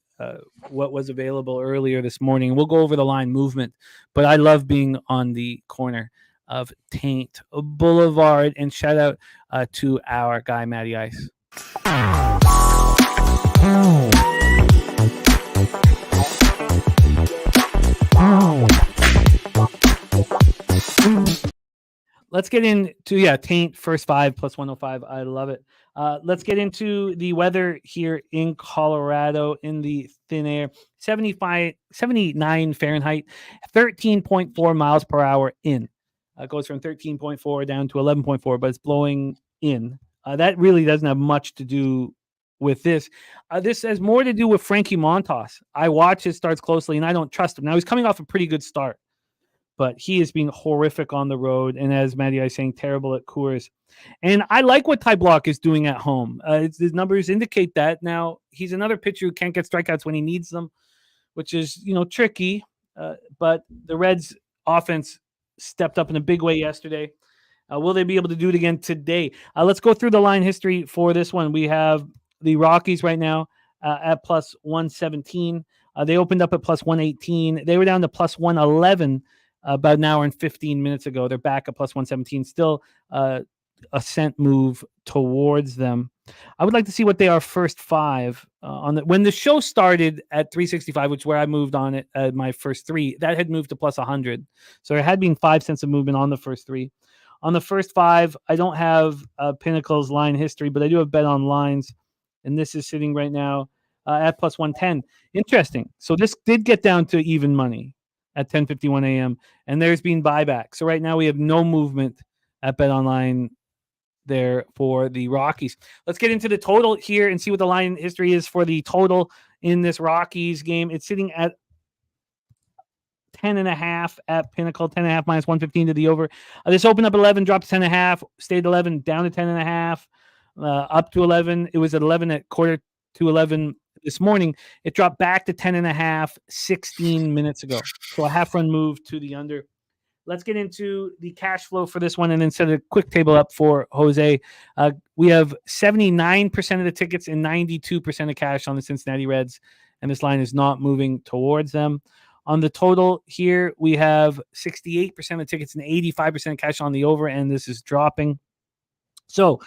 what was available earlier this morning. We'll go over the line movement, but I love being on the corner of Taint Boulevard. And shout out to our guy, Matty Ice. Let's get into Taint first 5 +105. I love it. Let's get into the weather here in Colorado in the thin air. 79 Fahrenheit, 13.4 miles per hour in. It goes from 13.4 down to 11.4, but it's blowing in. That really doesn't have much to do with this. This has more to do with Frankie Montas. I watch his starts closely, and I don't trust him. Now, he's coming off a pretty good start, but he is being horrific on the road. And as Matty is saying, terrible at Coors. And I like what Ty Block is doing at home. His numbers indicate that. Now, he's another pitcher who can't get strikeouts when he needs them, which is, tricky. But the Reds offense stepped up in a big way yesterday. Will they be able to do it again today? Let's go through the line history for this one. We have the Rockies right now at +117. They opened up at +118. They were down to +111 about an hour and 15 minutes ago. They're back at +117. Still a cent move towards them. I would like to see what they are first 5 when the show started at 365, which is where I moved on it at my first 3. That had moved to +100. So there had been 5 cents of movement on the first 3. On the first 5, I don't have Pinnacle's line history, but I do have Bet Online's. and this is sitting right now at plus 110. Interesting. So this did get down to even money at 10:51 a.m. and there's been buyback. So right now we have no movement at BetOnline there for the Rockies. Let's get into the total here and see what the line history is for the total in this Rockies game. It's sitting at 10.5 at Pinnacle, 10.5 minus 115 to the over. This opened up 11, dropped to 10.5, stayed 11, down to 10.5, up to 11. It was at 11 at quarter to 11 this morning. It dropped back to 10.5 16 minutes ago. So a half run move to the under. Let's get into the cash flow for this one and then set a quick table up for Jose. We have 79% of the tickets and 92% of cash on the Cincinnati Reds, and this line is not moving towards them. On the total here, we have 68% of tickets and 85% of cash on the over, and this is dropping. So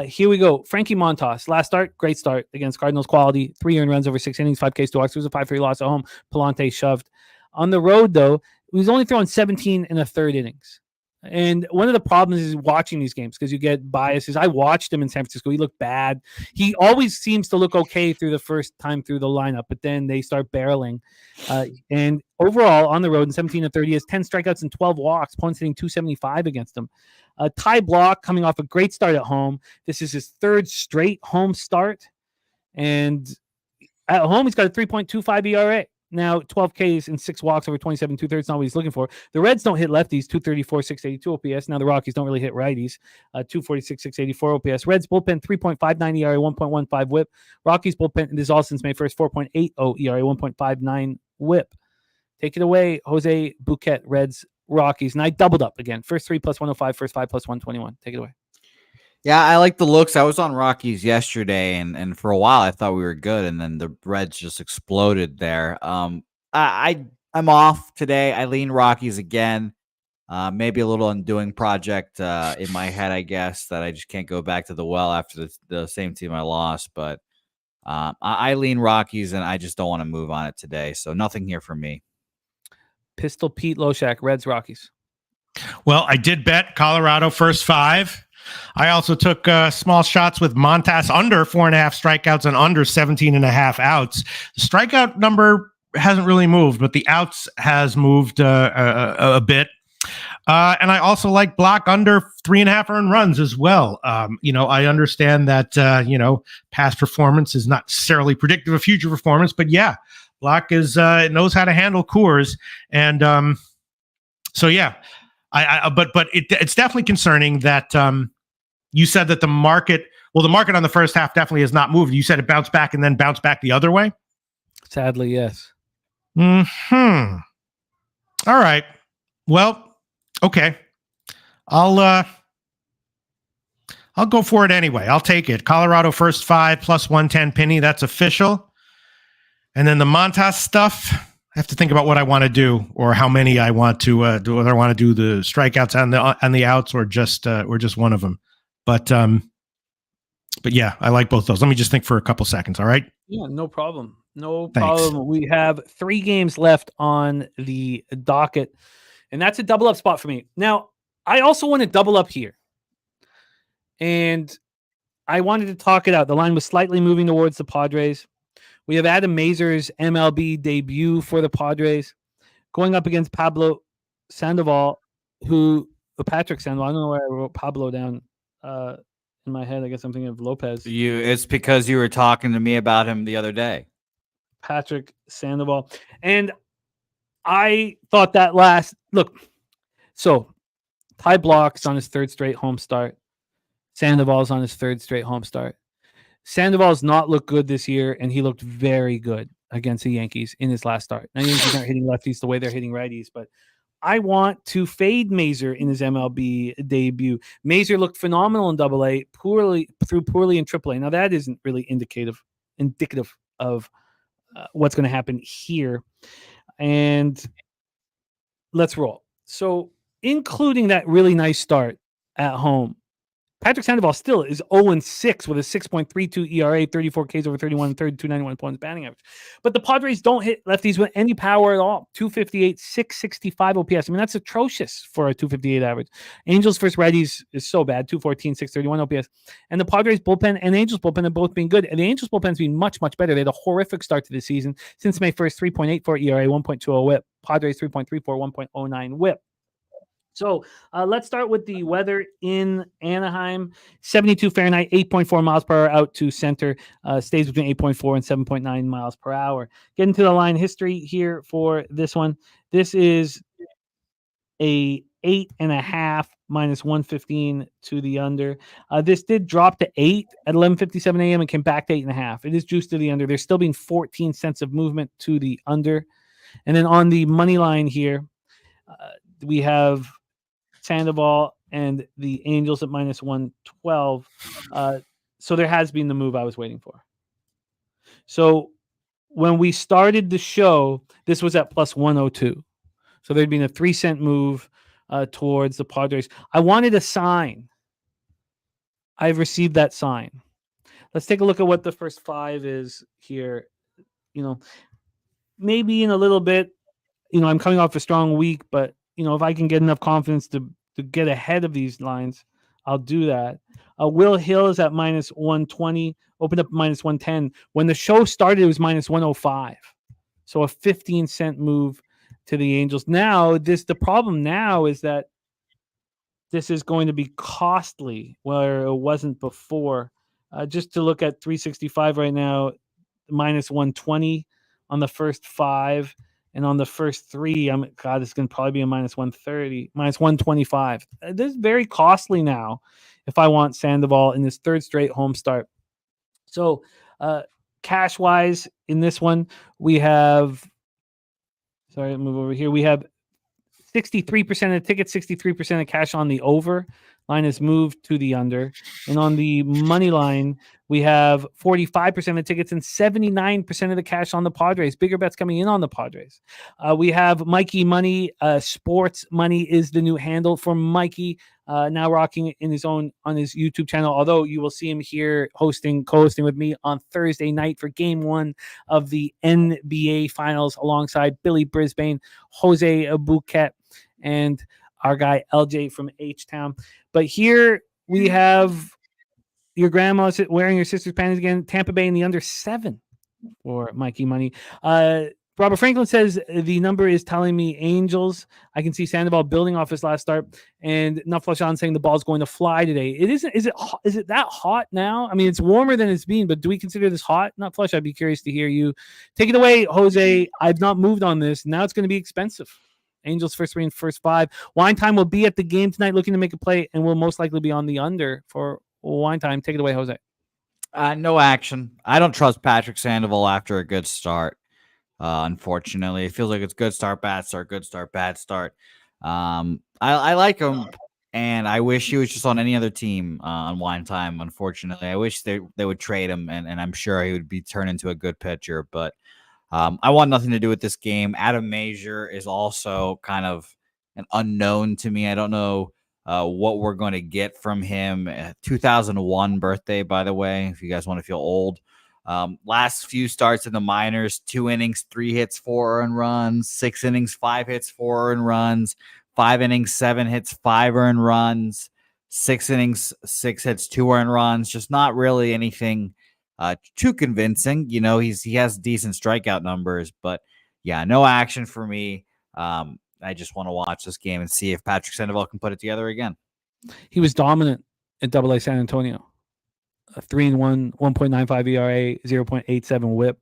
here we go. Frankie Montas, last start, great start against Cardinals quality. 3 earned runs over 6 innings, 5 Ks, 2 walks. It was a 5-3 loss at home. Palante shoved. On the road, though, he was only throwing 17 in a third innings. And one of the problems is watching these games because you get biases. I watched him in San Francisco. He looked bad. He always seems to look okay through the first time through the lineup, but then they start barreling. And overall, on the road in 17 and 30, he has 10 strikeouts and 12 walks. Opponents hitting 275 against him. Ty Block coming off a great start at home. This is his third straight home start. And at home, he's got a 3.25 ERA. Now, 12 Ks and 6 walks over 27 2/3, not what he's looking for. The Reds don't hit lefties, 234, 682 OPS. Now, the Rockies don't really hit righties, 246, 684 OPS. Reds bullpen, 3.59 ERA, 1.15 whip. Rockies bullpen, this is all since May 1st, 4.80 ERA, 1.59 whip. Take it away, Jose Bouquet, Reds, Rockies. And I doubled up again. First 3 plus 105, first 5 plus 121. Take it away. Yeah, I like the looks. I was on Rockies yesterday, and for a while I thought we were good, and then the Reds just exploded there. I'm off today. I lean Rockies again. Maybe a little undoing project in my head, I guess, that I just can't go back to the well after the same team I lost. But I lean Rockies, and I just don't want to move on it today. So nothing here for me. Pistol Pete Loshak, Reds, Rockies. Well, I did bet Colorado first 5. I also took small shots with Montas under 4.5 strikeouts and under 17.5 outs. The strikeout number hasn't really moved, but the outs has moved a bit. And I also like Block under 3.5 earned runs as well. I understand that, past performance is not necessarily predictive of future performance, but yeah, Block knows how to handle Coors. And so, yeah, but it's definitely concerning that you said that the market on the first half definitely has not moved. You said it bounced back and then bounced back the other way. Sadly, yes. All right. Well, okay. I'll go for it anyway. I'll take it. Colorado first 5 plus 110 penny. That's official. And then the Montas stuff, I have to think about what I want to do or how many I want to do. Whether I want to do the strikeouts and the outs or just one of them. But yeah, I like both those. Let me just think for a couple seconds. All right. Yeah, no problem. No Thanks. problem. We have 3 games left on the docket, and that's a double up spot for me. Now, I also want to double up here, and I wanted to talk it out. The line was slightly moving towards the Padres. We have Adam Mazur's MLB debut for the Padres going up against Pablo Sandoval, Patrick Sandoval. I don't know why I wrote Pablo down in my head. I guess I'm thinking of Lopez. It's because you were talking to me about him the other day. Patrick Sandoval. And I thought that so Ty Block's on his 3rd straight home start. Sandoval's on his 3rd straight home start. Sandoval's not looked good this year, and he looked very good against the Yankees in his last start. Now, Yankees aren't hitting lefties the way they're hitting righties, but I want to fade Mazur in his MLB debut. Mazur looked phenomenal in AA, poorly in AAA. Now, that isn't really indicative of what's going to happen here. And let's roll. So, including that really nice start at home Patrick Sandoval still is 0-6 with a 6.32 ERA, 34 Ks over 31, 291 points batting average. But the Padres don't hit lefties with any power at all. 258, 665 OPS. I mean, that's atrocious for a 258 average. Angels versus righties is so bad. 214, 631 OPS. And the Padres bullpen and Angels bullpen have both been good. And the Angels bullpen's been much, much better. They had a horrific start to the season. Since May 1st, 3.84 ERA, 1.20 whip. Padres 3.34, 1.09 whip. So let's start with the weather in Anaheim. 72 Fahrenheit, 8.4 miles per hour out to center. Stays between 8.4 and 7.9 miles per hour. Getting to the line history here for this one. This is a 8.5 minus 115 to the under. This did drop to 8 at 11:57 a.m. and came back to 8.5. It is juiced to the under. There's still been 14 cents of movement to the under. And then on the money line here, we have Sandoval and the Angels at minus 112. So there has been the move I was waiting for. So when we started the show, this was at plus 102. So there'd been a 3-cent move towards the Padres. I wanted a sign. I've received that sign. Let's take a look at what the first 5 is here. Maybe in a little bit, I'm coming off a strong week, but if I can get enough confidence to get ahead of these lines, I'll do that. Will Hill is at minus 120, opened up minus 110. When the show started, it was minus 105. So a 15-cent move to the Angels. Now, the problem now is that this is going to be costly, where it wasn't before. Just to look at 365 right now, minus 120 on the first 5. And on the first 3, it's going to probably be a minus 130, minus 125. This is very costly now if I want Sandoval in his 3rd straight home start. So cash-wise, in this one, we have – sorry, I'll move over here. We have 63% of the tickets, 63% of cash on the over. Line is moved to the under. And on the money line, we have 45% of the tickets and 79% of the cash on the Padres. Bigger bets coming in on the Padres. We have Mikey Money. Sports Money is the new handle for Mikey. Now rocking on his YouTube channel. Although you will see him here co-hosting with me on Thursday night for Game 1 of the NBA Finals alongside Billy Brisbane, Jose Bouquet, and our guy LJ from H-Town. But here we have your grandma wearing your sister's panties again. Tampa Bay in the under 7 for Mikey Money. Robert Franklin says the number is telling me Angels. I can see Sandoval building off his last start, and Nuflashan saying the ball's going to fly today. Is it that hot now? I mean, it's warmer than it's been, but do we consider this hot? Nutflush, I'd be curious to hear you. Take it away, Jose. I've not moved on this. Now it's going to be expensive. Angels first 3 and first 5. Wine Time will be at the game tonight looking to make a play, and will most likely be on the under for Wine Time. Take it away, Jose. No action. I don't trust Patrick Sandoval after a good start. Unfortunately, it feels like it's good start, bad start, good start, bad start. I like him, and I wish he was just on any other team on Wine Time. Unfortunately, I wish they would trade him, and I'm sure he would be turned into a good pitcher, but I want nothing to do with this game. Adam Major is also kind of an unknown to me. I don't know what we're going to get from him. 2001 birthday, by the way, if you guys want to feel old. Last few starts in the minors, 2 innings, 3 hits, 4 earned runs, 6 innings, 5 hits, 4 earned runs, 5 innings, 7 hits, 5 earned runs, 6 innings, 6 hits, 2 earned runs. Just not really anything too convincing. He has decent strikeout numbers, but yeah, no action for me. I just want to watch this game and see if Patrick Sandoval can put it together again. He was dominant at AA San Antonio. 3-1, 1.95 ERA, 0.87 WHIP.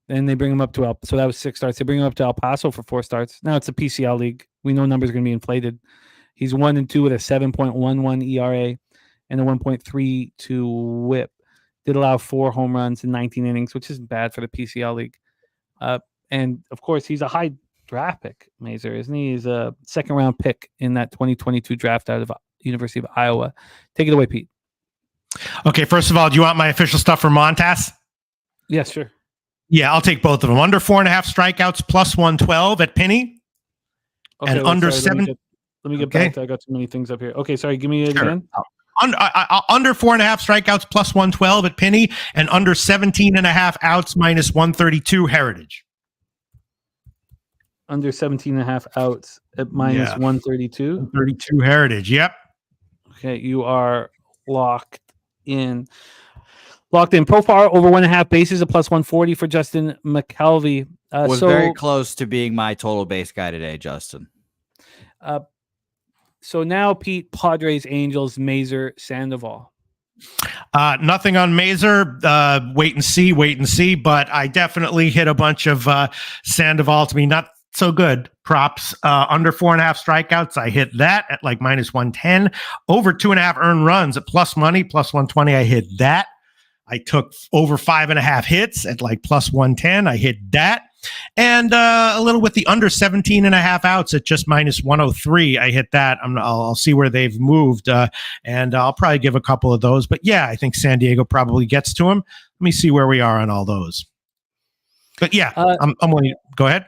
Then they bring him up to so that was 6 starts. They bring him up to El Paso for 4 starts. Now it's a PCL league. We know numbers are going to be inflated. He's 1-2 with a 7.11 ERA and a 1.32 WHIP. Did allow 4 home runs in 19 innings, which isn't bad for the PCL league. And of course, he's a high draft pick, Mazer, isn't he? He's a 2nd-round pick in that 2022 draft out of University of Iowa. Take it away, Pete. Okay, first of all, do you want my official stuff for Montas? Yeah, sure. Yeah, I'll take both of them. Under 4.5 strikeouts, plus 112 at Penny. Okay, and under 7. Let me get back to I got too many things up here. Okay, sorry. Give me it again. Under 4.5 strikeouts plus 112 at Penny, and under 17.5 outs minus 132 Heritage. Under 17.5 outs at minus 132. 132 Heritage. Yep. Okay, you are locked in. Profile over 1.5 bases, a plus 140 for Justin McKelvey. Was very close to being my total base guy today, Justin. So now, Pete, Padres, Angels, Mazer, Sandoval. Nothing on Mazer. Wait and see. But I definitely hit a bunch of Sandoval, to me not so good props. Under 4.5 strikeouts, I hit that at like minus 110. Over 2.5 earned runs at plus money, plus 120. I hit that. I took over 5.5 hits at like plus 110. I hit that. And a little with the under 17.5 outs at just minus 103. I hit that. I'll see where they've moved, and I'll probably give a couple of those. But yeah, I think San Diego probably gets to him. Let me see where we are on all those. But yeah, I'm going to go ahead.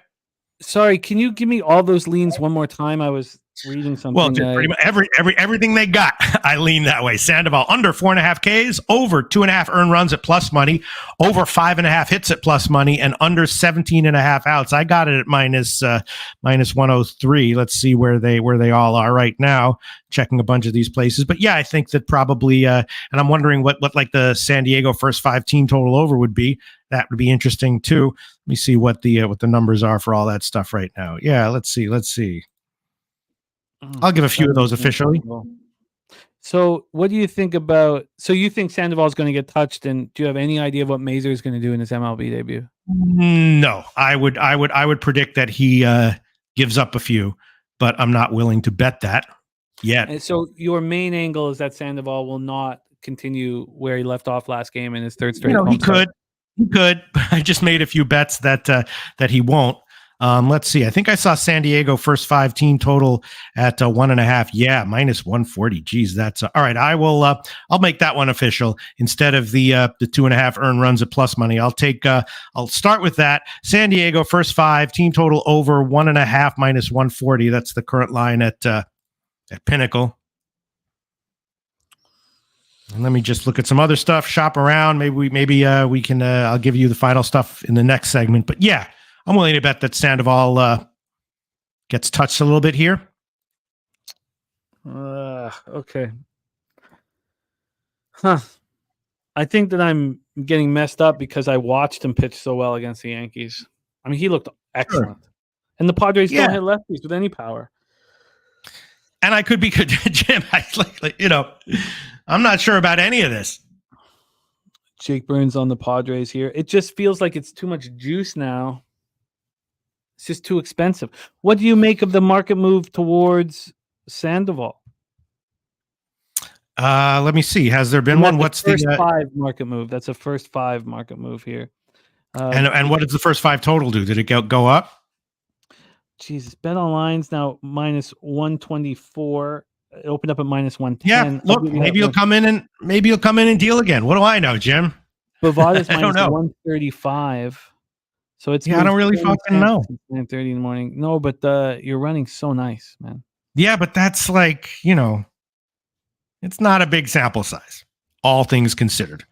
Sorry, can you give me all those leans one more time? I was reading something. Well, pretty much everything they got, I lean that way. Sandoval under 4.5 Ks, over 2.5 earned runs at plus money, over 5.5 hits at plus money, and under 17.5 outs. I got it at minus 103. Let's see where they all are right now. Checking a bunch of these places, but yeah, I think that probably. And I'm wondering what like the San Diego first 5 team total over would be. That would be interesting too. Let me see what the numbers are for all that stuff right now. Yeah, let's see. I'll give a few of those officially. So what do you think about, so you think Sandoval is going to get touched, and do you have any idea what Mazer is going to do in his MLB debut? No, I would predict that he gives up a few, but I'm not willing to bet that yet. And so your main angle is that Sandoval will not continue where he left off last game in his third straight. He could. I just made a few bets that he won't. Let's see. I think I saw San Diego first 5 team total at 1.5. Yeah, minus 140. Geez, that's all right. I will. I'll make that one official instead of the 2.5 earned runs at plus money. I'll start with that. San Diego first 5 team total over 1.5 minus 140. That's the current line at Pinnacle. And let me just look at some other stuff. Shop around. Maybe we can. I'll give you the final stuff in the next segment. But yeah. I'm willing to bet that Sandoval gets touched a little bit here. Okay. I think that I'm getting messed up because I watched him pitch so well against the Yankees. I mean, he looked excellent. Sure. And the Padres don't hit lefties with any power. And I could be good, Jim. I'm not sure about any of this. Jake Burns on the Padres here. It just feels like it's too much juice now. It's just too expensive. What do you make of the market move towards Sandoval? Let me see. Has there been one? What's the first 5 market move? That's a first 5 market move here. And what does the first 5 total do? Did it go up? Jesus, Bet Online's now minus 124. It opened up at minus 110. Yeah, look, maybe you'll come in and deal again. What do I know, Jim? Bovada's minus 135. So it's I don't really fucking know. 9:30 in the morning. No, but you're running so nice, man. Yeah, but that's like, it's not a big sample size, all things considered.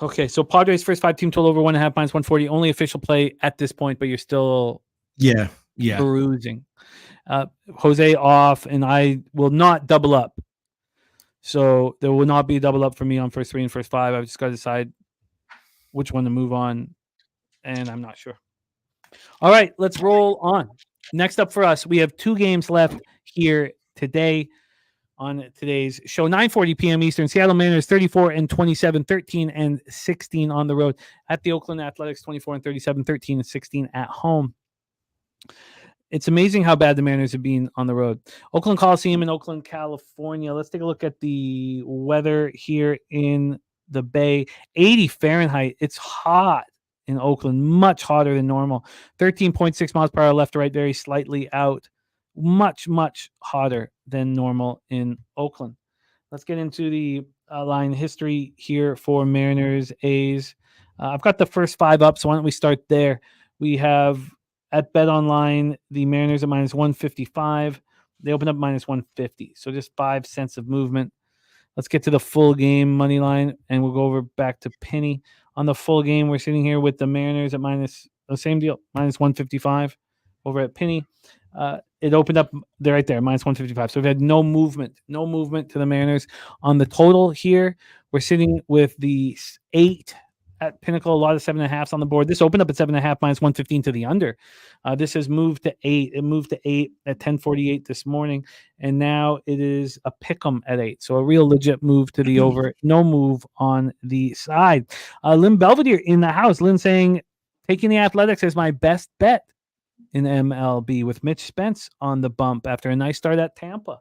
Okay, so Padres first 5 team total over 1.5 minus 140. Only official play at this point, but you're still perusing. Jose off, and I will not double up. So there will not be a double up for me on first 3 and first 5. I've just got to decide which one to move on. And I'm not sure. All right, let's roll on. Next up for us, we have 2 games left here today on today's show. 9:40 p.m. Eastern. Seattle Mariners 34-27, 13-16 on the road at the Oakland Athletics. 24-37, 13-16 at home. It's amazing how bad the Mariners have been on the road. Oakland Coliseum in Oakland, California. Let's take a look at the weather here in the Bay. 80 Fahrenheit. It's hot in Oakland, much hotter than normal. 13.6 miles per hour left to right, very slightly out. Much, much hotter than normal in Oakland. Let's get into the line history here for Mariners A's. I've got the first 5 up, so why don't we start there? We have at Bet Online, the Mariners at minus 155. They open up minus 150, so just 5 cents of movement. Let's get to the full game money line, and we'll go over back to Penny. On the full game, we're sitting here with the Mariners at minus the same deal, minus 155 over at Penny. It opened up there right there, minus 155. So we've had no movement to the Mariners. On the total here, we're sitting with the 8 at Pinnacle, a lot of 7.5s on the board. This opened up at 7.5, minus 115 to the under. This has moved to 8. It moved to 8 at 10:48 this morning, and now it is a pick'em at 8. So a real legit move to the over. No move on the side. Lynn Belvedere in the house. Lynn saying, taking the Athletics as my best bet in MLB with Mitch Spence on the bump after a nice start at Tampa.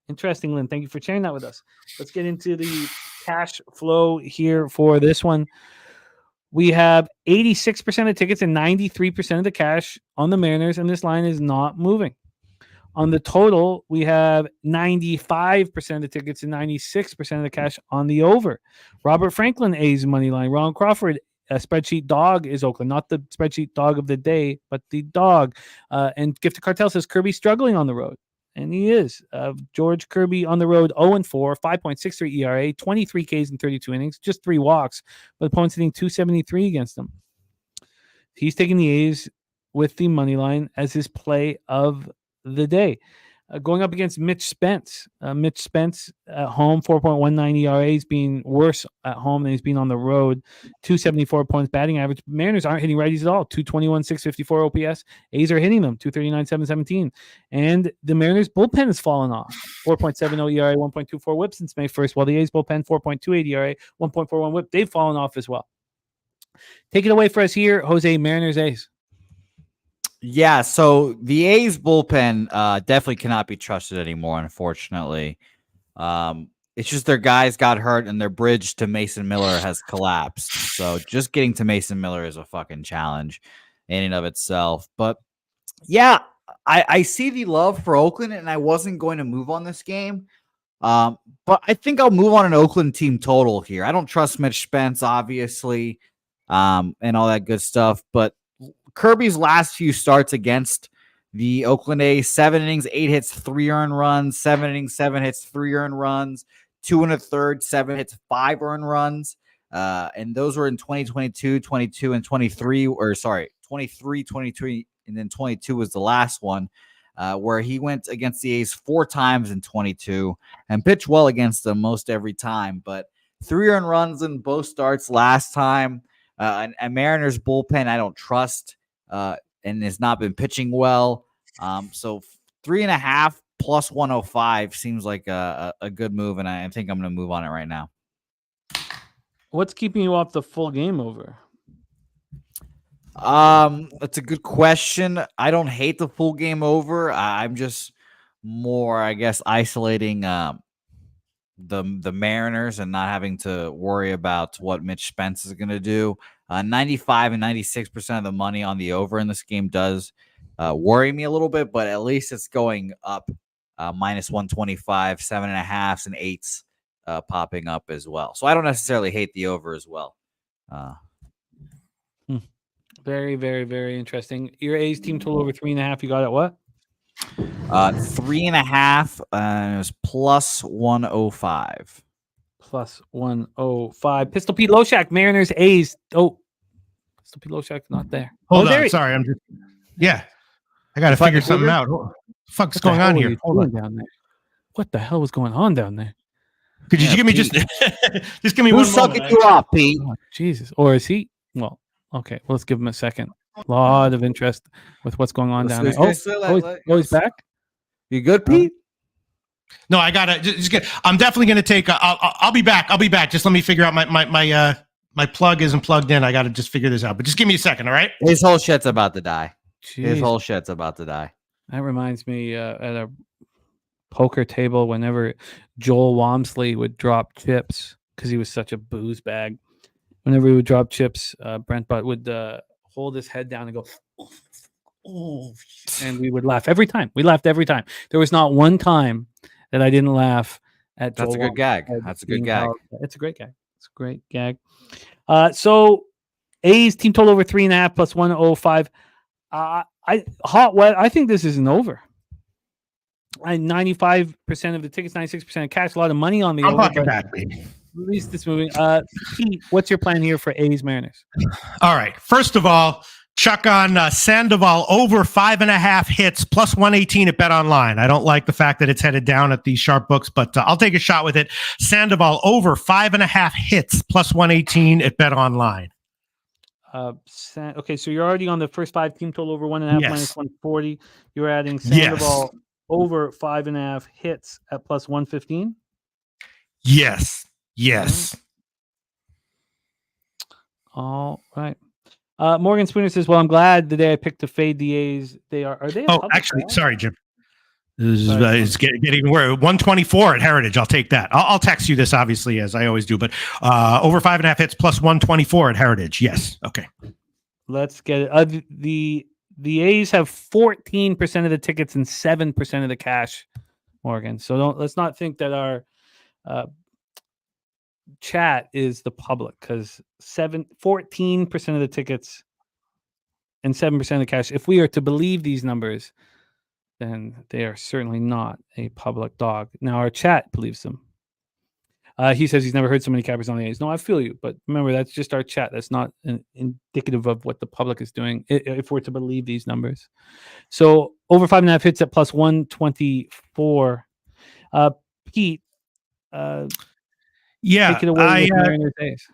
Interesting, Lynn. Thank you for sharing that with us. Let's get into the cash flow here for this one. We have 86% of tickets and 93% of the cash on the Mariners, and this line is not moving. On the total, we have 95% of the tickets and 96% of the cash on the over. Robert Franklin, A's money line. Ron Crawford, a spreadsheet dog is Oakland. Not the spreadsheet dog of the day, but the dog. And Gifted Cartel says Kirby struggling on the road. And he is. George Kirby on the road, 0-4, 5.63 ERA, 23 Ks in 32 innings, just 3 walks, but opponents hitting 273 against him. He's taking the A's with the money line as his play of the day. Going up against Mitch Spence. Mitch Spence at home, 4.19 ERA. He's been worse at home than he's been on the road. 274 points batting average. Mariners aren't hitting righties at all. 221, 654 OPS. A's are hitting them. 239, 717. And the Mariners bullpen has fallen off. 4.70 ERA, 1.24 whip since May 1st, while the A's bullpen, 4.28 ERA, 1.41 whip. They've fallen off as well. Take it away for us here, Jose. Mariners A's. Yeah, so the A's bullpen definitely cannot be trusted anymore, unfortunately. It's just their guys got hurt and their bridge to Mason Miller has collapsed. So just getting to Mason Miller is a fucking challenge in and of itself. But yeah, I see the love for Oakland, and I wasn't going to move on this game. But I think I'll move on an Oakland team total here. I don't trust Mitch Spence, obviously, and all that good stuff, but Kirby's last few starts against the Oakland A's, 7 innings, 8 hits, 3 earned runs, 7 innings, 7 hits, 3 earned runs, 2 1/3, 7 hits, 5 earned runs. And those were in 2022, 22, and 23, 23, 23, and then 22 was the last one, where he went against the A's 4 times in 22 and pitched well against them most every time. But 3 earned runs in both starts last time. And Mariners bullpen I don't trust. And has not been pitching well. So 3.5 plus 105 seems like a good move, and I think I'm going to move on it right now. What's keeping you off the full game over? That's a good question. I don't hate the full game over. I'm just more, I guess, isolating the Mariners and not having to worry about what Mitch Spence is going to do. 95 and 96% of the money on the over in this game does worry me a little bit, but at least it's going up. Minus 125, 7.5s and 8s popping up as well. So I don't necessarily hate the over as well. Very, very, very interesting. Your A's team total over 3.5. You got it what? 3.5 it was plus 105. Plus 105. Pistol Pete Loshak, Mariners, A's. Oh, Pistol Pete Loshak's not there. Hold on. Sorry. I'm just, I got to figure something out. What the fuck's going on here? Hold on. Down there? What the hell was going on down there? Could you give me just give me Who's one moment? Who's sucking you off, Pete? Oh, Jesus. Or is he? Well, okay. Well, let's give him a second. A lot of interest with what's going on down there. He's back? You good, Pete? No, I gotta just get. I'm definitely gonna take. I'll be back. I'll be back. Just let me figure out my plug isn't plugged in. I gotta just figure this out. But just give me a second, all right? His whole shit's about to die. Jeez. His whole shit's about to die. That reminds me at a poker table whenever Joel Wamsley would drop chips because he was such a booze bag. Whenever he would drop chips, Brent Butt would hold his head down and go, oh, and we would laugh every time. We laughed every time. There was not one time that I didn't laugh at Joel. That's a good gag. That's a good gag. It's a great gag. It's a great gag. So A's team total over 3.5 plus 105. I think this is an over. 95% of the tickets, 96% of cash. A lot of money on the I'm over. fucking back, baby. At least it's moving. Pete, what's your plan here for A's Mariners? All right. First of all, chuck on Sandoval over 5.5 hits plus 118 at Bet Online. I don't like the fact that it's headed down at these sharp books, but I'll take a shot with it. Sandoval over 5.5 hits plus 118 at Bet Online. Okay, so you're already on the first 5 team total over 1.5 minus 140. You're adding Sandoval over 5.5 hits at plus 115. Yes. All right. Morgan Spooner says, "Well, I'm glad the day I picked to fade the A's. Are they? Actually, sorry, Jim. It's getting worse. 124 at Heritage. I'll take that. I'll text you this, obviously, as I always do. But over 5.5 hits plus 124 at Heritage. Yes. Okay. Let's get it. The A's have 14% of the tickets and 7% of the cash, Morgan. So let's not think that our chat is the public, because 14% of the tickets and 7% of the cash. If we are to believe these numbers, then they are certainly not a public dog. Now our chat believes them. He says he's never heard so many cappers on the A's. No, I feel you, but remember, that's just our chat. That's not indicative of what the public is doing, if we're to believe these numbers. So over 5.5 hits at plus 124. Pete, take it away with Mariners A's.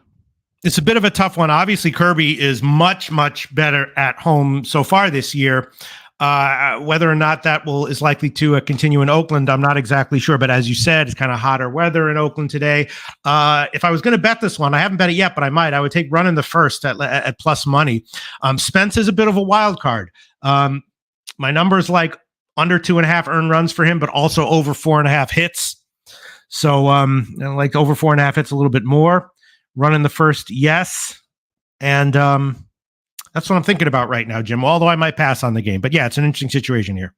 It's a bit of a tough one. Obviously, Kirby is much, much better at home so far this year. Whether or not that is likely to continue in Oakland, I'm not exactly sure. But as you said, it's kind of hotter weather in Oakland today. If I was going to bet this one, I haven't bet it yet, but I might. I would take running the first at plus money. Spence is a bit of a wild card. My number's like under 2.5 earned runs for him, but also over 4.5 hits. So like over 4.5 hits, a little bit more. Running the first, yes. And that's what I'm thinking about right now, Jim, although I might pass on the game. But yeah, it's an interesting situation here.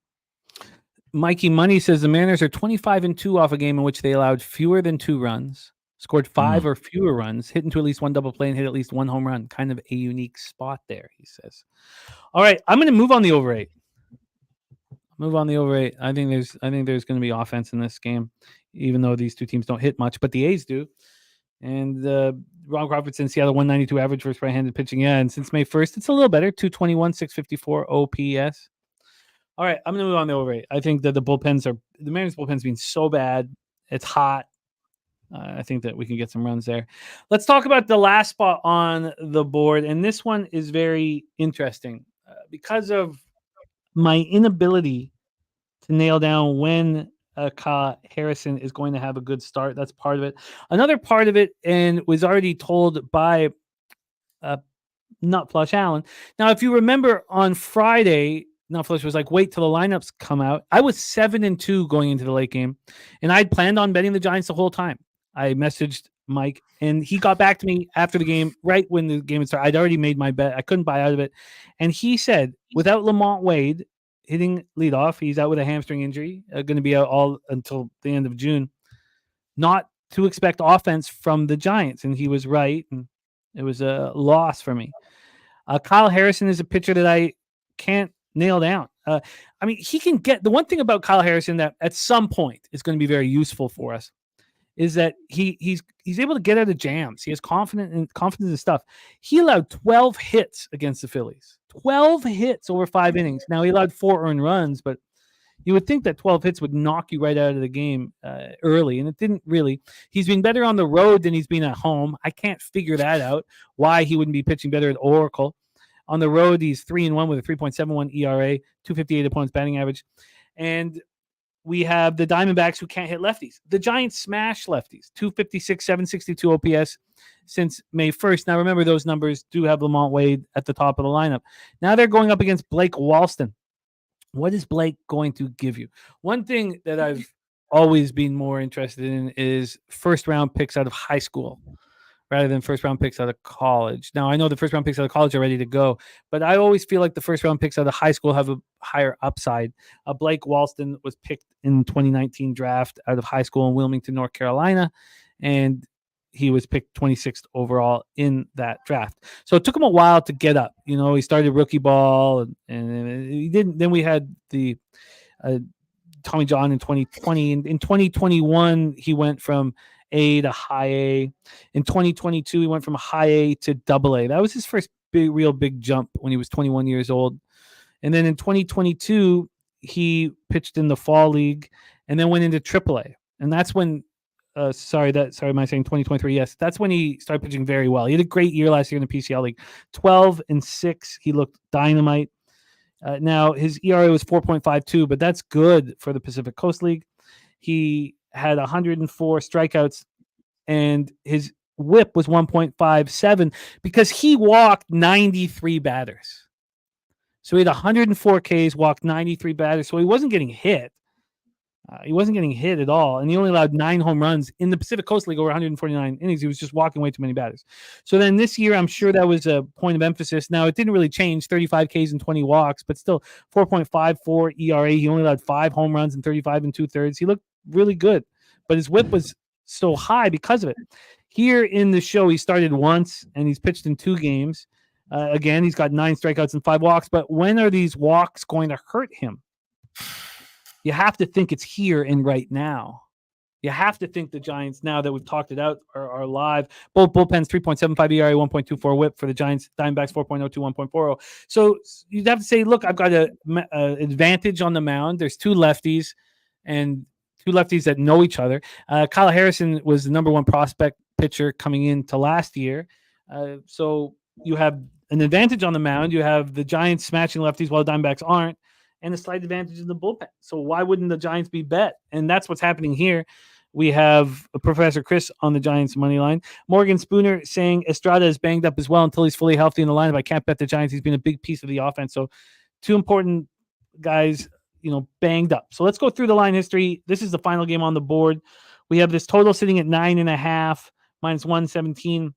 Mikey Money says the Mariners are 25-2 off a game in which they allowed fewer than 2 runs, scored 5 or fewer runs, hit into at least 1 double play, and hit at least 1 home run. Kind of a unique spot there, he says. All right, I'm going to move on the over 8. I think there's going to be offense in this game, even though these two teams don't hit much, but the A's do. And Ron Crawford said Seattle 192 average versus right-handed pitching. Yeah, and since May 1st, it's a little better. 221, 654 OPS. All right, I'm going to move on the over 8. I think that the Mariners bullpen's been so bad. It's hot. I think that we can get some runs there. Let's talk about the last spot on the board. And this one is very interesting because of my inability to nail down when Kyle Harrison is going to have a good start. That's part of it. Another part of it, and was already told by Nutflush Allen. Now, if you remember on Friday, Nutflush was like, wait till the lineups come out. I was 7-2 going into the late game, and I'd planned on betting the Giants the whole time. I messaged Mike, and he got back to me after the game, right when the game started. I'd already made my bet. I couldn't buy out of it. And he said, without Lamont Wade hitting leadoff, he's out with a hamstring injury, going to be out all until the end of June, not to expect offense from the Giants. And he was right, and it was a loss for me. Kyle Harrison is a pitcher that I can't nail down. I mean, he can get – the one thing about Kyle Harrison that at some point is going to be very useful for us is that he's able to get out of jams. He has confidence in stuff. He allowed 12 hits against the Phillies. 12 hits over 5 innings. Now, he allowed 4 earned runs, but you would think that 12 hits would knock you right out of the game early, and it didn't really. He's been better on the road than he's been at home. I can't figure that out, why he wouldn't be pitching better at Oracle. On the road, he's 3-1 with a 3.71 ERA, 258 opponent's batting average. And we have the Diamondbacks who can't hit lefties. The Giants smash lefties, 256, 762 OPS since May 1st. Now, remember, those numbers do have Lamont Wade at the top of the lineup. Now they're going up against Blake Walston. What is Blake going to give you? One thing that I've always been more interested in is first-round picks out of high school rather than first-round picks out of college. Now, I know the first-round picks out of college are ready to go, but I always feel like the first-round picks out of high school have a higher upside. Blake Walston was picked in 2019 draft out of high school in Wilmington, North Carolina, and he was picked 26th overall in that draft. So it took him a while to get up. You know, he started rookie ball, and he didn't. Then we had the Tommy John in 2020. In 2021, he went from A to high A. In 2022, he went from high A to double A. That was his first real big jump when he was 21 years old. And then in 2022, he pitched in the fall league and then went into AAA. And that's when, am I saying 2023? Yes, that's when he started pitching very well. He had a great year last year in the PCL league. 12-6. He looked dynamite. Now his ERA was 4.52, but that's good for the Pacific Coast League. He had 104 strikeouts, and his WHIP was 1.57 because he walked 93 batters. So he had 104 Ks, walked 93 batters. So he wasn't getting hit. He wasn't getting hit at all. And he only allowed 9 home runs in the Pacific Coast League over 149 innings. He was just walking way too many batters. So then this year, I'm sure that was a point of emphasis. Now, it didn't really change, 35 Ks and 20 walks, but still 4.54 ERA. He only allowed 5 home runs in 35 2/3. He looked really good, but his WHIP was so high because of it. Here in the show, he started once, and he's pitched in 2 games. Again, he's got 9 strikeouts and 5 walks, but when are these walks going to hurt him? You have to think it's here and right now. You have to think the Giants, now that we've talked it out, are live. Both bullpens, 3.75 ERA, 1.24 WHIP for the Giants. Diamondbacks, 4.02, 1.40. So you'd have to say, look, I've got an advantage on the mound. There's 2 lefties and 2 lefties that know each other. Kyle Harrison was the number 1 prospect pitcher coming into last year. So you have an advantage on the mound. You have the Giants smashing lefties while the Diamondbacks aren't, and a slight advantage in the bullpen. So why wouldn't the Giants be bet? And that's what's happening here. We have Professor Chris on the Giants money line. Morgan Spooner saying Estrada is banged up as well until he's fully healthy in the lineup. I can't bet the Giants. He's been a big piece of the offense. So 2 important guys, banged up. So let's go through the line history. This is the final game on the board. We have this total sitting at 9.5 minus 117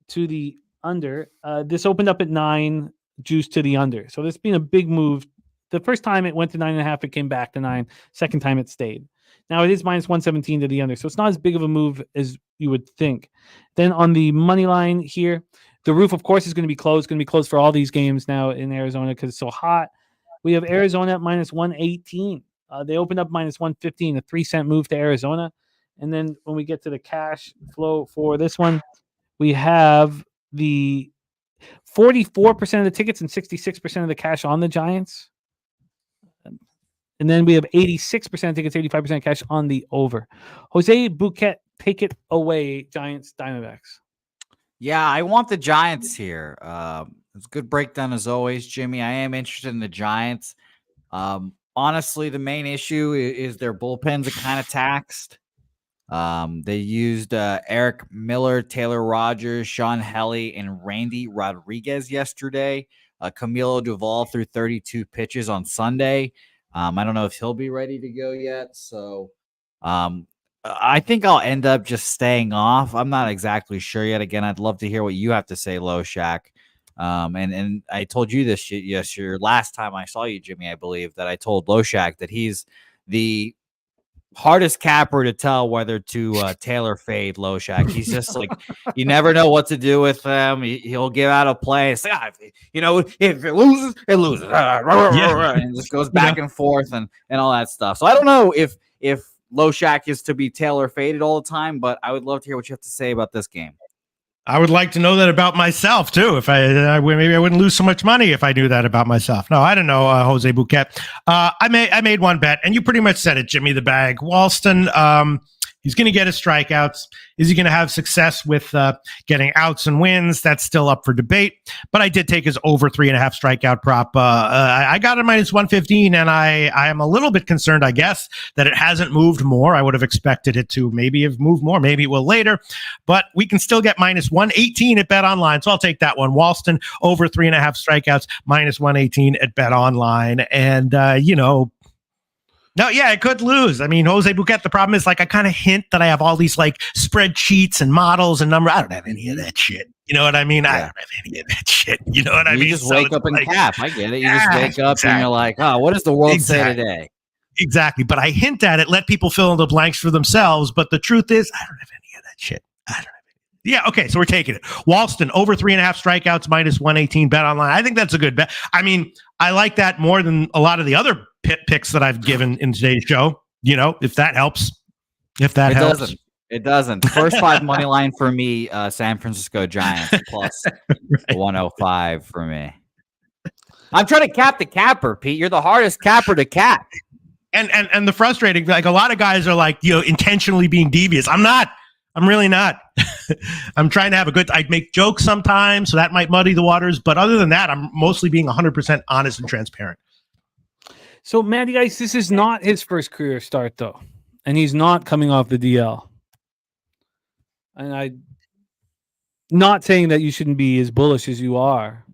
to the under. This opened up at 9, juice to the under. So there's been a big move. The first time it went to 9.5, it came back to 9. Second time it stayed. Now it is minus 117 to the under. So it's not as big of a move as you would think. Then on the money line here, the roof, of course, is going to be closed. It's going to be closed for all these games now in Arizona because it's so hot. We have Arizona at minus 118. They opened up minus 115, a 3-cent move to Arizona. And then when we get to the cash flow for this one, we have the 44% of the tickets and 66% of the cash on the Giants. And then we have 86% tickets, 85% cash on the over. Jose Bouquet, take it away, Giants, Diamondbacks. Yeah, I want the Giants here. It's a good breakdown as always, Jimmy. I am interested in the Giants. Honestly, the main issue is their bullpens are kind of taxed. They used Eric Miller, Taylor Rogers, Sean Helly, and Randy Rodriguez yesterday. Camilo Duvall threw 32 pitches on Sunday. I don't know if he'll be ready to go yet. So I think I'll end up just staying off. I'm not exactly sure yet. Again, I'd love to hear what you have to say, Loshak. And I told you this yesterday, last time I saw you, Jimmy, I believe, that I told Loshak that he's the hardest capper to tell whether to tailor fade Loshak. He's just like, you never know what to do with him. He'll give out a play. It's like, if it loses, it loses. And it just goes back and forth and all that stuff. So I don't know if Loshak is to be tailor faded all the time, but I would love to hear what you have to say about this game. I would like to know that about myself too. If maybe I wouldn't lose so much money if I knew that about myself. No, I don't know, Jose Bouquet. I made one bet, and you pretty much said it, Jimmy the Bag. Walston, he's going to get his strikeouts. Is he going to have success with getting outs and wins? That's still up for debate. But I did take his over 3.5 strikeout prop. I got it minus 115, and I am a little bit concerned, I guess, that it hasn't moved more. I would have expected it to maybe have moved more. Maybe it will later. But we can still get minus 118 at Bet Online, so I'll take that one. Walston, over 3.5 strikeouts, minus 118 at Bet Online. And, no, yeah, I could lose. I mean, Jose Bouquet, the problem is, I kind of hint that I have all these, spreadsheets and models and numbers. I don't have any of that shit. You know what I mean? Yeah. I don't have any of that shit. You know what I mean? You just wake up and cap. I get it. You just wake up and you're like, oh, what does the world say today? Exactly. But I hint at it, let people fill in the blanks for themselves. But the truth is, I don't have any of that shit. I don't have any. Yeah, okay, so we're taking it. Walston, over 3.5 strikeouts, minus 118, Bet Online. I think that's a good bet. I mean, I like that more than a lot of the other picks that I've given in today's show. If that helps. If that helps. It doesn't. First 5 money line for me, San Francisco Giants plus Right. 105 for me. I'm trying to cap the capper, Pete. You're the hardest capper to cap. And the frustrating, like a lot of guys are like, intentionally being devious. I'm not. I'm really not. I'm trying to have I make jokes sometimes, so that might muddy the waters. But other than that, I'm mostly being 100% honest and transparent. So, Matty, guys, this is not his first career start, though. And he's not coming off the DL. And I'm not saying that you shouldn't be as bullish as you are,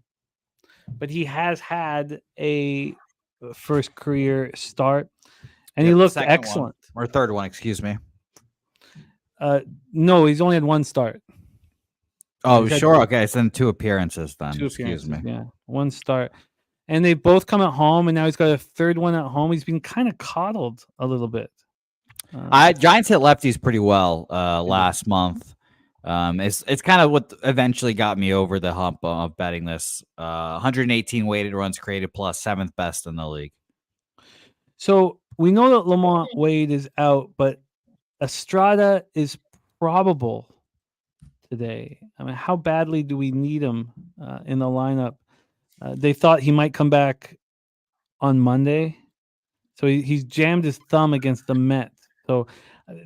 but he has had a first career start, and he looked excellent. Or third one, excuse me. No, he's only had one start. Oh, sure. Okay, so then 2 appearances then. Excuse me. Yeah, one start. And they both come at home, and now he's got a third one at home. He's been kind of coddled a little bit. Giants hit lefties pretty well last month. It's kind of what eventually got me over the hump of betting this. 118 weighted runs created plus 7th best in the league. So we know that Lamont Wade is out, but Estrada is probable today. I mean, how badly do we need him in the lineup? They thought he might come back on Monday. So he's jammed his thumb against the Mets. So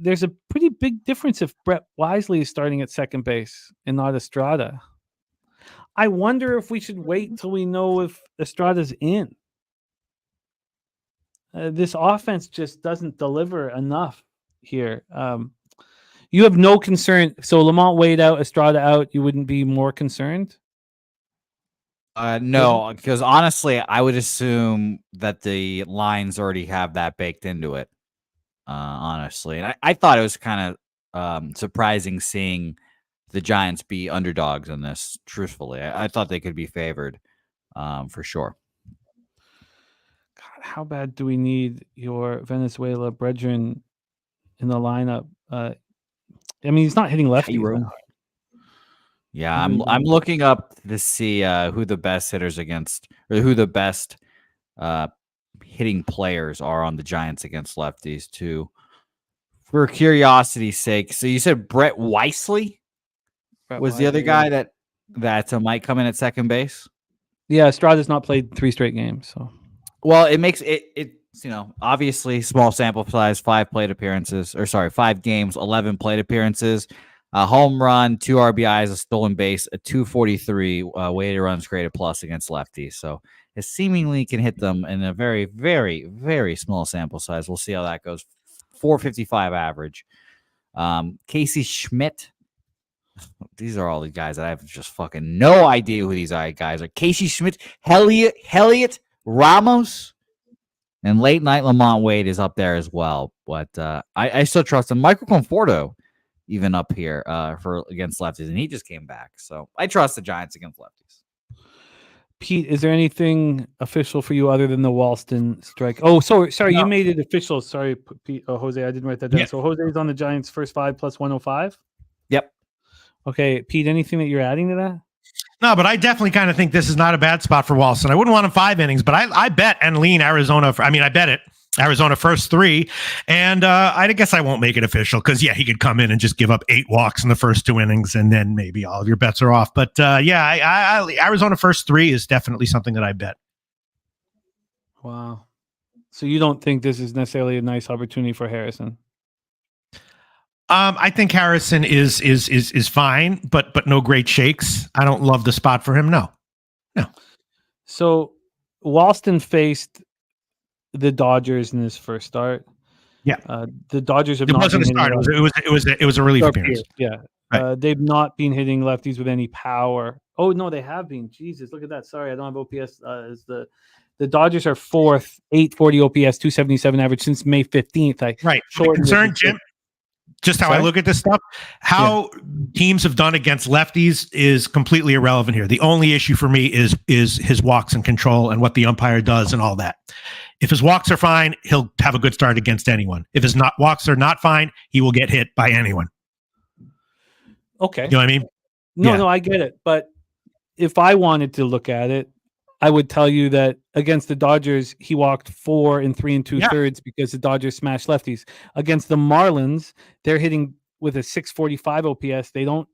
there's a pretty big difference if Brett Wisely is starting at second base and not Estrada. I wonder if we should wait till we know if Estrada's in. This offense just doesn't deliver enough here. You have no concern. So Lamont Wade out, Estrada out. You wouldn't be more concerned? No, because honestly, I would assume that the lines already have that baked into it. Honestly, and I thought it was kind of surprising seeing the Giants be underdogs in this. Truthfully, I thought they could be favored for sure. God, how bad do we need your Venezuela brethren in the lineup? I mean, he's not hitting lefties. Yeah, I'm looking up to see who the best hitters against, or who the best hitting players are on the Giants against lefties too. For curiosity's sake, so you said Brett Wisely was the other guy that might come in at second base. Yeah, Estrada's not played 3 straight games, so well, it makes it's obviously small sample size, 5 games, 11 plate appearances. A home run, 2 RBIs, a stolen base, a 243 weighted runs created plus against lefties. So it seemingly can hit them in a very, very, very small sample size. We'll see how that goes. 455 average. Casey Schmidt. These are all the guys that I have just fucking no idea who these guys are. Casey Schmidt, Heliot Ramos, and late night Lamont Wade is up there as well. But I still trust him. Michael Conforto even up here for against lefties, and he just came back. So I trust the Giants against lefties. Pete, is there anything official for you other than the Walston strike? Oh, sorry, no. You made it official. Sorry, Pete, Jose, I didn't write that down. Yeah. So Jose's on the Giants' first 5 plus 105? Yep. Okay, Pete, anything that you're adding to that? No, but I definitely kind of think this is not a bad spot for Walston. I wouldn't want him 5 innings, but I bet and lean Arizona. I bet it. Arizona first 3, and I guess I won't make it official because he could come in and just give up 8 walks in the first 2 innings, and then maybe all of your bets are off. But Arizona first 3 is definitely something that I bet. Wow. So you don't think this is necessarily a nice opportunity for Harrison? I think Harrison is fine, but no great shakes. I don't love the spot for him. No. So Walston faced the Dodgers in his first start. Yeah. The Dodgers have it not wasn't a start. It was a relief appearance. Yeah. Right. They've not been hitting lefties with any power. Oh no, they have been. Jesus, look at that. Sorry, I don't have OPS. The Dodgers are 4th, 840 OPS, 277 average since May 15th. Right. Concern, Jim. Just how I look at this stuff, how teams have done against lefties is completely irrelevant here. The only issue for me is his walks and control and what the umpire does and all that. If his walks are fine, he'll have a good start against anyone. If his walks are not fine, he will get hit by anyone. Okay. You know what I mean? No, I get it. But if I wanted to look at it, I would tell you that against the Dodgers, he walked 4 3 2/3 because the Dodgers smashed lefties. Against the Marlins, they're hitting with a 645 OPS. They don't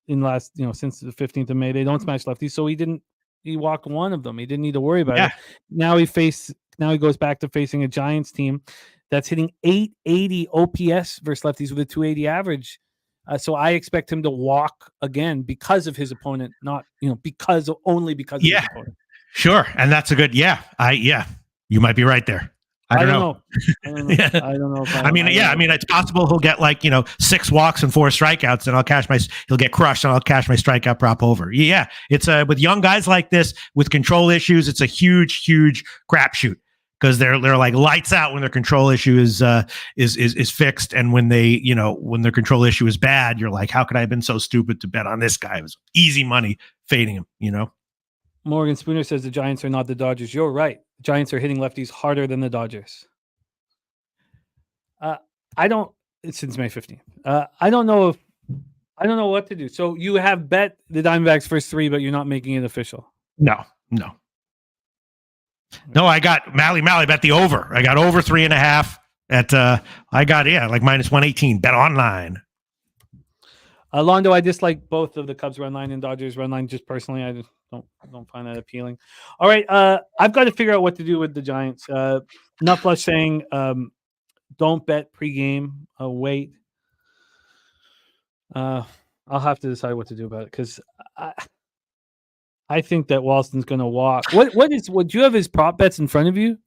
since the 15th of May, they don't smash lefties. So he walked one of them. He didn't need to worry about it. Now he goes back to facing a Giants team that's hitting 880 OPS versus lefties with a 280 average. So I expect him to walk again because of his opponent, not because of his opponent. Sure, and that's a good you might be right there. I don't know. I don't know. I don't know. I mean, it's possible he'll get 6 walks and 4 strikeouts, and he'll get crushed, and I'll cash my strikeout prop over. Yeah, it's with young guys like this with control issues, it's a huge crapshoot because they're like lights out when their control issue is fixed, and when when their control issue is bad, you're like, how could I have been so stupid to bet on this guy? It was easy money fading him. Morgan Spooner says the Giants are not the Dodgers. You're right. The Giants are hitting lefties harder than the Dodgers. Since May 15th. I don't know what to do. So you have bet the Diamondbacks first 3, but you're not making it official. No, I got Mally bet the over. I got over 3.5 at I got minus 118. Bet online. Londo, I dislike both of the Cubs run line and Dodgers run line. Just personally, I just don't find that appealing. All right, I've got to figure out what to do with the Giants. Nutflush saying, don't bet pregame. Wait. I'll have to decide what to do about it because I think that Walston's going to walk. What do you have his prop bets in front of you?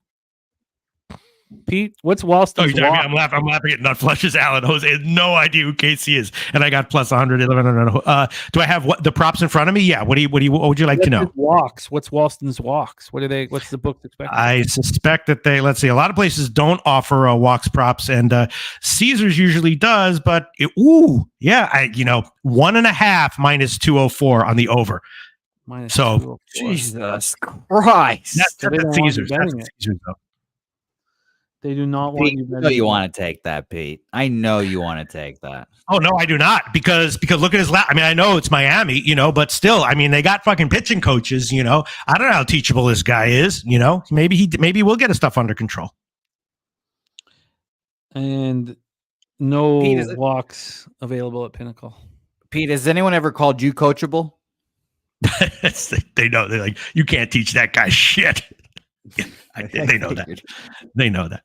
Pete, what's Walston's walk? I'm laughing at Nutflush's Alan Jose. I have no idea who Casey is, and I got plus 100. Do I have the props in front of me? Yeah. What would you like to know? Walks. What's Walston's walks? What's the book expecting? I suspect that let's see. A lot of places don't offer walks props, and Caesars usually does. But 1.5 minus 204 on the over. So Jesus Christ, that's Caesars. That's Caesars though. They do not want you. I know you want to take that, Pete. I know you want to take that. Oh no, I do not, because look at his last. I mean, I know it's Miami, but still, I mean, they got fucking pitching coaches. I don't know how teachable this guy is. Maybe we'll get his stuff under control. And no walks available at Pinnacle. Pete, has anyone ever called you coachable? They know. They're like, you can't teach that guy shit. Yeah, they know that. They know that.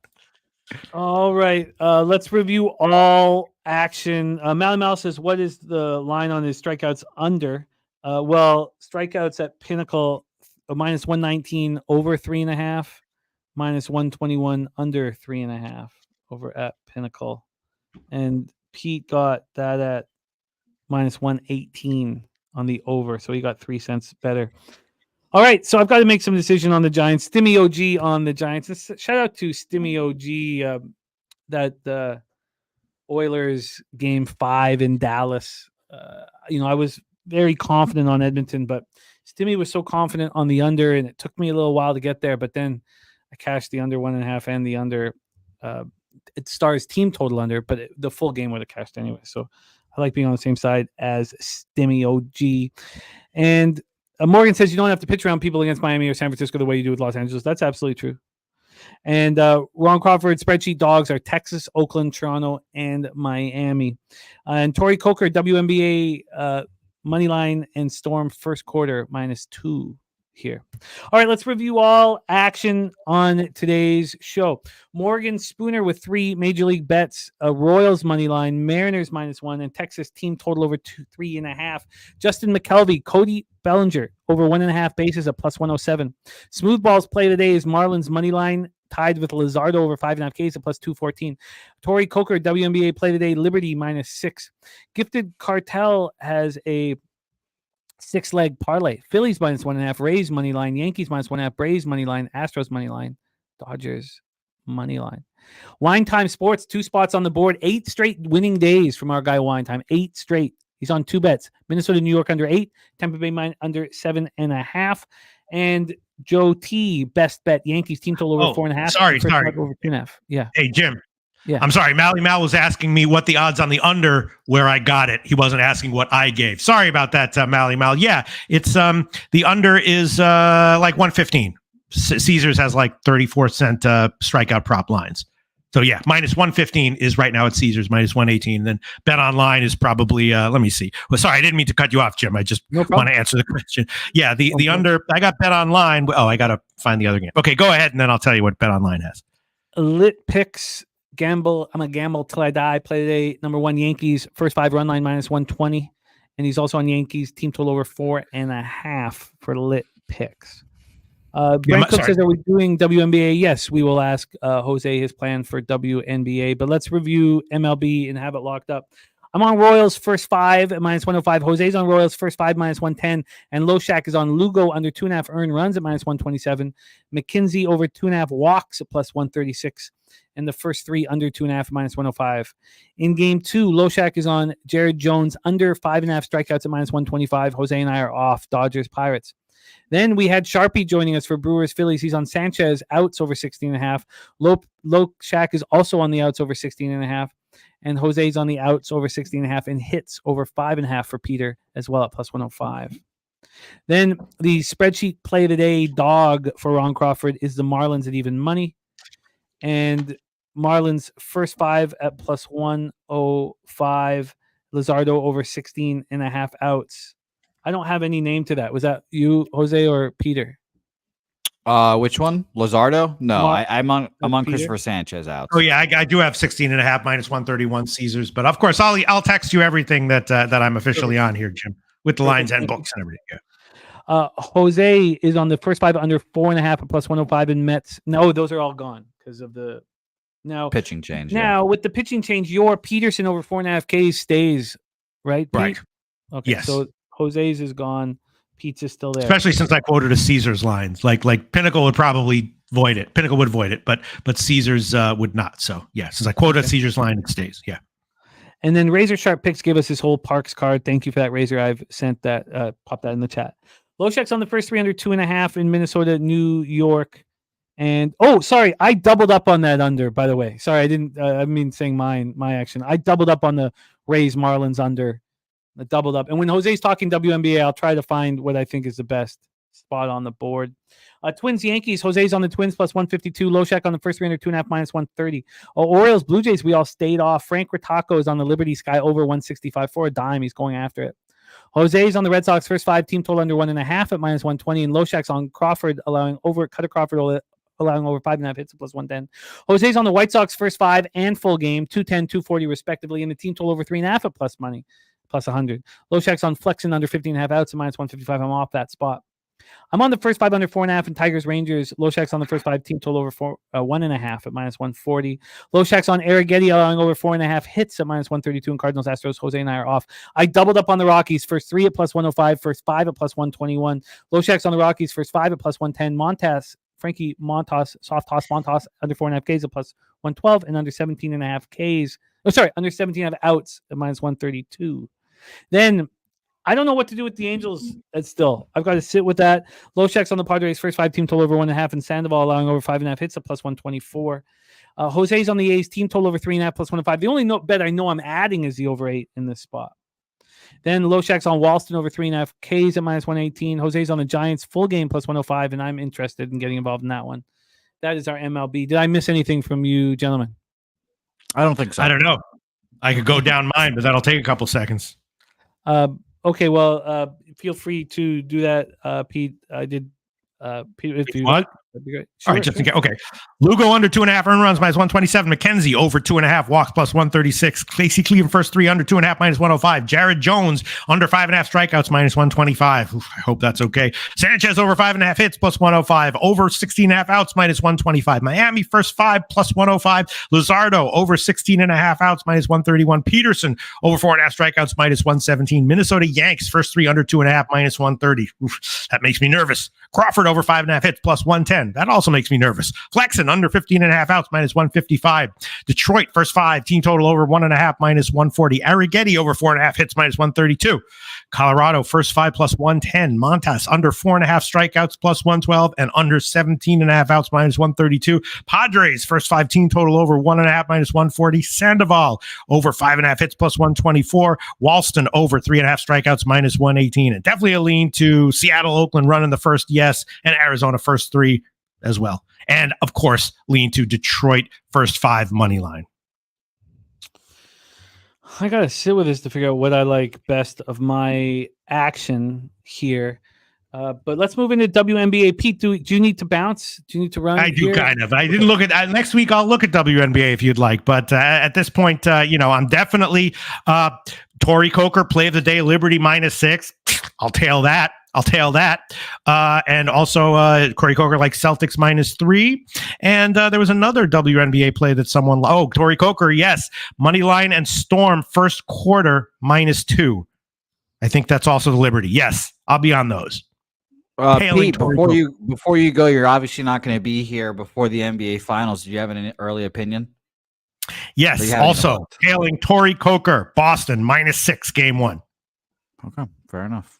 All right. Let's review all action. Mal says, what is the line on his strikeouts under? Strikeouts at Pinnacle, minus 119 over 3.5, minus 121 under 3.5 over at Pinnacle. And Pete got that at minus 118 on the over. So he got 3 cents better. All right, so I've got to make some decision on the Giants. Stimmy OG on the Giants. Shout out to Stimmy OG, that Oilers game 5 in Dallas. I was very confident on Edmonton, but Stimmy was so confident on the under, and it took me a little while to get there. But then I cashed the under 1.5 and the under. It Stars team total under, but the full game would have cashed anyway. So I like being on the same side as Stimmy OG. And Morgan says you don't have to pitch around people against Miami or San Francisco the way you do with Los Angeles. That's absolutely true. And Ron Crawford, spreadsheet dogs are Texas, Oakland, Toronto, and Miami. And Tori Coker, WNBA moneyline and Storm first quarter -2 here. All right, let's review all action on today's show. Morgan Spooner with 3 major league bets: Royals money line, Mariners -1, and Texas team total over 3.5. Justin McKelvey, Cody Bellinger over 1.5 bases at +107. Smoothball's play today is Marlins money line tied with Luzardo over 5.5 Ks at +214. Tori Coker, WNBA play today, Liberty -6. Gifted Cartel has a 6-leg parlay. Phillies -1.5, Rays money line, Yankees -1.5, Braves money line, Astros money line, Dodgers money line. Wine Time Sports, 2 spots on the board, 8 straight winning days from our guy Wine Time, 8 straight. He's on 2 bets: Minnesota, New York under 8, Tampa Bay under 7.5, and Joe T best bet Yankees team total over 4.5. Sorry, over 2.5. Yeah. Hey Jim, Yeah. I'm sorry. Mal was asking me what the odds on the under where I got it. He wasn't asking what I gave. Sorry about that, Mal. Yeah, it's the under is like 115. Caesars has like 34-cent strikeout prop lines. So yeah, minus 115 is right now at Caesars, minus 118. Then Bet Online is probably let me see. Well, sorry, I didn't mean to cut you off, Jim. I just want to answer the question. Yeah, the under. I got Bet Online. Oh, I got to find the other game. Okay, go ahead, and then I'll tell you what Bet Online has. Lit picks. Gamble. I'm a gamble till I die. Play today. Number 1 Yankees. First 5 run line minus 120, and he's also on Yankees team total over 4.5 for lit picks. Brent Cook says, are we doing WNBA? Yes, we will ask Jose his plan for WNBA, but let's review MLB and have it locked up. I'm on Royals first 5 at minus 105. Jose's on Royals first 5 minus 110, and Loshak is on Lugo under 2.5 earned runs at minus 127. McKinsey over 2.5 walks at plus 136. And the first 3 under 2.5 minus 105. In game 2, Loshak is on Jared Jones under 5.5 strikeouts at minus 125. Jose and I are off Dodgers Pirates. Then we had Sharpie joining us for Brewers Phillies. He's on Sanchez outs over 16.5. Loshak is also on the outs over 16.5. And Jose's on the outs over 16.5 and hits over 5.5 for Peter as well at plus 105. Then the spreadsheet play today dog for Ron Crawford is the Marlins at even money. And Marlins first 5 at plus 105. Luzardo over 16.5 outs. I don't have any name to that. Was that you, Jose, or Peter? Which one? Luzardo? No, I'm on Peter? Christopher Sanchez out. Oh yeah, I do have 16.5 minus 131 Caesars, but of course I'll text you everything that I'm officially on here, Jim, with the lines and books and everything. Yeah. Jose is on the first 5 under 4.5 at plus 105 in Mets. No, those are all gone because of the pitching change. Now with the pitching change, your Peterson over 4.5 Ks stays, right? Pete? Right. Okay. Yes. So Jose's is gone. Pete's is still there. Especially since I quoted a Caesars lines. Like Pinnacle would probably void it. Pinnacle would void it, but Caesars would not. So yeah, since I quoted a Caesars line, it stays. Yeah. And then Razor Sharp Picks gave us his whole Parks card. Thank you for that, Razor. I've sent that, popped that in the chat. Loshak's on the first 3 under 2.5 in Minnesota, New York. And sorry, I doubled up on that under, by the way. Sorry, I didn't I mean saying my action. I doubled up on the Rays Marlins under. I doubled up. And when Jose's talking WNBA, I'll try to find what I think is the best spot on the board. Twins Yankees, Jose's on the Twins plus 152. Loshak on the first 3 under 2.5 minus 130. Orioles Blue Jays, we all stayed off. Frank Ritaco is on the Liberty Sky over 165 for a dime. He's going after it. Jose's on the Red Sox first 5 team total under 1.5 at minus 120. And Loshak's on Crawford allowing over 5.5 hits at plus 110. Jose's on the White Sox first 5 and full game 210, 240 respectively. And the team total over 3.5 at plus money. Plus 100. Loshak's on Flexen under 15.5 outs at minus 155. I'm off that spot. I'm on the first 5 under 4.5 and Tigers Rangers. Loshak's on the first 5 team total over 1.5 at minus 140. Loshak's on Arrighetti allowing over 4.5 hits at minus 132 and Cardinals Astros. Jose and I are off. I doubled up on the Rockies. First 3 at plus 105. First 5 at plus 121. Loshak's on the Rockies. First 5 at plus 110. Frankie Montas, soft toss Montas under 4.5 Ks at plus 112 and under 17.5 Ks. Under 17.5 outs at minus 132. Then I don't know what to do with the Angels. Still, I've got to sit with that. Loshak's on the Padres first 5 team total over 1.5 and Sandoval allowing over 5.5 hits at plus 124. Jose's on the A's team total over 3.5 plus 105. The only bet I know I'm adding is the over 8 in this spot. Then Loshak's on Walston over 3.5 Ks at minus 118. Jose's on the Giants full game plus 105, and I'm interested in getting involved in that one. That is our MLB. Did I miss anything from you, gentlemen? I don't think so. I don't know. I could go down mine, but that'll take a couple seconds. Okay, well, feel free to do that, Pete. I did. Pete, if you what? That'd be great. All right, just in case. Okay. Lugo under 2.5 earned runs minus 127. McKenzie over 2.5 walks plus 136. Casey Cleveland first 3 under 2.5 minus 105. Jared Jones under 5.5 strikeouts minus 125. Oof, I hope that's okay. Sanchez over 5.5 hits plus 105. Over 16.5 outs minus 125. Miami first 5 plus 105. Luzardo over 16.5 outs minus 131. Peterson over 4.5 strikeouts minus 117. Minnesota Yanks first 3 under 2.5 minus 130. Oof, that makes me nervous. Crawford over 5.5 hits plus 110. 110. That also makes me nervous. Flexing under 15.5 outs, -155. Detroit, first 5, team total over 1.5, -140. Arrighetti over 4.5 hits, -132. Colorado, first 5 +110. Montas, under 4.5 strikeouts, +112, and under 17.5 outs, -132. Padres, first 5, team total over 1.5, -140. Sandoval, over 5.5 hits, +124. Walston, over 3.5 strikeouts, -118. And definitely a lean to Seattle, Oakland running the first, yes, and Arizona first 3 as well. And of course, lean to Detroit first 5 money line. I gotta sit with this to figure out what I like best of my action here. But let's move into WNBA. Pete, do you need to bounce? Do you need to run? I do kind of. I didn't look at next week. I'll look at WNBA if you'd like. But at this point, I'm definitely Tori Coker, play of the day, Liberty -6. I'll tail that. And also Corey Coker like Celtics -3. And there was another WNBA play that Tori Coker, yes. Money line and Storm first quarter -2. I think that's also the Liberty. Yes, I'll be on those. Pete, before you go, you're obviously not going to be here before the NBA Finals. Do you have an early opinion? Yes, also tailing Tori Coker, Boston -6 game 1. Okay, fair enough.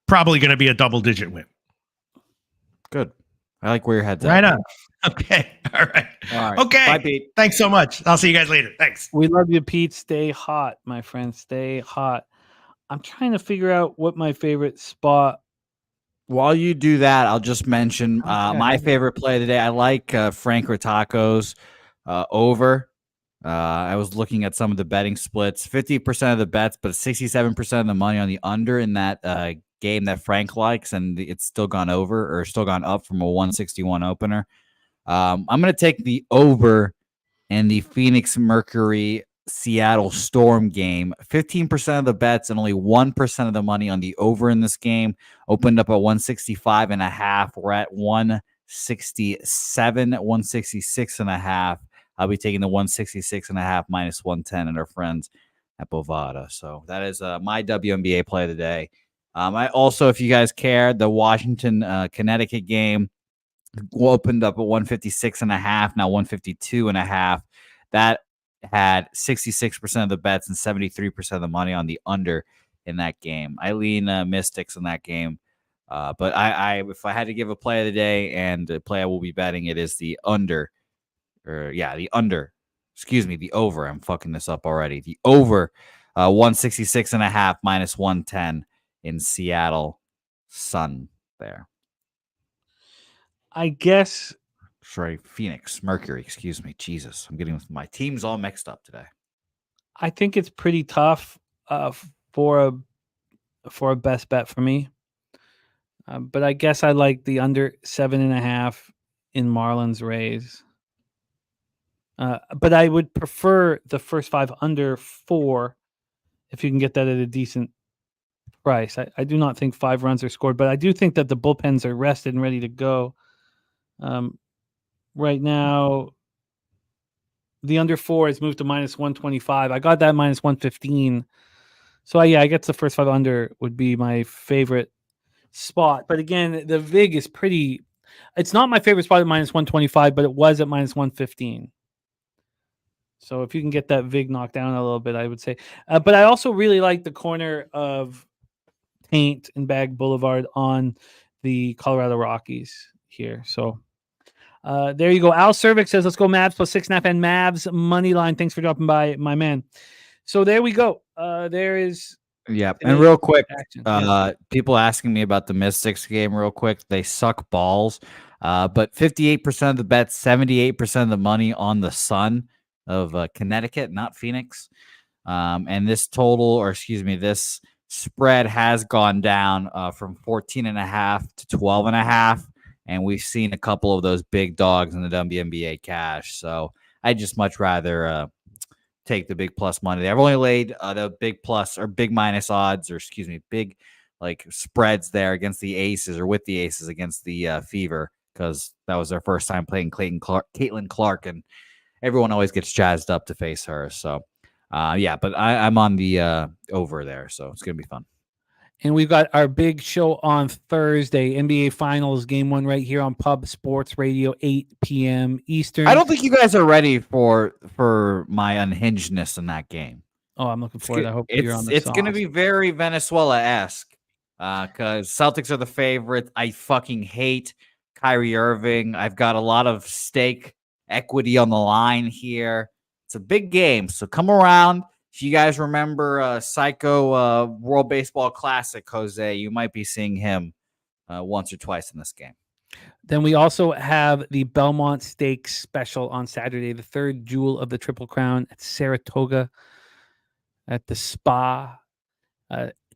Probably going to be a double-digit win. Good. I like where your head's right at. on. Okay. All right. Okay. Bye, Pete. Thanks so much. I'll see you guys later. Thanks. We love you, Pete. Stay hot, my friend. Stay hot. I'm trying to figure out what my favorite spot. While you do that, I'll just mention my favorite play of the day. I like Frank Rataco's over. I was looking at some of the betting splits. 50% of the bets, but 67% of the money on the under in that game that Frank likes, and it's still gone over or still gone up from a 161 opener. I'm going to take the over in the Phoenix Mercury Seattle Storm game. 15% of the bets and only 1% of the money on the over in this game. Opened up at 165.5. We're at 167, 166.5. I'll be taking the 166.5 -110 and our friends at Bovada. So that is my WNBA play of the day. I also, if you guys care, the Washington Connecticut game opened up at 156.5, now 152.5. That had 66% of the bets and 73% of the money on the under in that game. I lean Mystics in that game. But I if I had to give a play of the day and a play I will be betting, it is the under. The under. Excuse me, the over. I'm fucking this up already. The over 166.5 -110 in Seattle Sun there. I guess. Sorry, Phoenix Mercury. Excuse me. Jesus, I'm getting my teams all mixed up today. I think it's pretty tough for a best bet for me. But I guess I like the under 7.5 in Marlins Rays. But I would prefer the first 5 under 4 if you can get that at a decent price. I do not think 5 runs are scored, but I do think that the bullpens are rested and ready to go. Right now, the under 4 has moved to -125. I got that -115. So, I guess the first 5 under would be my favorite spot. But again, the VIG is pretty. It's not my favorite spot at -125, but it was at -115. So if you can get that VIG knocked down a little bit, I would say. But I also really like the corner of Paint and Bag Boulevard on the Colorado Rockies here. So there you go. Al Cervic says, let's go Mavs +6.5 and Mavs money line. Thanks for dropping by, my man. So there we go. There is. Yeah. And real quick, people asking me about the Mystics game real quick. They suck balls. But 58% of the bets, 78% of the money on the Sun of Connecticut, not Phoenix. And this this spread has gone down from 14.5 to 12.5. And we've seen a couple of those big dogs in the WNBA cash. So I just much rather take the big plus money. I've only laid the big plus or big minus odds, or big like spreads there against the Aces or with the Aces against the Fever, because that was their first time playing Caitlin Clark, and everyone always gets jazzed up to face her. So, but I'm on the over there, so it's going to be fun. And we've got our big show on Thursday, NBA Finals Game 1 right here on Pub Sports Radio, 8 p.m. Eastern. I don't think you guys are ready for my unhingedness in that game. Oh, I'm looking forward. I hope you're on the It's going to be very Venezuela-esque because Celtics are the favorite. I fucking hate Kyrie Irving. I've got a lot of stake equity on the line here. It's a big game, so come around. If you guys remember Psycho World Baseball Classic, Jose, you might be seeing him once or twice in this game. Then we also have the Belmont Stakes special on Saturday, the third jewel of the Triple Crown at Saratoga at the Spa.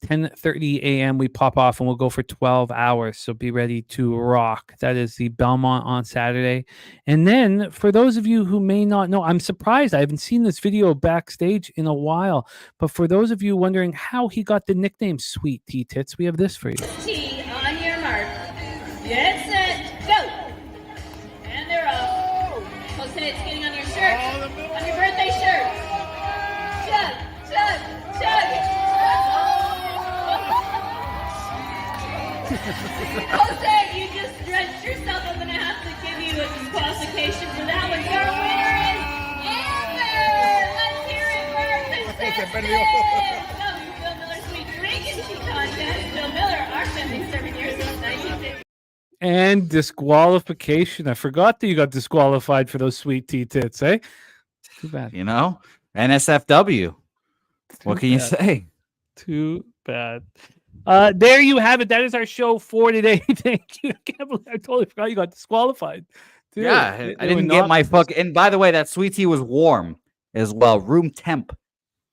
10:30 a.m. we pop off and we'll go for 12 hours. So be ready to rock. That is the Belmont on Saturday. And then for those of you who may not know, I'm surprised. I haven't seen this video backstage in a while. But for those of you wondering how he got the nickname Sweet Tea Tits, we have this for you. T on your mark. Get set, go. And they're off. Jose, it's getting on your shirt. On your birthday shirt. Chug, chug, chug. Jose, you just drenched yourself. I'm going to have to give you a disqualification for that one. Your winner is Amber. Let's hear it for our contestant. Bill Miller Sweet Drink and Tea Contest. Bill Miller, our 77 years since 1950. And disqualification. I forgot that you got disqualified for those Sweet Tea Tits, eh? Too bad. You know, NSFW. What can you say? Too bad. There you have it. That is our show for today. Thank you. I can't believe I totally forgot you got disqualified. Dude, yeah, I didn't get my fuck. And by the way, that sweet tea was warm as well, room temp.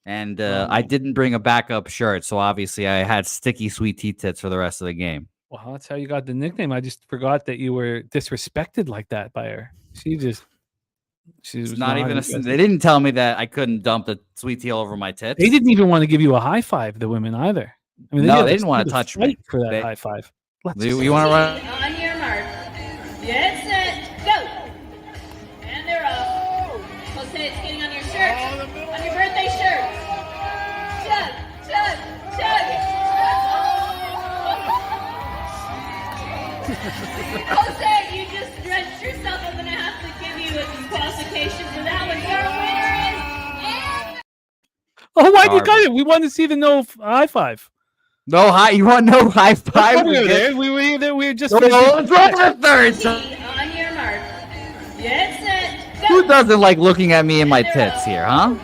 And I didn't bring a backup shirt, so obviously I had sticky sweet tea tits for the rest of the game. Well, that's how you got the nickname. I just forgot that you were disrespected like that by her. She was not even. They didn't tell me that I couldn't dump the sweet tea all over my tits. They didn't even want to give you a high five. The women either. I mean, they didn't want to touch me for that high five. You want to run on your mark? Get set, go. And they're off. Jose, it's getting on your shirt. On your birthday shirt. Chug, chug, chug. Jose, you just drenched yourself. I'm going to have to give you a disqualification for that one. Your winner is Amber. Oh, why'd you cut it? We wanted to see the no high five. No high. You want no high five? We were there. We were there. We were just. Let's run the third. On your mark. Get set. Go. Who doesn't like looking at me and my tits here, huh?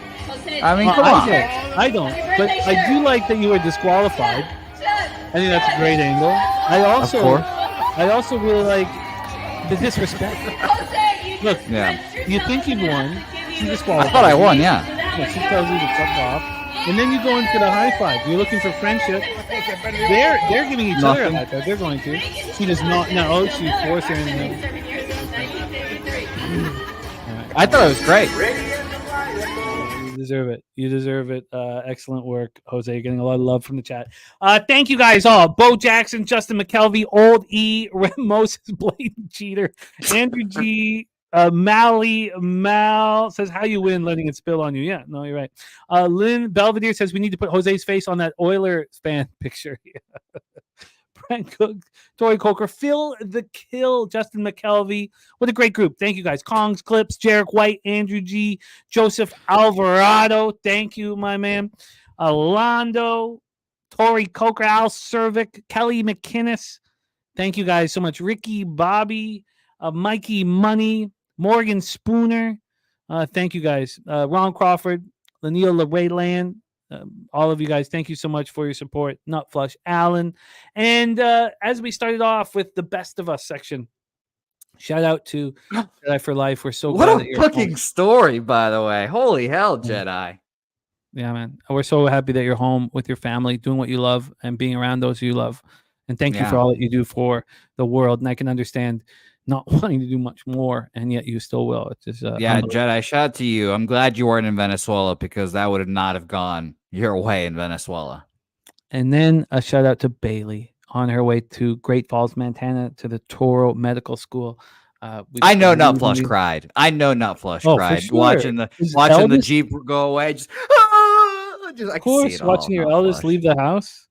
I mean, come on. I don't. But I do like that you were disqualified. I think that's a great angle. I also really like the disrespect. Look, you think you've won. She disqualified. I thought I won, yeah. She tells you to fuck off. And then you go into the high five. You're looking for friendship. They're giving each other a high five. They're going to. She does not. No, she's forcing him. I thought it was great. You deserve it. You deserve it. Excellent work, Jose. You're getting a lot of love from the chat. Thank you guys all. Bo Jackson, Justin McKelvey, Old E, Moses, blatant cheater, Andrew G. Mal says, how you win letting it spill on you. Yeah, no, you're right. Lynn Belvedere says we need to put Jose's face on that Oiler fan picture. Brent Cook, Tori Coker, Phil the Kill, Justin McKelvey. What a great group. Thank you guys. Kongs, Clips, Jarek White, Andrew G, Joseph Alvarado. Thank you, my man. Alando, Tori Coker, Al Cervic, Kelly McInnes. Thank you guys so much. Ricky, Bobby, Mikey Money, Morgan Spooner. Thank you guys. Ron Crawford, Lanil LeRayland, all of you guys, thank you so much for your support. Nut Flush, Alan. And as we started off with the Best of Us section, shout out to Jedi for Life. We're so glad what a fucking story, by the way. Holy hell, Jedi. Yeah, man. We're so happy that you're home with your family, doing what you love and being around those you love. And thank you for all that you do for the world. And I can understand not wanting to do much more, and yet you still will. It's just, Jedi, shout out to you. I'm glad you weren't in Venezuela because that would not have gone your way in Venezuela. And then a shout out to Bailey on her way to Great Falls, Montana, to the Toro Medical School. I know Nut Flush cried. Cried sure. watching the Jeep go away. Just, I of course, watching your eldest leave the house.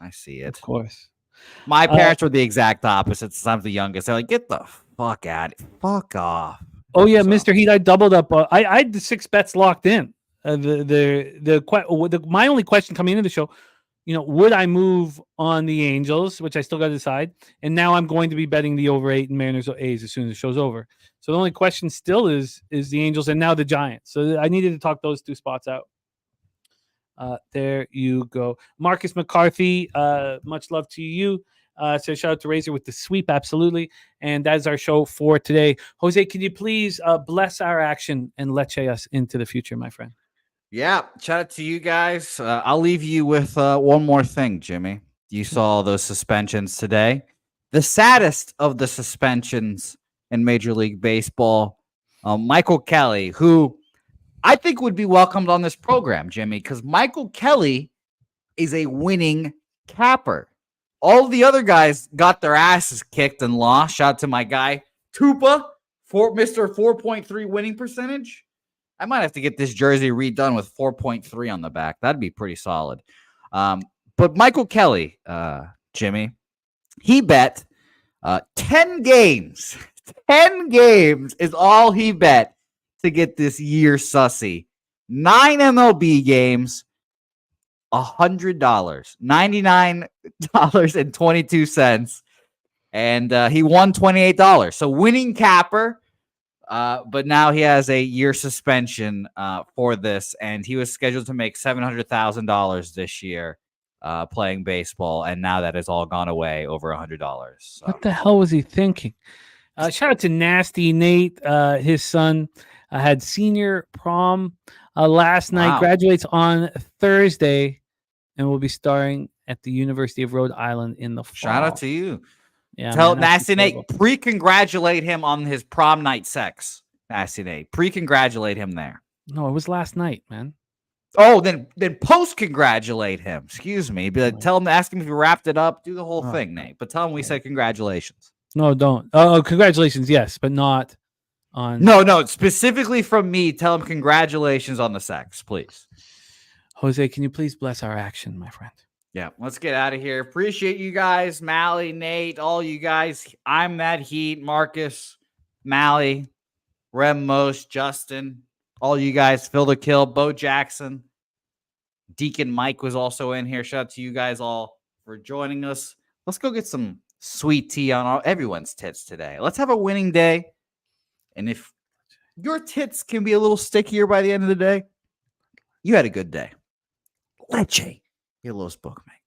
I see it. Of course. My parents were the exact opposite. Since I'm the youngest, they're like, "Get the fuck out, fuck off." Oh yeah, So- Mr. Heat, I doubled up. I had the 6 bets locked in. My only question coming into the show, would I move on the Angels, which I still got to decide, and now I'm going to be betting the over 8 and Mariners or A's as soon as the show's over. So the only question still is the Angels and now the Giants. So I needed to talk those 2 spots out. There you go. Marcus McCarthy, much love to you. So shout out to Razor with the sweep, absolutely. And that is our show for today. Jose, can you please bless our action and leche us into the future, my friend? Yeah, shout out to you guys. I'll leave you with one more thing, Jimmy. You saw those suspensions today. The saddest of the suspensions in Major League Baseball, Michael Kelly, who I think would be welcomed on this program, Jimmy, because Michael Kelly is a winning capper. All the other guys got their asses kicked and lost. Shout out to my guy, Tupa, Mr. 4.3 winning percentage. I might have to get this jersey redone with 4.3 on the back. That'd be pretty solid. But Michael Kelly, Jimmy, he bet 10 games. 10 games is all he bet to get this year sussy. 9 MLB games, $100, $99.22. And he won $28. So winning capper. But now he has a year suspension for this, and he was scheduled to make $700,000 this year playing baseball, and now that has all gone away, over $100. So. What the hell was he thinking? Shout out to Nasty Nate. His son had senior prom last night, graduates on Thursday, and will be starring at the University of Rhode Island in the fall. Shout out to you. Yeah, Tell Nasty Nate, pre-congratulate him on his prom night sex. Nasty Nate, pre-congratulate him there. No, it was last night, man. Oh, then post-congratulate him. Excuse me. But tell him, ask him if you wrapped it up. Do the whole thing, Nate. But tell him we said congratulations. No, don't. Oh, congratulations, yes, but not on. No, specifically from me. Tell him congratulations on the sex, please. Jose, can you please bless our action, my friend? Yeah, let's get out of here. Appreciate you guys, Mally, Nate, all you guys. I'm That Heat, Marcus, Mally, Rem Most, Justin, all you guys. Phil the Kill, Bo Jackson, Deacon Mike was also in here. Shout out to you guys all for joining us. Let's go get some sweet tea on everyone's tits today. Let's have a winning day. And if your tits can be a little stickier by the end of the day, you had a good day. Leche. Your Los Bookmakers.